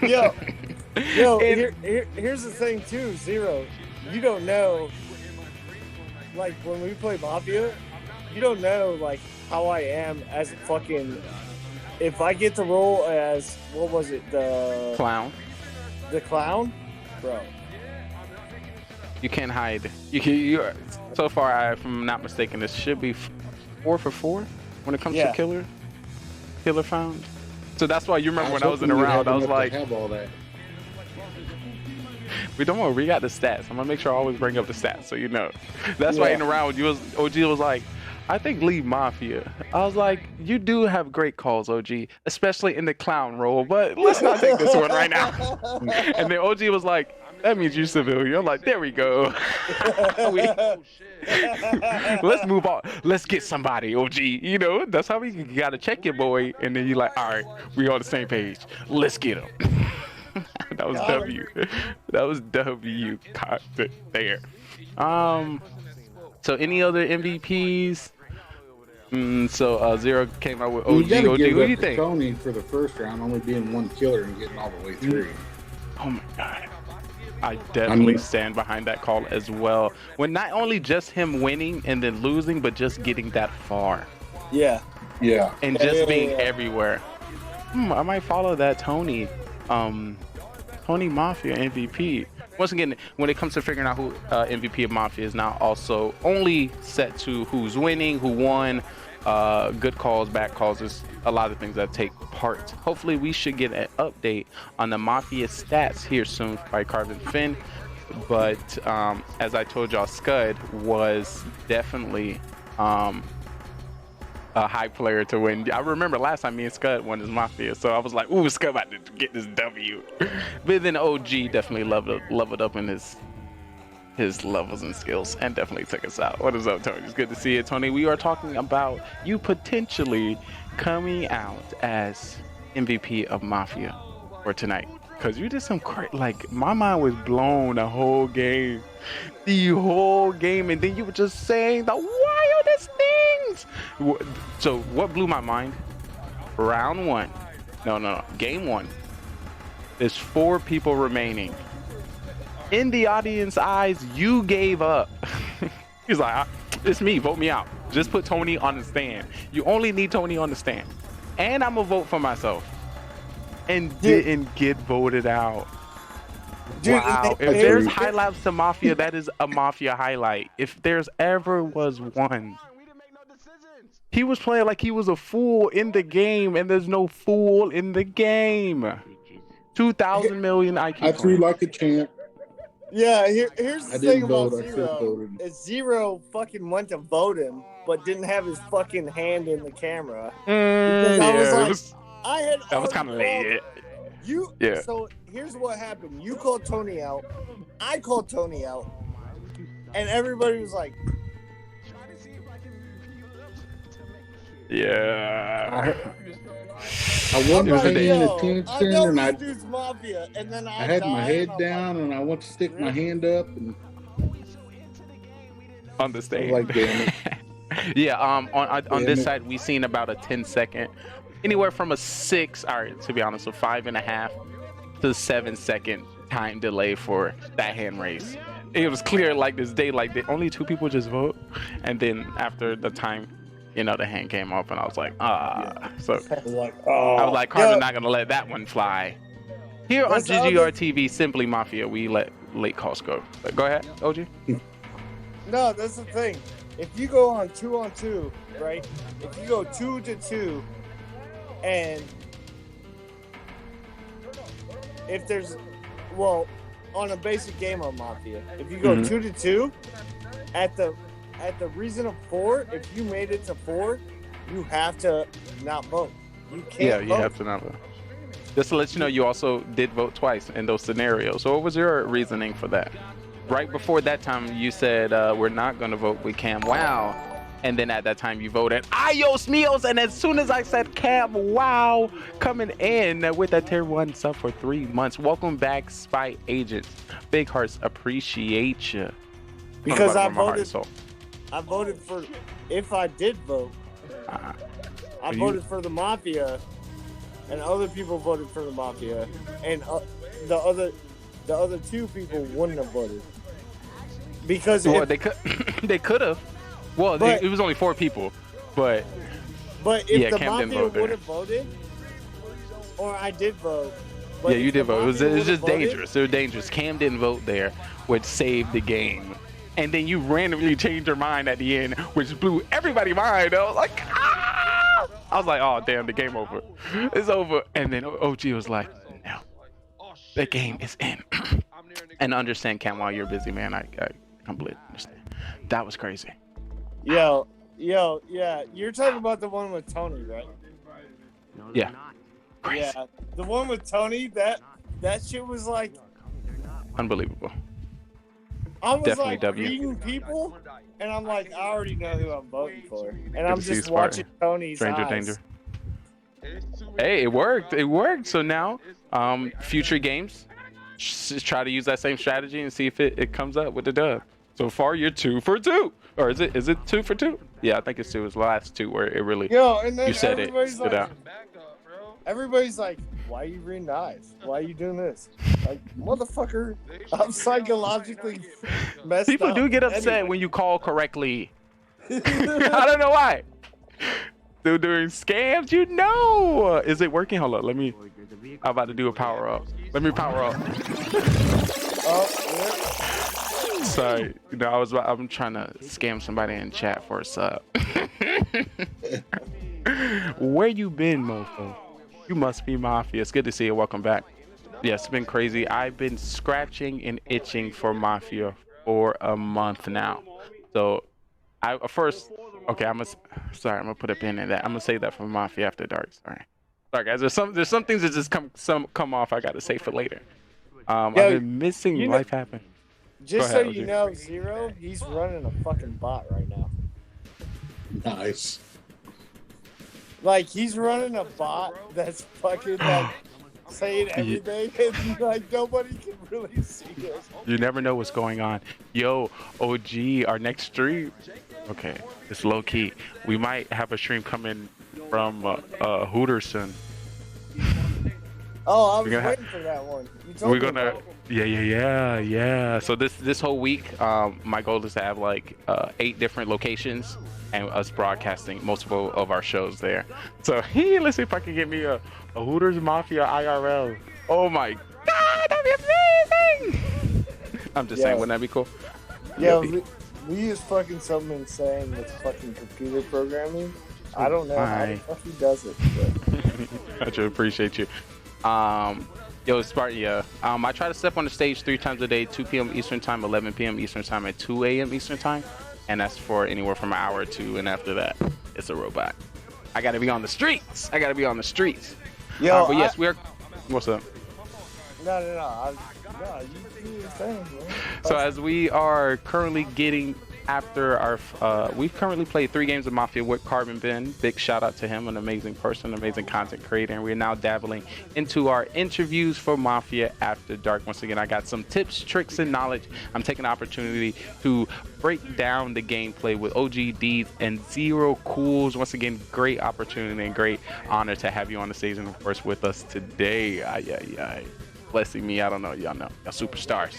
Yo, here's the thing too, Zero. You don't know, like when we play Mafia, you don't know like how I am as a fucking. If I get to roll as what was it, the clown? The clown, bro. You can't hide. You so far, if I'm not mistaken, this should be 4 for 4 when it comes to killer found. So that's why you remember when I was in the round, I was like, have all that. We don't worry, we got the stats. I'm gonna make sure I always bring up the stats so you know. That's why in the round OG was like, I think leave Mafia. I was like, you do have great calls, OG, especially in the clown role, but let's not take this one right now. And then OG was like, that means you're civilian. I'm like, there we go. Let's move on. Let's get somebody, OG. You know, that's how you gotta check your boy, and then you're like, all right, we on the same page. Let's get him. That was W. That was W. Caught it there. So any other MVPs? So Zero came out with OG. Who do you think? Tony for the first round, only being one killer and getting all the way through. Oh my god. I definitely stand behind that call as well. When not only just him winning and then losing, but just getting that far. Yeah. And just being everywhere. I might follow that Tony. Tony Mafia MVP. Once again, when it comes to figuring out who MVP of Mafia is now also only set to who's winning, who won, good calls, bad calls. There's a lot of things that take part. Hopefully we should get an update on the Mafia stats here soon by Carvin Finn. But as I told y'all, Scud was definitely a high player to win. I remember last time me and Scud won his Mafia, so I was like, ooh, Scud about to get this W. But then OG definitely leveled up in his levels and skills and definitely took us out. What is up, Tony? It's good to see you, Tony. We are talking about you potentially coming out as MVP of Mafia for tonight. Because you did some like, my mind was blown the whole game. And then you were just saying the wildest things. rounds. So what blew my mind? Round one. No. Game one. There's 4 people remaining. In the audience eyes, you gave up. He's like, it's me, vote me out. Just put Tony on the stand. You only need Tony on the stand. And I'm gonna vote for myself. And didn't get voted out. Wow. If there's highlights to Mafia, that is a Mafia highlight. If there's ever was one. He was playing like he was a fool in the game, and there's no fool in the game. 2,000 million IQ. I threw like a champ. Yeah, here's the thing about I still voted. is Zero fucking went to vote him, but didn't have his fucking hand in the camera. That was kind of late. So here's what happened. You called Tony out. I called Tony out. And everybody was like, yeah. I wasn't paying attention, and I Mafia, and then I had my head down, and I went to stick my hand up, and understand. Like, damn it. Yeah. On this side, we seen about a 10-second, anywhere from a 6, to be honest, a 5.5 to 7-second time delay for that hand raise. It was clear like this day, like only 2 people just vote, and then after the time, the hand came up, and I was like, So I was like, Carbon not gonna let that one fly. Here on GGR TV, Simply Mafia, we let late calls go. But go ahead, OG. No, that's the thing. If you go on 2-on-2, right? If you go 2-2, and if there's, on a basic game of Mafia, if you go 2-2, at the reason of 4, if you made it to 4, you have to not vote. You can't vote. You have to not vote. Just to let you know, you also did vote twice in those scenarios. So what was your reasoning for that? Right before that time, you said, we're not going to vote with Cam Wow. And then at that time, you voted, Ayos Mios. And as soon as I said Cam Wow coming in with that tier 1 sub for 3 months. Welcome back, Spy Agents. Big hearts appreciate you. Because I voted for, if I did vote, I voted for the Mafia, and other people voted for the Mafia, and the other 2 people wouldn't have voted. Because they could have. Well, it was only 4 people, but if the Mafia would have voted, or I did vote. Yeah, you did vote. It was just dangerous. It was dangerous. Cam didn't vote there, which saved the game. And then you randomly changed your mind at the end, which blew everybody's mind. I was like, I was like, oh, damn, the game over. It's over. And then OG was like, no, the game is in. And understand, Cam, while you're busy, man, I completely understand. That was crazy. Yo, yeah. You're talking about the one with Tony, right? Yeah. Yeah. The one with Tony, that shit was like unbelievable. I was definitely like W. reading people, and I'm like, I already know who I'm voting for, and I'm just watching Tony's Stranger eyes. Danger. Hey, it worked. It worked. So now, future games, just try to use that same strategy and see if it comes up with the dub. So far, you're 2 for 2, or is it 2 for 2? Yeah, I think it's 2. It was the last 2 where it really. And then you said it stood out. Everybody's like, why are you reading eyes? Why are you doing this? Like, motherfucker, I'm psychologically messed People up. do get upset when you call correctly. I don't know why. They're doing scams, Is it working? Hold on, I'm about to do a power up. Let me power up. Sorry, I'm trying to scam somebody in chat for a sub. Where you been, mofo? You must be Mafia. It's good to see you. Welcome back. Yeah, it's been crazy. I've been scratching and itching for Mafia for a month now. So, I'm gonna put a pin in that. I'm gonna say that for Mafia After Dark. Sorry, guys. There's some things that just come off. I gotta say for later. I've been missing life happen. Just so you know, Zero, he's running a fucking bot right now. Nice. Like, he's running a bot that's fucking, like, saying everything, and, like, nobody can really see it. You never know what's going on. Yo, OG, our next stream, Okay, it's low key. We might have a stream coming from Hooterson. Oh, I was waiting for that one. You told We're me gonna, about it. yeah. So this whole week, my goal is to have like 8 different locations and us broadcasting multiple of our shows there. So let's see if I can get me a Hooters Mafia IRL. Oh my God, that'd be amazing! I'm just saying, wouldn't that be cool? Yeah, we use fucking something insane with fucking computer programming. I don't know how the fuck he does it. But... I should appreciate you. Yo, Spartan, I try to step on the stage 3 times a day, 2 p.m. Eastern time, 11 p.m. Eastern time, and 2 a.m. Eastern time. And that's for anywhere from an hour or 2, and after that, it's a robot. I gotta be on the streets. Yo, but yes, we're... What's up? No, you do your thing, man. So as we are currently getting after our, we've currently played 3 games of Mafia with Carbon Ben. Big shout out to him, an amazing person, amazing content creator. And we're now dabbling into our interviews for Mafia After Dark. Once again, I got some tips, tricks, and knowledge. I'm taking the opportunity to break down the gameplay with OG Deeds and Zero Cools. Once again, great opportunity and great honor to have you on the stage and of course with us today. Blessing me, I don't know, y'all know, y'all superstars.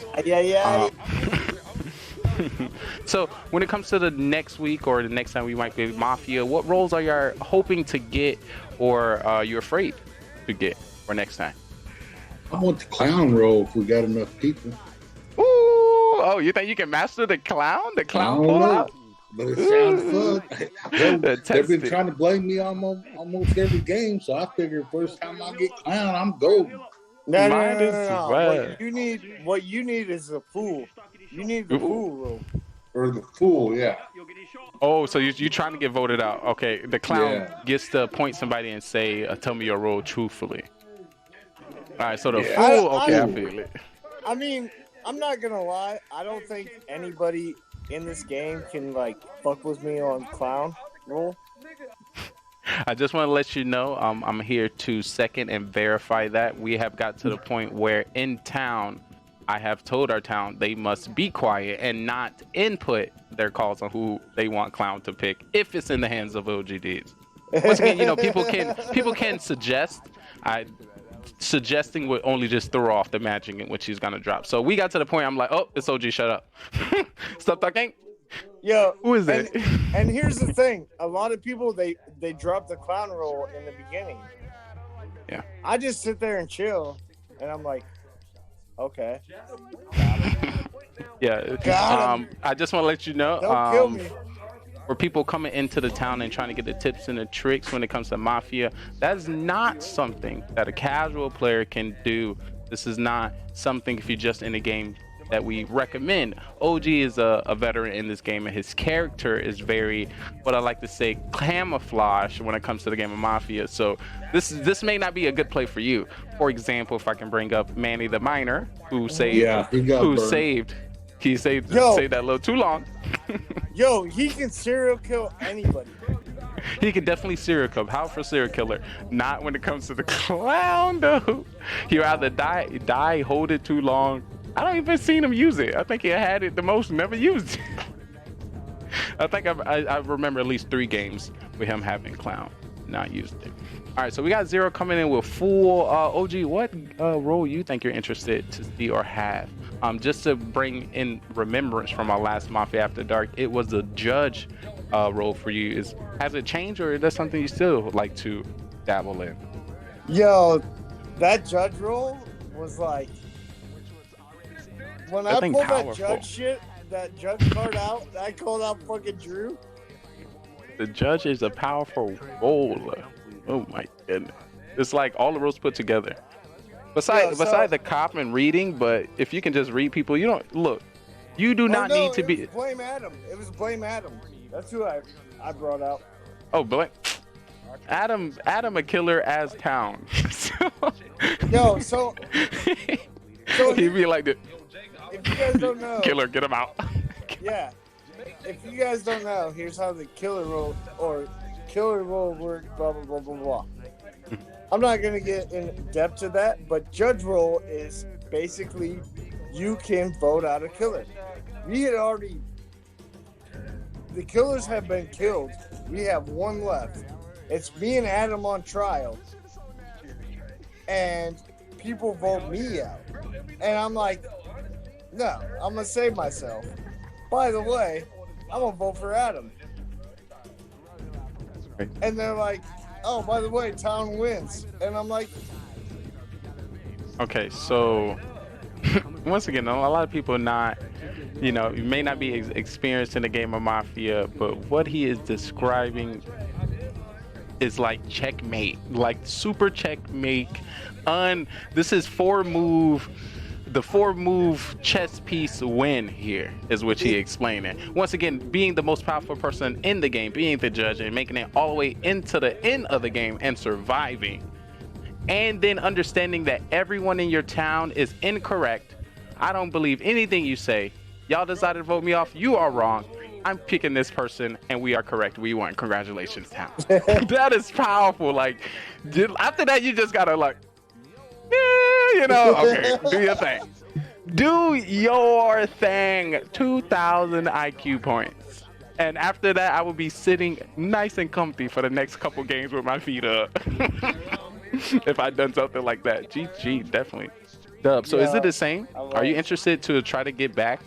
So when it comes to the next week or the next time we might play Mafia, what roles are you hoping to get or you're afraid to get for next time? I want the clown role if we got enough people. Ooh, oh, you think you can master the clown? The clown pull out? But it sounds fun. They've been trying to blame me almost every game, so I figure first time I get clown, I'm golden. No. What you need is a fool. You need the fool rule. Or the fool, yeah. Oh, so you're trying to get voted out. Okay, the clown gets to point somebody and say, tell me your role truthfully. All right, so the fool, I feel it. I mean, I'm not going to lie. I don't think anybody in this game can, like, fuck with me on clown role. I just want to let you know I'm here to second and verify that. We have got to the point where in town, I have told our town they must be quiet and not input their calls on who they want clown to pick if it's in the hands of OGDs. Once again, you know, people can suggest. Suggesting would only just throw off the magic in which he's gonna drop. So we got to the point I'm like, oh, it's OG, shut up. Stop talking. Yo, who is it? And here's the thing: a lot of people they drop the clown role in the beginning. Yeah. I just sit there and chill, and I'm like, okay. Yeah. I just want to let you know. Don't kill me. For people coming into the town and trying to get the tips and the tricks when it comes to Mafia, that's not something that a casual player can do. This is not something if you're just in a game that we recommend. OG is a veteran in this game, and his character is very, what I like to say, camouflage when it comes to the game of Mafia. So this may not be a good play for you. For example, if I can bring up Manny the Miner, who saved saved that a little too long. Yo, he can serial kill anybody. He can definitely serial kill. How for serial killer? Not when it comes to the clown, though. He rather die, hold it too long. I don't even seen him use it. I think he had it the most, never used it. I think I remember at least 3 games with him having clown, not used it. All right, so we got Zero coming in with full. OG, what role you think you're interested to see or have? Just to bring in remembrance from our last Mafia After Dark, it was a judge role for you. Has it changed, or is that something you still like to dabble in? Yo, that judge role was like, when I pulled that judge card out, I called out fucking Drew. The judge is a powerful role. Oh my goodness. It's like all the roles put together. Besides the cop and reading, but if you can just read people, you don't look. You do not need to be. Blame Adam. It was Blame Adam. That's who I brought out. Oh, blame Adam, a killer as town. Yo, so he'd be like this. If you guys don't know, killer, get him out. Yeah. If you guys don't know, here's how the killer role works. Blah blah blah blah blah. I'm not gonna get in depth to that, but judge role is basically you can vote out a killer. We had already the killers have been killed. We have one left. It's me and Adam on trial. And people vote me out. And I'm like, no, I'm going to save myself. By the way, I'm going to vote for Adam. And they're like, oh, by the way, town wins. And I'm like, Okay, so once again, a lot of people not, you may not be experienced in the game of Mafia, but what he is describing is like checkmate, like super checkmate. This is the 4-move chess piece win here is what he explained it. Once again, being the most powerful person in the game, being the judge and making it all the way into the end of the game and surviving. And then understanding that everyone in your town is incorrect. I don't believe anything you say. Y'all decided to vote me off. You are wrong. I'm picking this person, and we are correct. We won. Congratulations, town. That is powerful. Like, after that, you just gotta okay, do your thing. Do your thing. 2,000 IQ points. And after that, I will be sitting nice and comfy for the next couple games with my feet up. If I'd done something like that. GG, definitely. Dub, so is it the same? Are you interested to try to get back,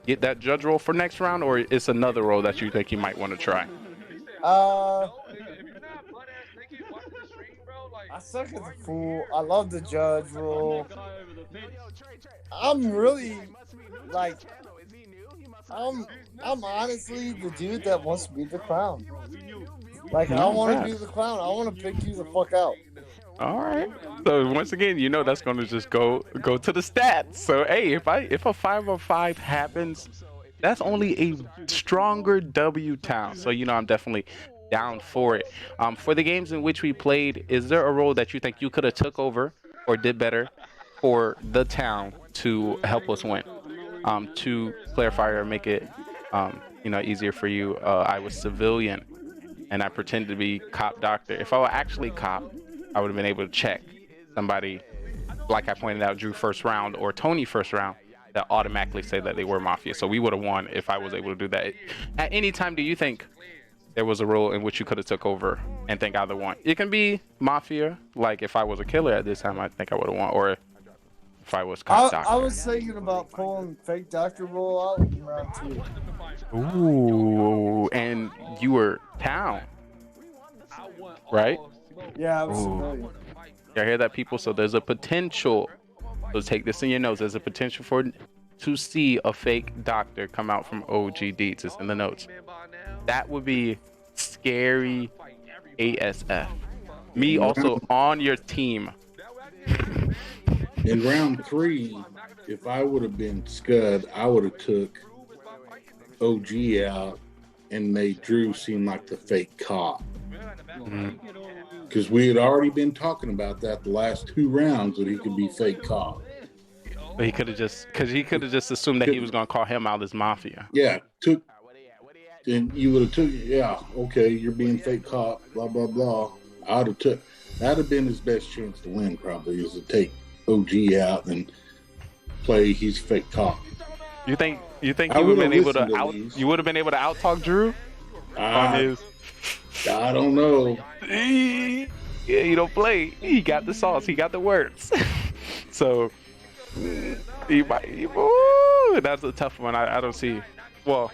get that judge role for next round, or it's another role that you think you might want to try? I suck at the fool. I love the judge role. I'm really, I'm honestly the dude that wants to be the clown. I want to be the clown. I want to pick you the fuck out. All right. So once again, that's going to just go to the stats. So hey, if a 5-on-5 happens, that's only a stronger W town. So I'm definitely down for it. For the games in which we played, is there a role that you think you could have took over or did better for the town to help us win? To clarify or make it easier for you, I was civilian and I pretended to be cop doctor. If I were actually cop, I would have been able to check somebody, like I pointed out, Drew first round or Tony first round, that automatically say that they were Mafia. So we would have won if I was able to do that. At any time, do you think there was a role in which you could have took over and think either one? It can be Mafia, like if I was a killer at this time, I think I would have won, or if I was cop doctor. I was thinking about pulling fake doctor role out in round 2. Ooh, and you were town, right? Yeah, I was civilian. Y'all hear that, people? So there's a potential. So take this in your notes. There's a potential to see a fake doctor come out from OG Deeds. It's in the notes. That would be scary ASF. Me also on your team. In round 3, if I would have been Scud, I would have took OG out and made Drew seem like the fake cop. Because we had already been talking about that the last 2 rounds, that he could be fake cop. But he could have just assumed that he was gonna call him out as Mafia. Yeah, and you would have okay, you're being fake cop, blah blah blah. That'd have been his best chance to win, probably, is to take OG out and play he's fake cop. You think you would have been able to out talk Drew on his? I don't know. Yeah, he don't play. He got the sauce. He got the words. So he might. That's a tough one. I don't see. Well,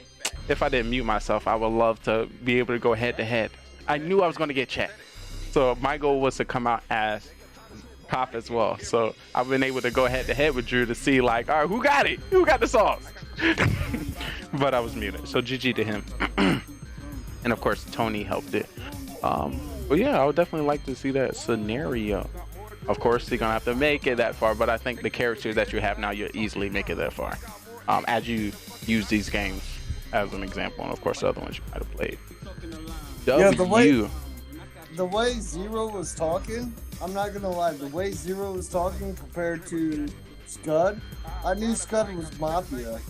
if I didn't mute myself, I would love to be able to go head to head. I knew I was going to get checked, so my goal was to come out as cop as well. So I've been able to go head to head with Drew to see, all right, who got it? Who got the sauce? But I was muted. So GG to him. And of course, Tony helped it. But yeah, I would definitely like to see that scenario. Of course, you're gonna have to make it that far, but I think the characters that you have now, you'll easily make it that far. As you use these games as an example, and of course, the other ones you might have played. Yeah, the way Zero was talking, I'm not gonna lie, the way Zero was talking compared to Scud, I knew Scud was Mafia.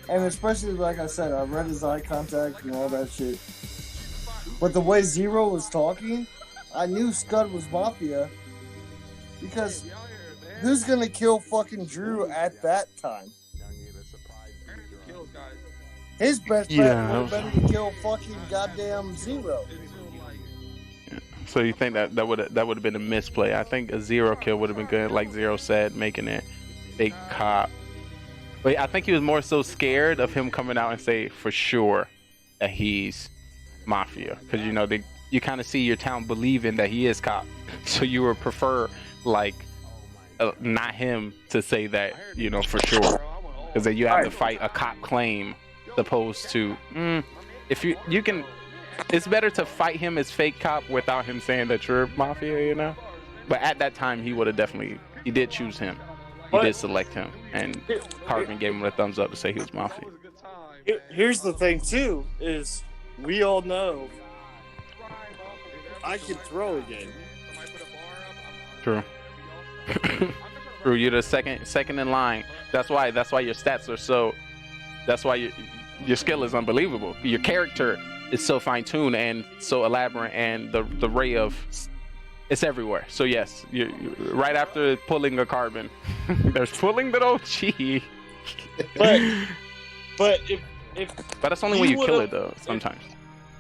And especially, like I said, I read his eye contact and all that shit. But the way Zero was talking, I knew Scud was Mafia. Because who's gonna kill fucking Drew at that time? His best bet would have been to kill fucking goddamn Zero. So you think that would have been a misplay? I think a Zero kill would have been good, like Zero said, making it fake cop. But I think he was more so scared of him coming out and say for sure that he's Mafia, because you know you kind of see your town believing that he is cop, so you would prefer like not him to say that, you know, for sure, because then you have to fight a cop claim, opposed to if you can. It's better to fight him as fake cop without him saying that you're Mafia, you know. But at that time, he would have definitely. He did choose him. He did select him, and Carvin gave him a thumbs up to say he was Mafia. Here's the thing too: is we all know I can throw again. True. True. You're the second in line. That's why your stats are so. That's why your skill is unbelievable. Your character is so fine-tuned and so elaborate, and the ray of it's everywhere. So yes, you right after pulling a Carbon, there's pulling the OG. but that's only when you kill it though. Sometimes.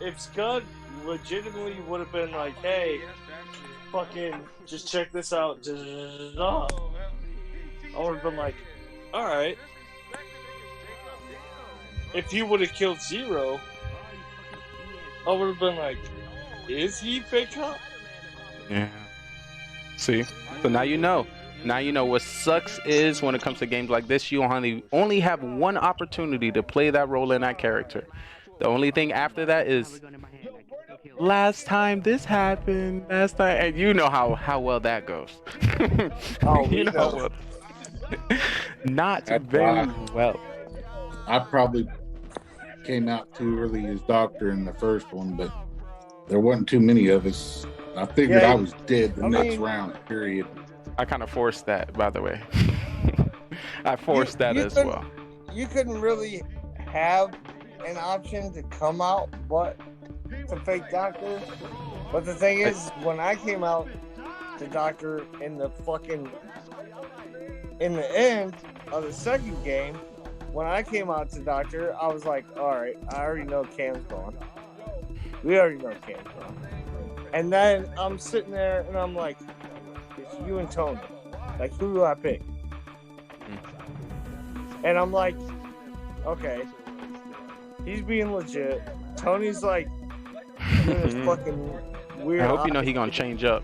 If Scud legitimately would have been like, hey, fucking just check this out, I would have been like, all right. If he would have killed Zero, I would have been like, is he fake cop? Yeah. See? So now you know. Now you know what sucks is when it comes to games like this, you only have one opportunity to play that role in that character. The only thing after that is last time this happened, and you know how well that goes. You know how well. Not very well. I probably came out too early as Doctor in the first one, but there wasn't too many of us. I figured I was dead the next round, period. I kind of forced that, by the way. I forced that as well. You couldn't really have an option to come out but to fake Doctor. But the thing is, when I came out to Doctor in the end of the second game, when I came out to Doctor, I was like, all right, I already know Cam's gone. We already know Cam's gone. And then I'm sitting there and I'm like, it's you and Tony. Like, who do I pick? And I'm like, okay, he's being legit. Tony's like, this fucking weird. I hope you know he gonna change up.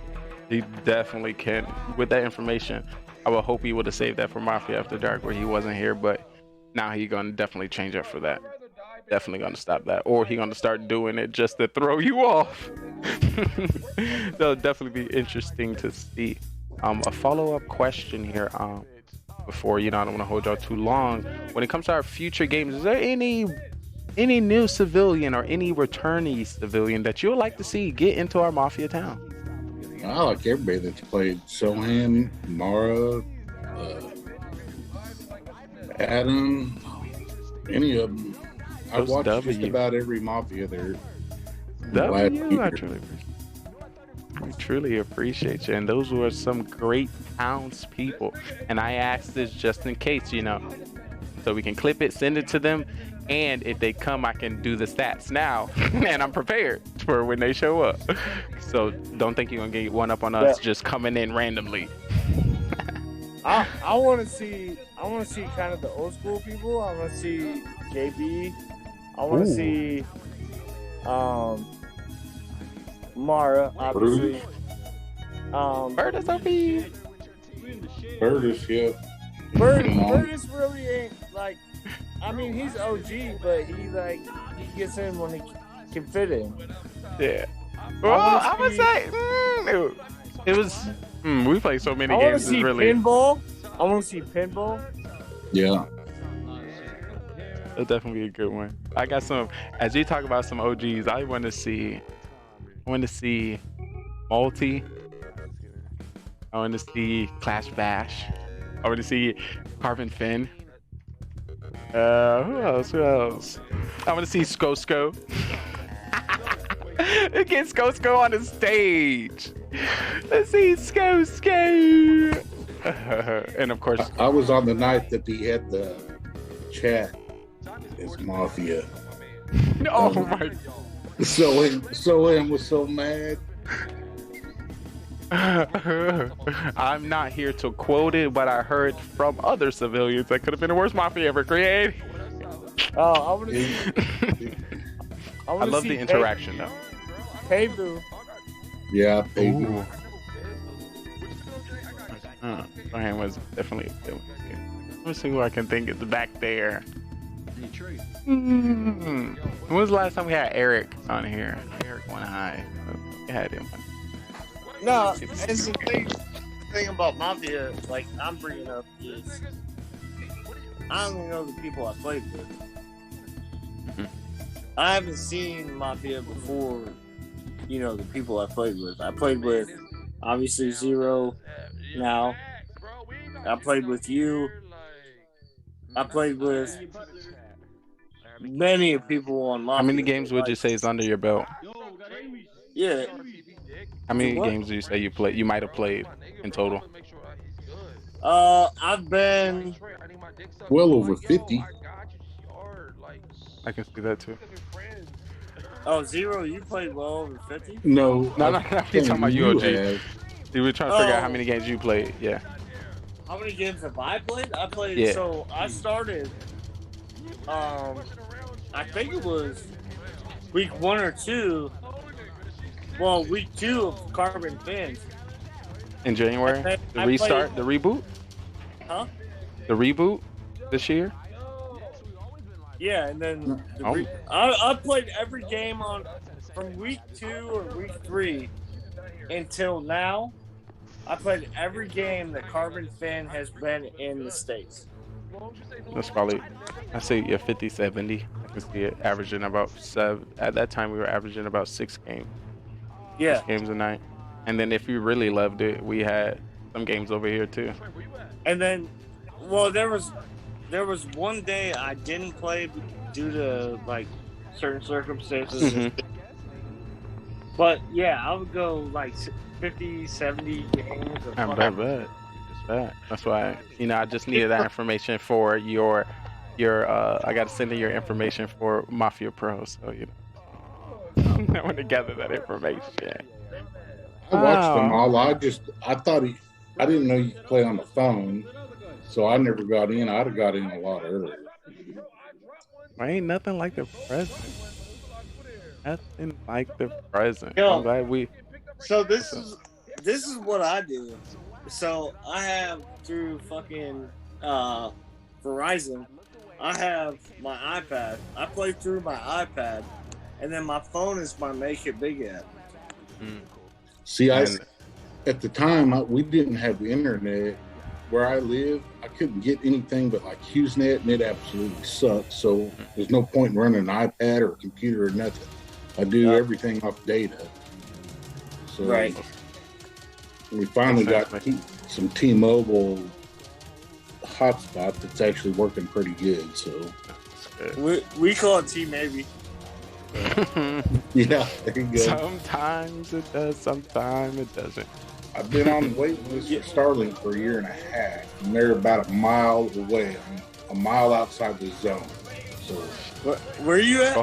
He definitely can. With that information, I would hope he would have saved that for Mafia After Dark where he wasn't here, but now he gonna definitely change up for that. Definitely gonna stop that, or he gonna start doing it just to throw you off. That'll definitely be interesting to see. A follow-up question here. Before, you know, I don't want to hold y'all too long. When it comes to our future games, is there any new civilian or any returnee civilian that you would like to see get into our Mafia town? I like everybody that's played. Sohan, Mara, Adam, any of them. I've watched just about every Mafia there. We truly appreciate you, and those were some great townspeople. And I asked this just in case, you know, so we can clip it, send it to them, and if they come, I can do the stats now, and I'm prepared for when they show up. So don't think you're gonna get one up on us just coming in randomly. I want to see kind of the old school people. I want to see JB. I want to see Mara, obviously. Burtis OP. Burtis, yeah. Burtis really ain't like. I mean, he's OG, but he gets in when he can fit in. Yeah. Well, I would say it was. We played so many games. I want to see pinball. I want to see pinball. Yeah. That'll definitely be a good one. I got some. As you talk about some OGs, I want to see Multi. I want to see Clash Bash. I want to see Carbon Finn. Who else? I want to see Sko. Get Sko on the stage. Let's see Sko. And of course, I was on the night that he had the chat is Mafia. Oh my! So was so mad. I'm not here to quote it, but I heard from other civilians that could have been the worst Mafia ever created. Oh, I love the interaction though. Paybu. Yeah, Paybu. Brian was definitely a good one. Let me see who I can think is back there. When was the last time we had Eric on here? Eric went high. We had him. No, and the thing about Mafia, like I'm bringing up, is I only know the people I played with. I haven't seen Mafia before, the people I played with. I played with, obviously, Zero now. I played with you. I played with many people on Mafia. How many games would you say is under your belt? Yeah. How many games do you say you might have played in total? I've been well over 50. I can see that too. Oh, Zero, you played well over 50? No. You're talking about you, OG. You were trying to figure out how many games you played. Yeah. How many games have I played? I played, yeah. So I started, I think it was week 1 or 2. Well, week 2 of Carbon Fins. In January? The restart? The reboot? Huh? The reboot this year? Yeah, and then I played every game from week 2 or week 3 until now. I played every game that Carbon Fin has been in the States. That's probably, I say, 50, 70. I can see it averaging about 7. At that time, we were averaging about 6 games. Yeah. 6 games a night. And then if you really loved it, we had some games over here too. And then, well, there was one day I didn't play due to like certain circumstances. Mm-hmm. But yeah, I would go like 50, 70 games. I'm bad. That's why, I just needed that information for your I got to send in your information for Mafia Pro, so I want to gather that information. I watched them all. I didn't know you could play on the phone, so I never got in. I'd have got in a lot earlier. Ain't nothing like the present. Nothing like the present. Yo, I'm glad we. So this is what I do. So I have through fucking Verizon, I have my iPad. I play through my iPad, and then my phone is my Make It Big app. See, at the time, we didn't have the internet. Where I live, I couldn't get anything but like HughesNet, and it absolutely sucked. So there's no point in running an iPad or a computer or nothing. I do everything off data. So right. We finally got some T-Mobile hotspot that's actually working pretty good. So we call it T-Maybe. Yeah, there you go. Sometimes it does, sometimes it doesn't. I've been on the wait list for Starlink for 1.5 years, and they're about a mile away. I'm a mile outside the zone. So where are you at?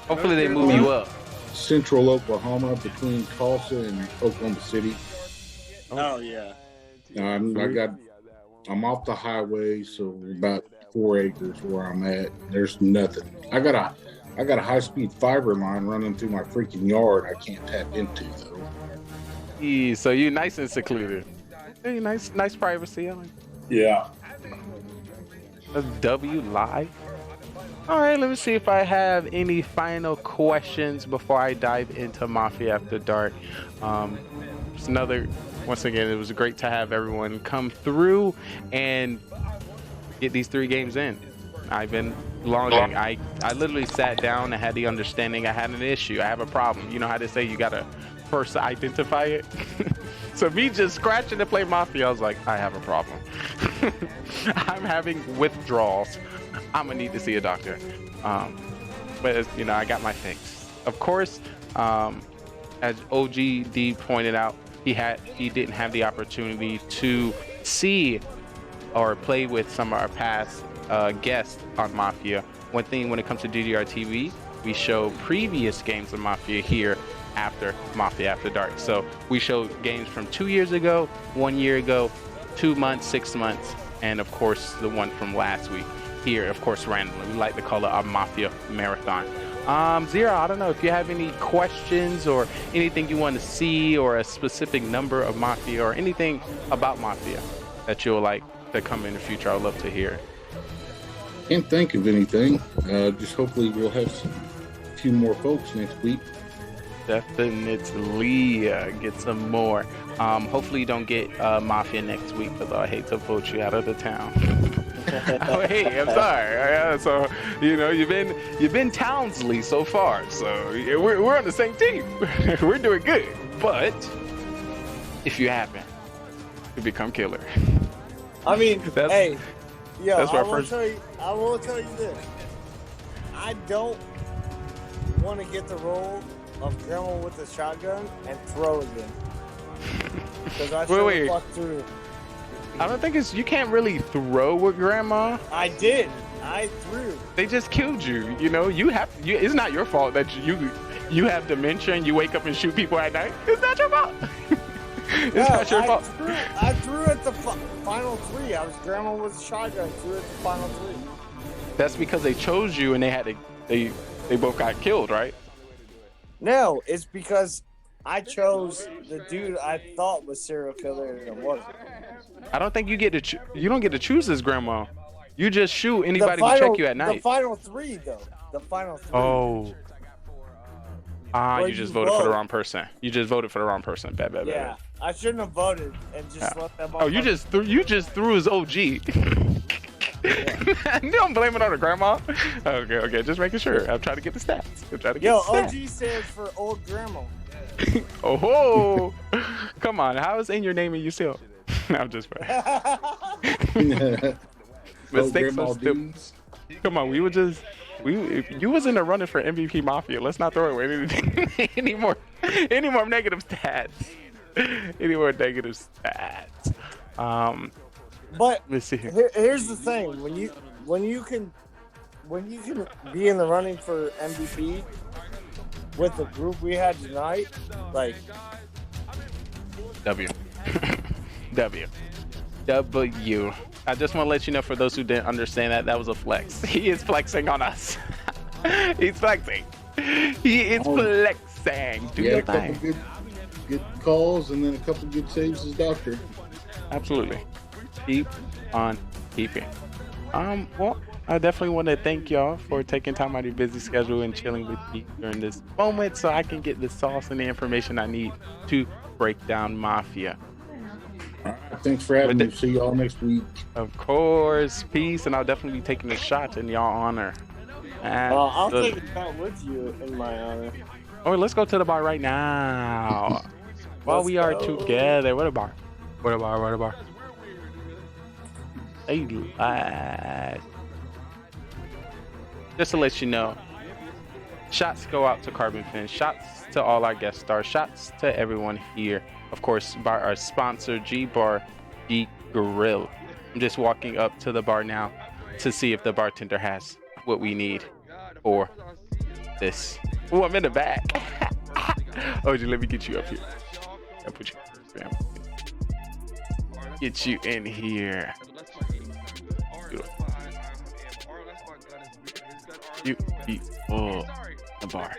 Hopefully they move you up. Central Oklahoma, between Tulsa and Oklahoma City. Oh yeah. I'm off the highway, so about 4 acres where I'm at. There's nothing. I got a high-speed fiber line running through my freaking yard I can't tap into though. So you nice and secluded. Hey, nice privacy. Yeah. That's W live. All right, let me see if I have any final questions before I dive into Mafia After Dark. Once again, it was great to have everyone come through and get these 3 games in. I've been longing. I literally sat down and had the understanding I had an issue. I have a problem. You know how they say you gotta first identify it? So me just scratching to play Mafia, I was like, I have a problem. I'm having withdrawals. I'm gonna need to see a doctor. But I got my fix. Of course, as OGD pointed out, he didn't have the opportunity to see or play with some of our past guests on Mafia. One thing when it comes to GGR TV, we show previous games of Mafia here after Mafia After Dark. So we show games from 2 years ago, 1 year ago, 2 months, 6 months, and of course the one from last week here, of course, randomly. We like to call it our Mafia Marathon. Zero, I don't know if you have any questions or anything you want to see, or a specific number of Mafia or anything about Mafia that you would like to come in the future. I'd love to hear. Can't think of anything. Just hopefully we'll have a few more folks next week. Definitely get some more. Hopefully you don't get Mafia next week, because I hate to vote you out of the town. Oh, hey, I'm sorry. So you've been Townsley so far, so we're on the same team. We're doing good. But if you happen to become killer, I mean, hey, yo, that's I will tell you this. I don't want to get the role of grandma with a shotgun and throw again. Because I should have fucked through. I don't think you can't really throw with grandma. I did. I threw. They just killed you. It's not your fault that you have dementia and you wake up and shoot people at night. It's not your fault. It's not your fault. I threw at the final three. I was grandma with a shotgun. Threw at the final three. That's because they chose you and they both got killed, right? No, it's because I chose the dude I thought was serial killer and it wasn't. I don't think you don't get to choose this grandma. You just shoot anybody who check you at night. The final three, though. The final three. Oh. You just voted for the wrong person. You just voted for the wrong person. Bad. Yeah, I shouldn't have voted and just left them. Oh, you just threw his OG. You don't blame it on the grandma. Okay. Just making sure. I'm trying to get the stats. Yo, OG stands for old grandma. Oh, come on. How is in your name and you still? I'm just playing. Mistakes are still. Come on, you was in the running for MVP Mafia. Let's not throw away anything. any more negative stats. But let's see here. Here's the thing: when you can be in the running for MVP with the group we had tonight, like W. I just want to let you know, for those who didn't understand, that was a flex. He is flexing on us. He's flexing. He is flexing. Do your thing. A couple good calls and then a couple good saves as doctor. Absolutely. Keep on keeping. Well, I definitely want to thank y'all for taking time out of your busy schedule and chilling with me during this moment so I can get the sauce and the information I need to break down Mafia. All right, thanks for having me. See y'all next week. Of course. Peace, and I'll definitely be taking a shot in y'all honor. I'll take a shot with you in my honor. Oh, let's go to the bar right now. While we are together. What a bar. Hey, just to let you know, shots go out to Carbon Fin, shots to all our guest stars, shots to everyone here. Of course, by our sponsor, G-Bar, G-Grill. I'm just walking up to the bar now to see if the bartender has what we need for this. Oh, I'm in the back. Oh, let me get you up here. I'll put you in. Get you in here. The bar.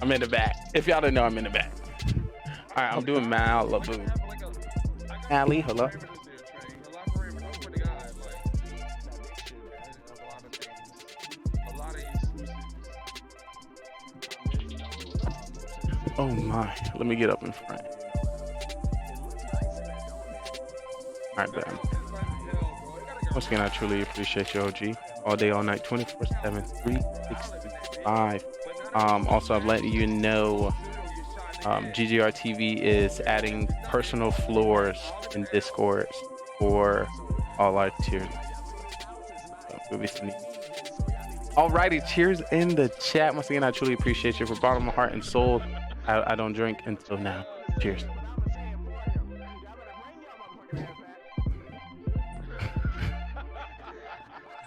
I'm in the back. If y'all don't know, I'm in the back. All right, I'm doing Malibu. Allie, hello. Oh my, let me get up in front. All right, Ben. Once again, I truly appreciate you, OG. All day, all night, 24/7, 365. Also, I'm letting you know GGR TV is adding personal floors in Discord for all our tiers. Alrighty, cheers in the chat. Once again, I truly appreciate you from the bottom of my heart and soul. I don't drink until now. Cheers.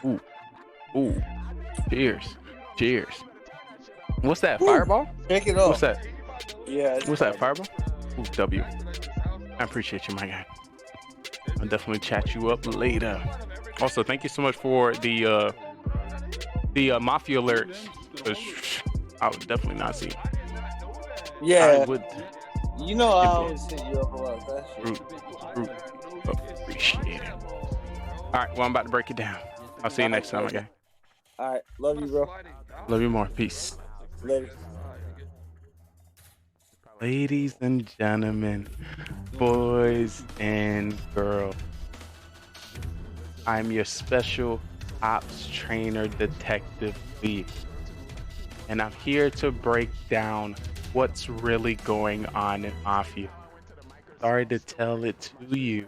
Ooh. Ooh. Cheers. Cheers. What's that? Fireball? Shake it off. What's that? Yeah. What's that? Fireball? Ooh, W. I appreciate you, my guy. I'll definitely chat you up later. Also, thank you so much for the Mafia alerts. 'Cause I would definitely not see. Yeah. I would. You know I always hit you up about that shit. Appreciate it. All right, well, I'm about to break it down. I'll see you next time, okay? All right, love you, bro. Love you more. Peace. Later. Ladies and gentlemen, boys and girls, I'm your special ops trainer, Detective Lee, and I'm here to break down what's really going on in Mafia. Sorry to tell it to you,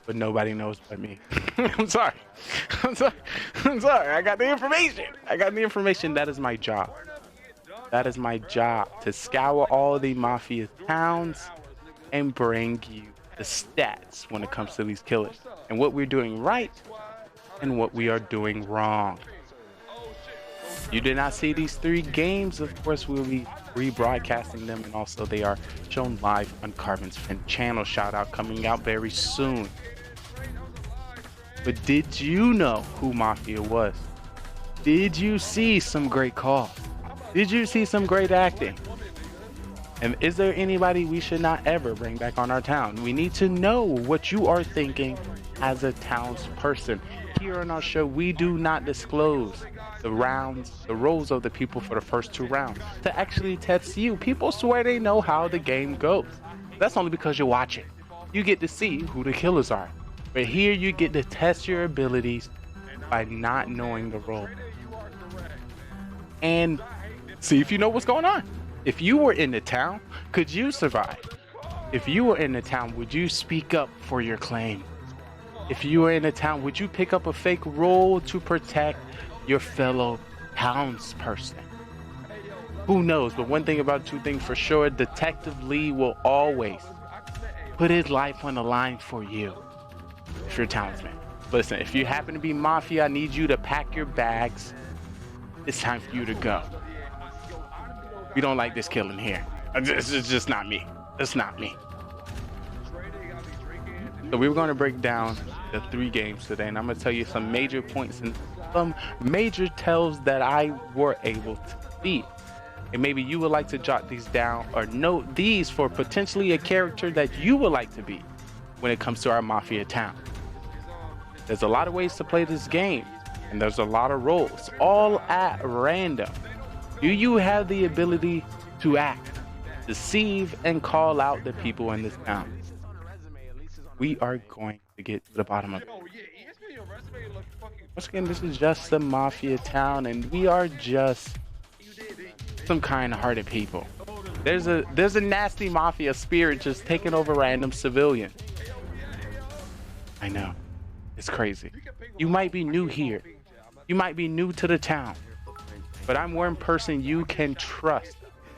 but nobody knows but me. I'm sorry. I got the information. That is my job. That is my job, to scour all the Mafia towns and bring you the stats when it comes to these killers and what we're doing right and what we are doing wrong. You did not see these 3 games. Of course, we'll be rebroadcasting them, and also they are shown live on Carbon's channel. Shout out coming out very soon. But did you know who Mafia was? Did you see some great calls? Did you see some great acting? And is there anybody we should not ever bring back on our town? We need to know what you are thinking as a townsperson. Here on our show, we do not disclose the roles of the people for the first 2 rounds to actually test you. People swear they know how the game goes. That's only because you're watching. You get to see who the killers are. But here you get to test your abilities by not knowing the role. And see if you know what's going on. If you were in the town, could you survive? If you were in the town, would you speak up for your claim? If you were in the town, would you pick up a fake role to protect your fellow townsperson? Who knows? But one thing about 2 things for sure, Detective Lee will always put his life on the line for you if you're a townsman. Listen, if you happen to be Mafia, I need you to pack your bags. It's time for you to go. We don't like this killing here. It's just not me. It's not me. So we were going to break down the 3 games today, and I'm going to tell you some major points and some major tells that I were able to see. And maybe you would like to jot these down or note these for potentially a character that you would like to be when it comes to our Mafia town. There's a lot of ways to play this game, and there's a lot of roles, all at random. Do you have the ability to act, deceive, and call out the people in this town? We are going to get to the bottom of it. Once again, this is just a Mafia town, and we are just some kind-hearted people. There's a nasty Mafia spirit just taking over random civilians. I know. It's crazy. You might be new here. You might be new to the town. But I'm one person you can trust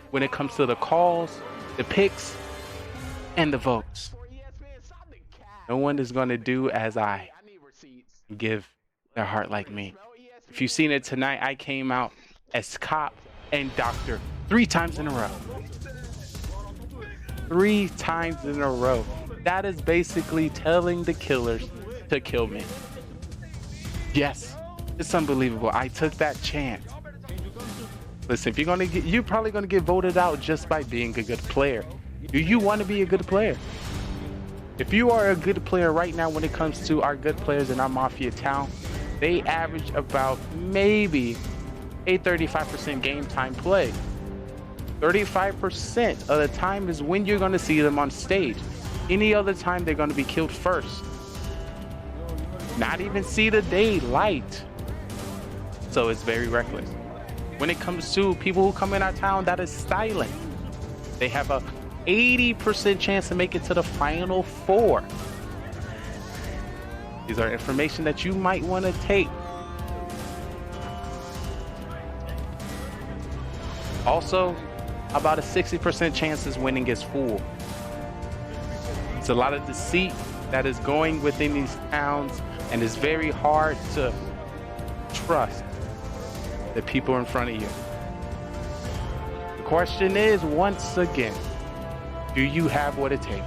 when it comes to the calls, the picks, and the votes. No one is going to do as I give their heart like me. If you've seen it tonight, I came out as cop and doctor 3 times in a row. 3 times in a row. That is basically telling the killers to kill me. Yes, it's unbelievable. I took that chance. Listen, if you're probably gonna get voted out just by being a good player. Do you want to be a good player? If you are a good player right now, when it comes to our good players in our Mafia town, they average about maybe a 35% game time play. 35% of the time is when you're gonna see them on stage. Any other time, they're gonna be killed first. Not even see the daylight. So it's very reckless. When it comes to people who come in our town, that is silent. They have a 80% chance to make it to the final 4. These are information that you might want to take. Also, about a 60% chance is winning is full. It's a lot of deceit that is going within these towns And it's very hard to trust the people in front of you. The question is, once again, do you have what it takes?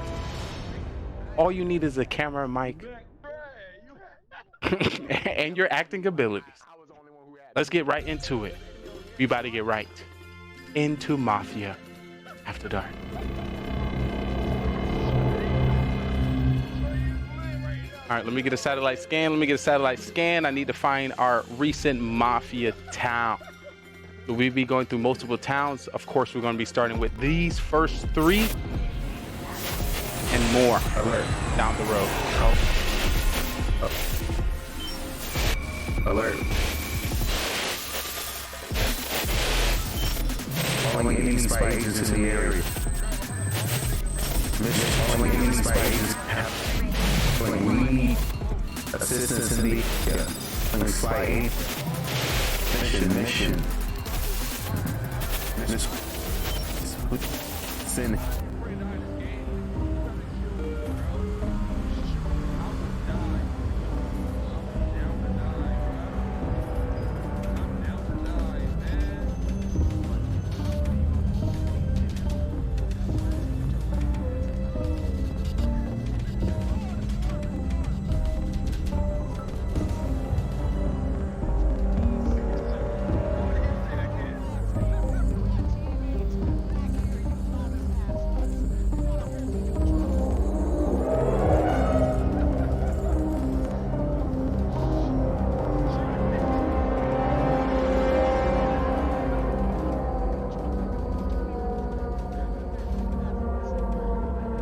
All you need is a camera, mic, and your acting abilities. Let's get right into it. We about to get right into Mafia After Dark. All right, let me get a satellite scan. I need to find our recent Mafia town. So we'll be going through multiple towns. Of course, we're going to be starting with these first 3 and more down the road. Alert. Calling enemy spy agents in the area. Mission calling enemy spy agents. Calling we need assistance in the area. Calling spy agents. Mission. Send.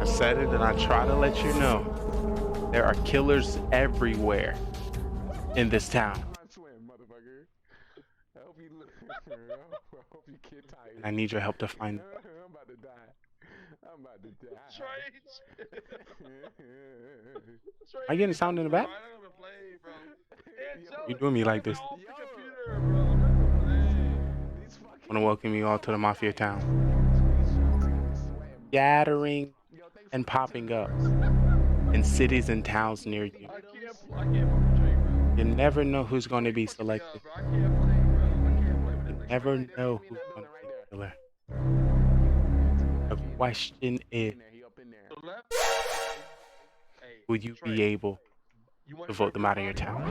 Said it, and I try to let you know there are killers everywhere in this town. And I need your help to find them. Are you getting sound in the back? You doing me like this? I want to welcome you all to the Mafia town. Gathering and popping up in cities and towns near you. You never know who's going to be selected. You never know who's going to be the killer. The question is, will you be able to vote them out of your town?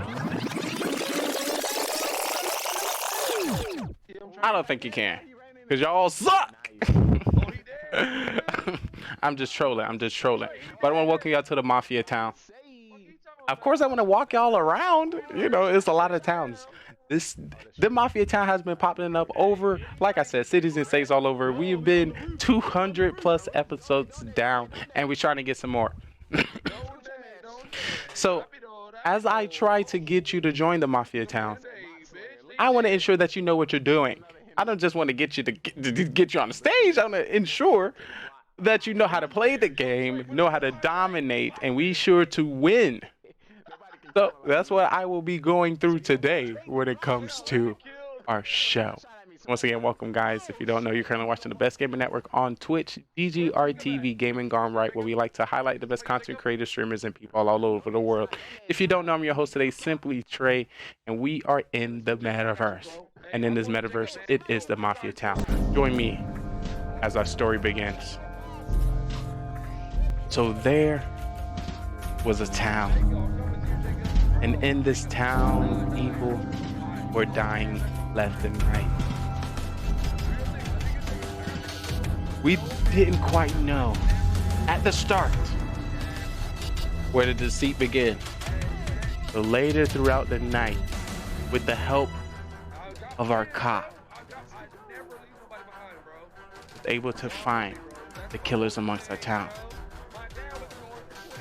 I don't think you can, because y'all suck. I'm just trolling. But I want to welcome y'all to the Mafia town. Of course, I want to walk y'all around. You know, it's a lot of towns. The Mafia town has been popping up over, like I said, cities and states all over. We've been 200 plus episodes down, and we're trying to get some more. So, as I try to get you to join the Mafia town, I want to ensure that you know what you're doing. I don't just want to get you to get you on the stage. I want to ensure that you know how to play the game, know how to dominate, and we sure to win. So that's what I will be going through today when it comes to our show. Once again, welcome, guys. If you don't know, you're currently watching the best gaming network on Twitch, GGR TV, Gaming GoneRight, where we like to highlight the best content creators, streamers, and people all over the world. If you don't know, I'm your host today, Simply Trey, and we are in the metaverse. And in this metaverse, it is the Mafia town. Join me as our story begins. So there was a town. And in this town, people were dying left and right. We didn't quite know at the start where the deceit began. But later throughout the night, with the help of our cop, was able to find the killers amongst our town.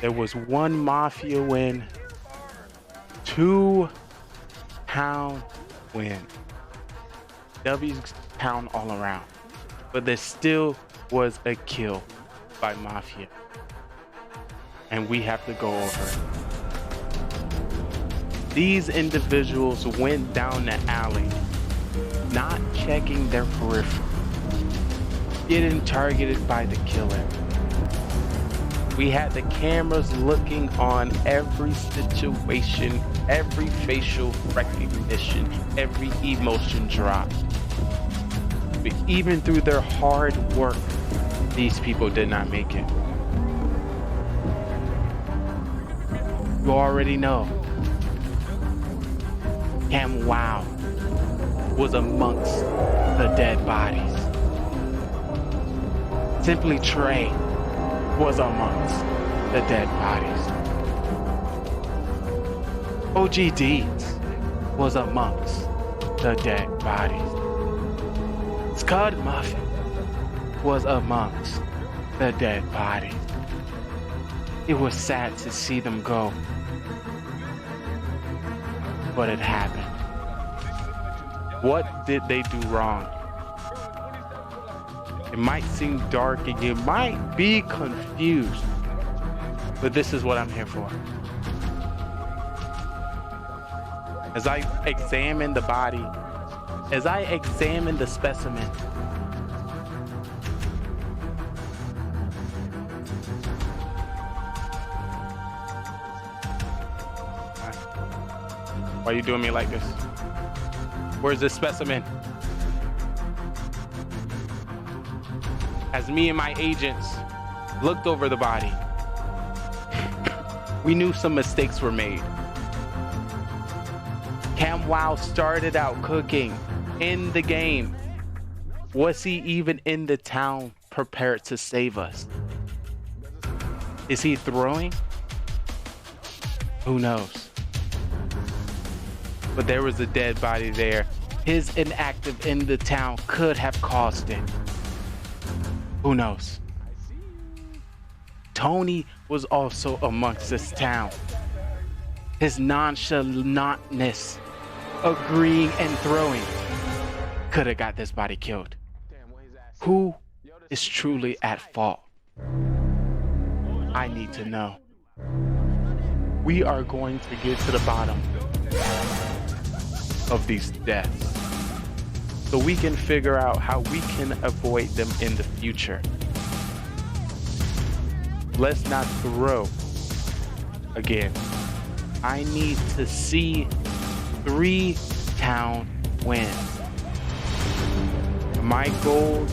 There was one Mafia win, 2 town win. W's town all around. But there still was a kill by Mafia. And we have to go over it. These individuals went down the alley, not checking their peripheral, getting targeted by the killer. We had the cameras looking on every situation, every facial recognition, every emotion drop. But even through their hard work, these people did not make it. You already know. Cam Wow was amongst the dead bodies. Simply Trey was amongst the dead bodies. OG Deeds was amongst the dead bodies. Scud Muffin was amongst the dead bodies. It was sad to see them go, but it happened. What did they do wrong? It might seem dark and you might be confused, but this is what I'm here for. As I examine the body, as I examine the specimen, why are you doing me like this? Where's this specimen? As me and my agents looked over the body, we knew some mistakes were made. Cam Wow started out cooking in the game. Was he even in the town prepared to save us? Is he throwing? Who knows? But there was a dead body there. His inactive in the town could have caused it. Who knows? Tony was also amongst this town. His nonchalantness, agreeing and throwing, could have got this body killed. Who is truly at fault? I need to know. We are going to get to the bottom of these deaths, so we can figure out how we can avoid them in the future. Let's not throw again. I need to see 3 town wins. My goal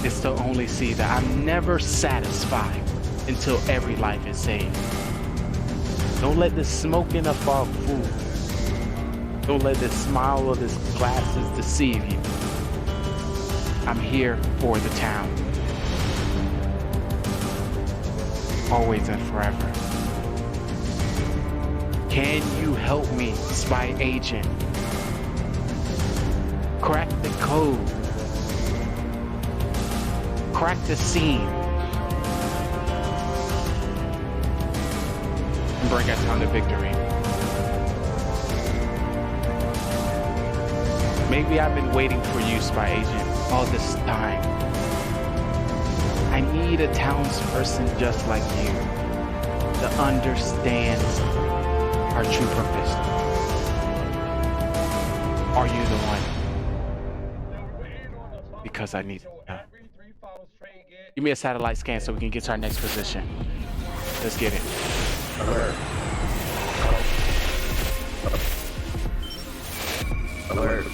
is to only see that. I'm never satisfied until every life is saved. Don't let the smoke in the fog fool. Don't let the smile of this glasses deceive you. I'm here for the town. Always and forever. Can you help me, spy agent? Crack the code. Crack the scene. And bring us down to victory. Maybe I've been waiting for you, spy agent, all this time. I need a townsperson just like you to understand our true purpose. Are you the one? Because I need to know. Give me a satellite scan so we can get to our next position. Let's get it. Alert. Alert.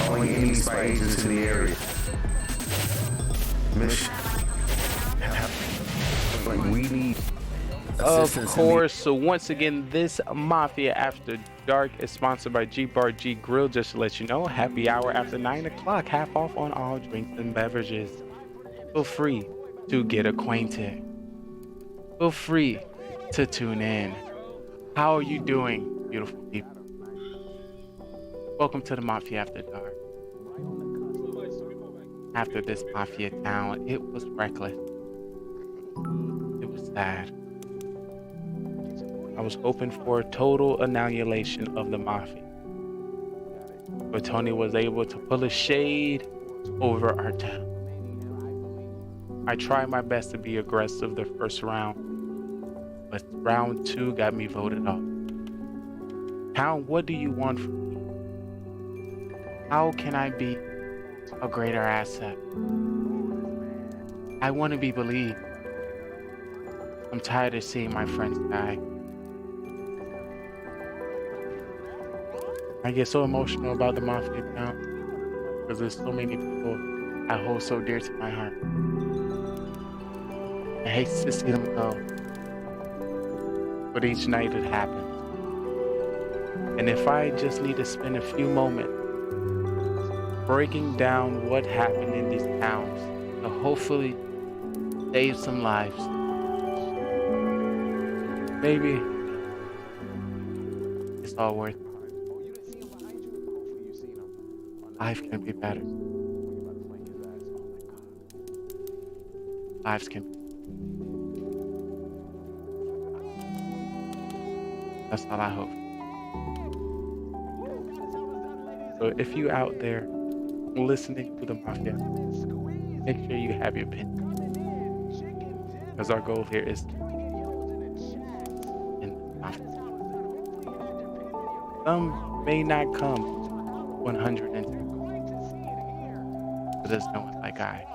Calling any spy agents in the area. Mission. We need of course. So once again, this Mafia After Dark is sponsored by G Grill. Just to let you know, happy hour after 9 o'clock, half off on all drinks and beverages. Feel free to get acquainted. Feel free to tune in. How are you doing, beautiful people? Welcome to the Mafia After Dark. After this Mafia town, it was reckless. It was sad. I was hoping for a total annihilation of the Mafia, but Tony was able to pull a shade over our town. I tried my best to be aggressive the first round, but round 2 got me voted off. Town, what do you want from me? How can I be a greater asset. I want to be believed. I'm tired of seeing my friends die. I get so emotional about the Mafia town because there's so many people I hold so dear to my heart. I hate to see them go, but each night it happens. And if I just need to spend a few moments breaking down what happened in these towns to hopefully save some lives, maybe it's all worth it. Life can be better. Lives can be. That's all I hope. So if you out there listening to the Mafia, make sure you have your pin. Because our goal here is to end the Mafia. Some may not come 110. But there's no one like I.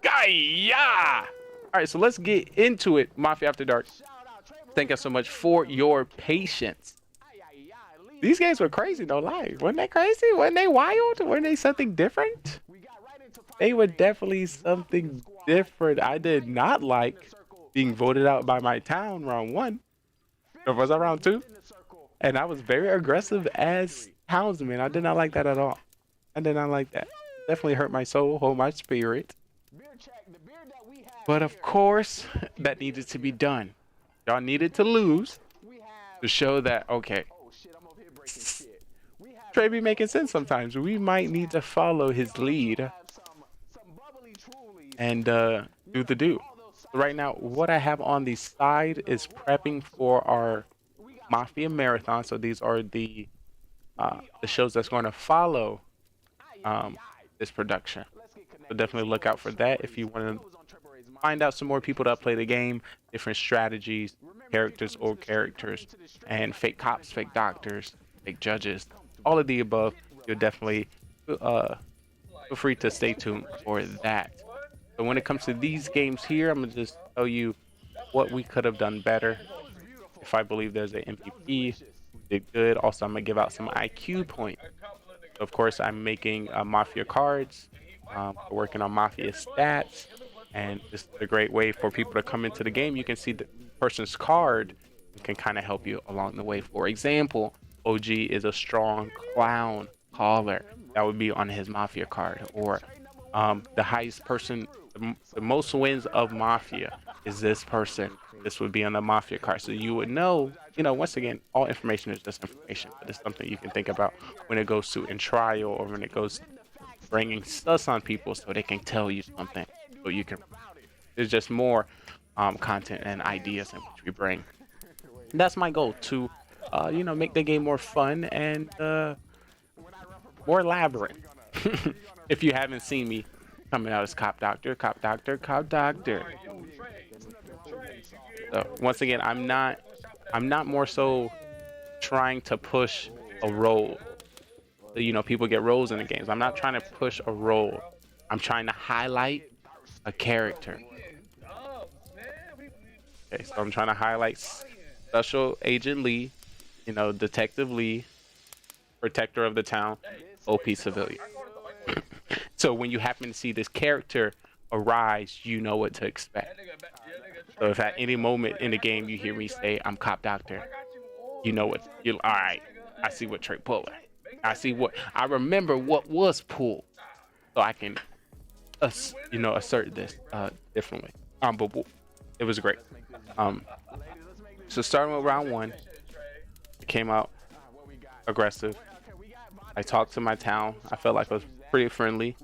Gaia! Alright, so let's get into it, Mafia After Dark. Thank you so much for your patience. These games were crazy, no lie. Weren't they crazy? Weren't they wild? Weren't they something different? They were definitely something different. I did not like being voted out by my town round 1. Or was I round 2? And I was very aggressive as townsman. I did not like that at all. I did not like that. Definitely hurt my soul, hold my spirit. But of course, that needed to be done. Y'all needed to lose to show that, okay, Trey be making sense sometimes. We might need to follow his lead and do the do. Right now, what I have on the side is prepping for our Mafia Marathon. So these are the shows that's going to follow this production. So definitely look out for that if you want to find out some more people that play the game, different strategies, characters, old characters, and fake cops, fake doctors, fake judges, all of the above. You'll definitely feel free to stay tuned for that. So when it comes to these games here, I'm gonna just tell you what we could have done better. If I believe there's an MVP, did good. Also, I'm gonna give out some IQ points. Of course, I'm making Mafia cards, working on Mafia stats, and this is a great way for people to come into the game. You can see the person's card and can kind of help you along the way. For example, OG is a strong clown caller. That would be on his Mafia card. Or the highest person, the most wins of Mafia is this person. This would be on the Mafia card. So you would know, once again, all information is just information, but it's something you can think about when it goes to in trial or when it goes bringing sus on people so they can tell you something. So you can, there's just more content and ideas in which we bring. And that's my goal, to, make the game more fun and more elaborate. If you haven't seen me coming out as Cop Doctor. So once again, I'm not more so trying to push a role. People get roles in the games. I'm not trying to push a role. I'm trying to highlight a character. Okay, so I'm trying to highlight Special Agent Lee, Detective Lee, Protector of the Town, OP Civilian. So when you happen to see this character arise, you know what to expect. So if at any moment in the game you hear me say, I'm Cop Doctor, you know what, all right, I see what Trey pulling. I remember what was pulled. So I can, assert this differently. But it was great. So starting with round 1, it came out aggressive. I talked to my town. I felt like I was pretty friendly.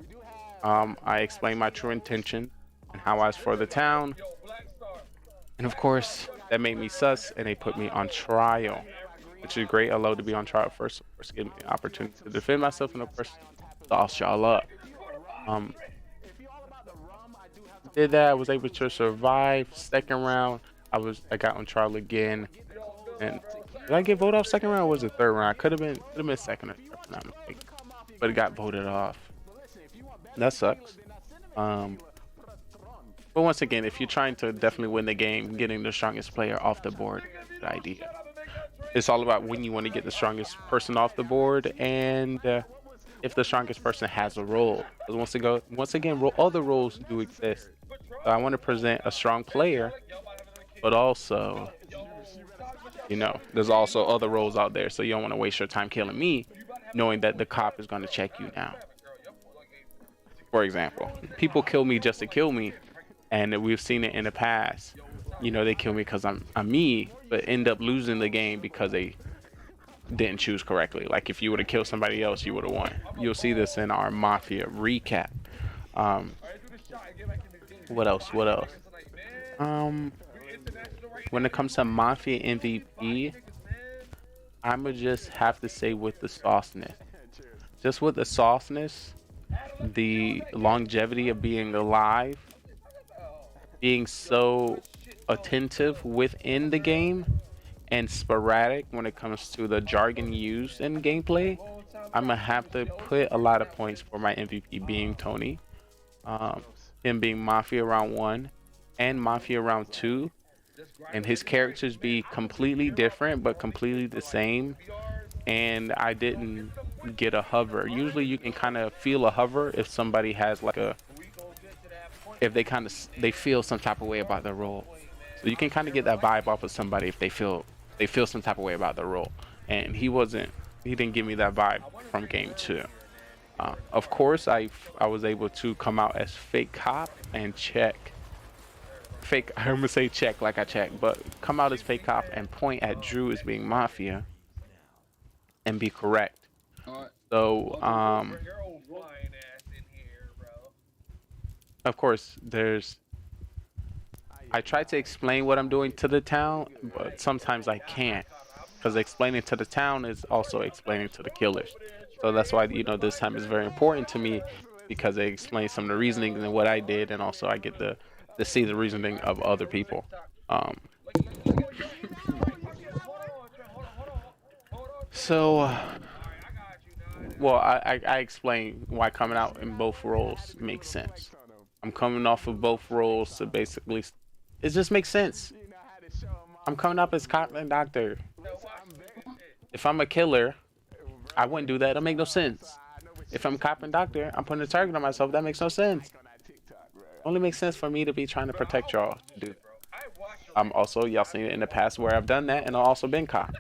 I explained my true intention and how I was for the town. And of course, that made me sus, and they put me on trial, which is great. Allowed to be on trial first, of course, give me the opportunity to defend myself, and of course, sauce y'all up. Did that. I was able to survive. Second round, I got on trial again, and Did I get voted off second round or was it third round? Could have been second or third, if I'm not mistaken. But it got voted off. That sucks. But once again, if you're trying to definitely win the game, getting the strongest player off the board, good idea. It's all about when you want to get the strongest person off the board, and if the strongest person has a role. Because once again, other roles do exist. So I want to present a strong player, but also, you know, there's also other roles out there. So you don't want to waste your time killing me, knowing that the cop is going to check you down. For example, people kill me just to kill me, and we've seen it in the past. You know, they kill me because I'm me, but end up losing the game because they didn't choose correctly. Like if you would have killed somebody else, you would have won. You'll see this in our Mafia recap. What else? When it comes to Mafia MVP, I'ma just have to say with the sauceness. Just with the sauceness, the longevity of being alive, being so attentive within the game, and sporadic when it comes to the jargon used in gameplay, I'm gonna have to put a lot of points for my MVP being Tony. Him being Mafia round 1 and Mafia round 2, and his characters be completely different but completely the same, and I didn't get a hover. Usually you can kind of feel a hover if somebody has like if they feel some type of way about their role. So you can kind of get that vibe off of somebody if they feel some type of way about their role, and he didn't give me that vibe from game 2. Of course, I was able to come out as fake cop and check. I'm gonna say check like I check, but come out as fake cop and point at Drew as being Mafia and be correct. So, of course, I try to explain what I'm doing to the town, but sometimes I can't, because explaining to the town is also explaining to the killers. So that's why, you know, this time is very important to me, because it explains some of the reasoning and what I did, and also I get to see the reasoning of other people. Well, I explain why coming out in both roles makes sense. I'm coming off of both roles to basically, it just makes sense. I'm coming up as cop and doctor. If I'm a killer, I wouldn't do that. It'll make no sense. If I'm cop and doctor, I'm putting a target on myself. That makes no sense. Only makes sense for me to be trying to protect y'all. Dude. Also, y'all seen it in the past where I've done that, and I've also been cop.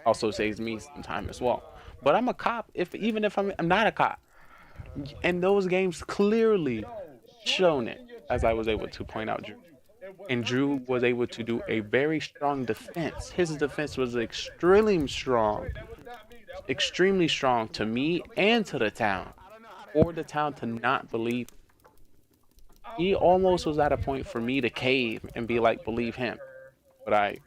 Also saves me some time as well. But I'm a cop even if I'm not a cop. And those games clearly shown it, as I was able to point out Drew. And Drew was able to do a very strong defense. His defense was extremely strong to me and to the town. For the town to not believe. He almost was at a point for me to cave and be like, believe him. But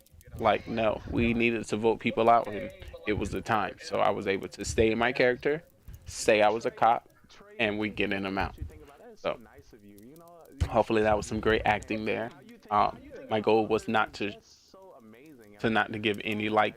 no, we needed to vote people out, and it was the time. So I was able to stay in my character, say I was a cop, and we get in them out. So hopefully that was some great acting there. My goal was not to give any like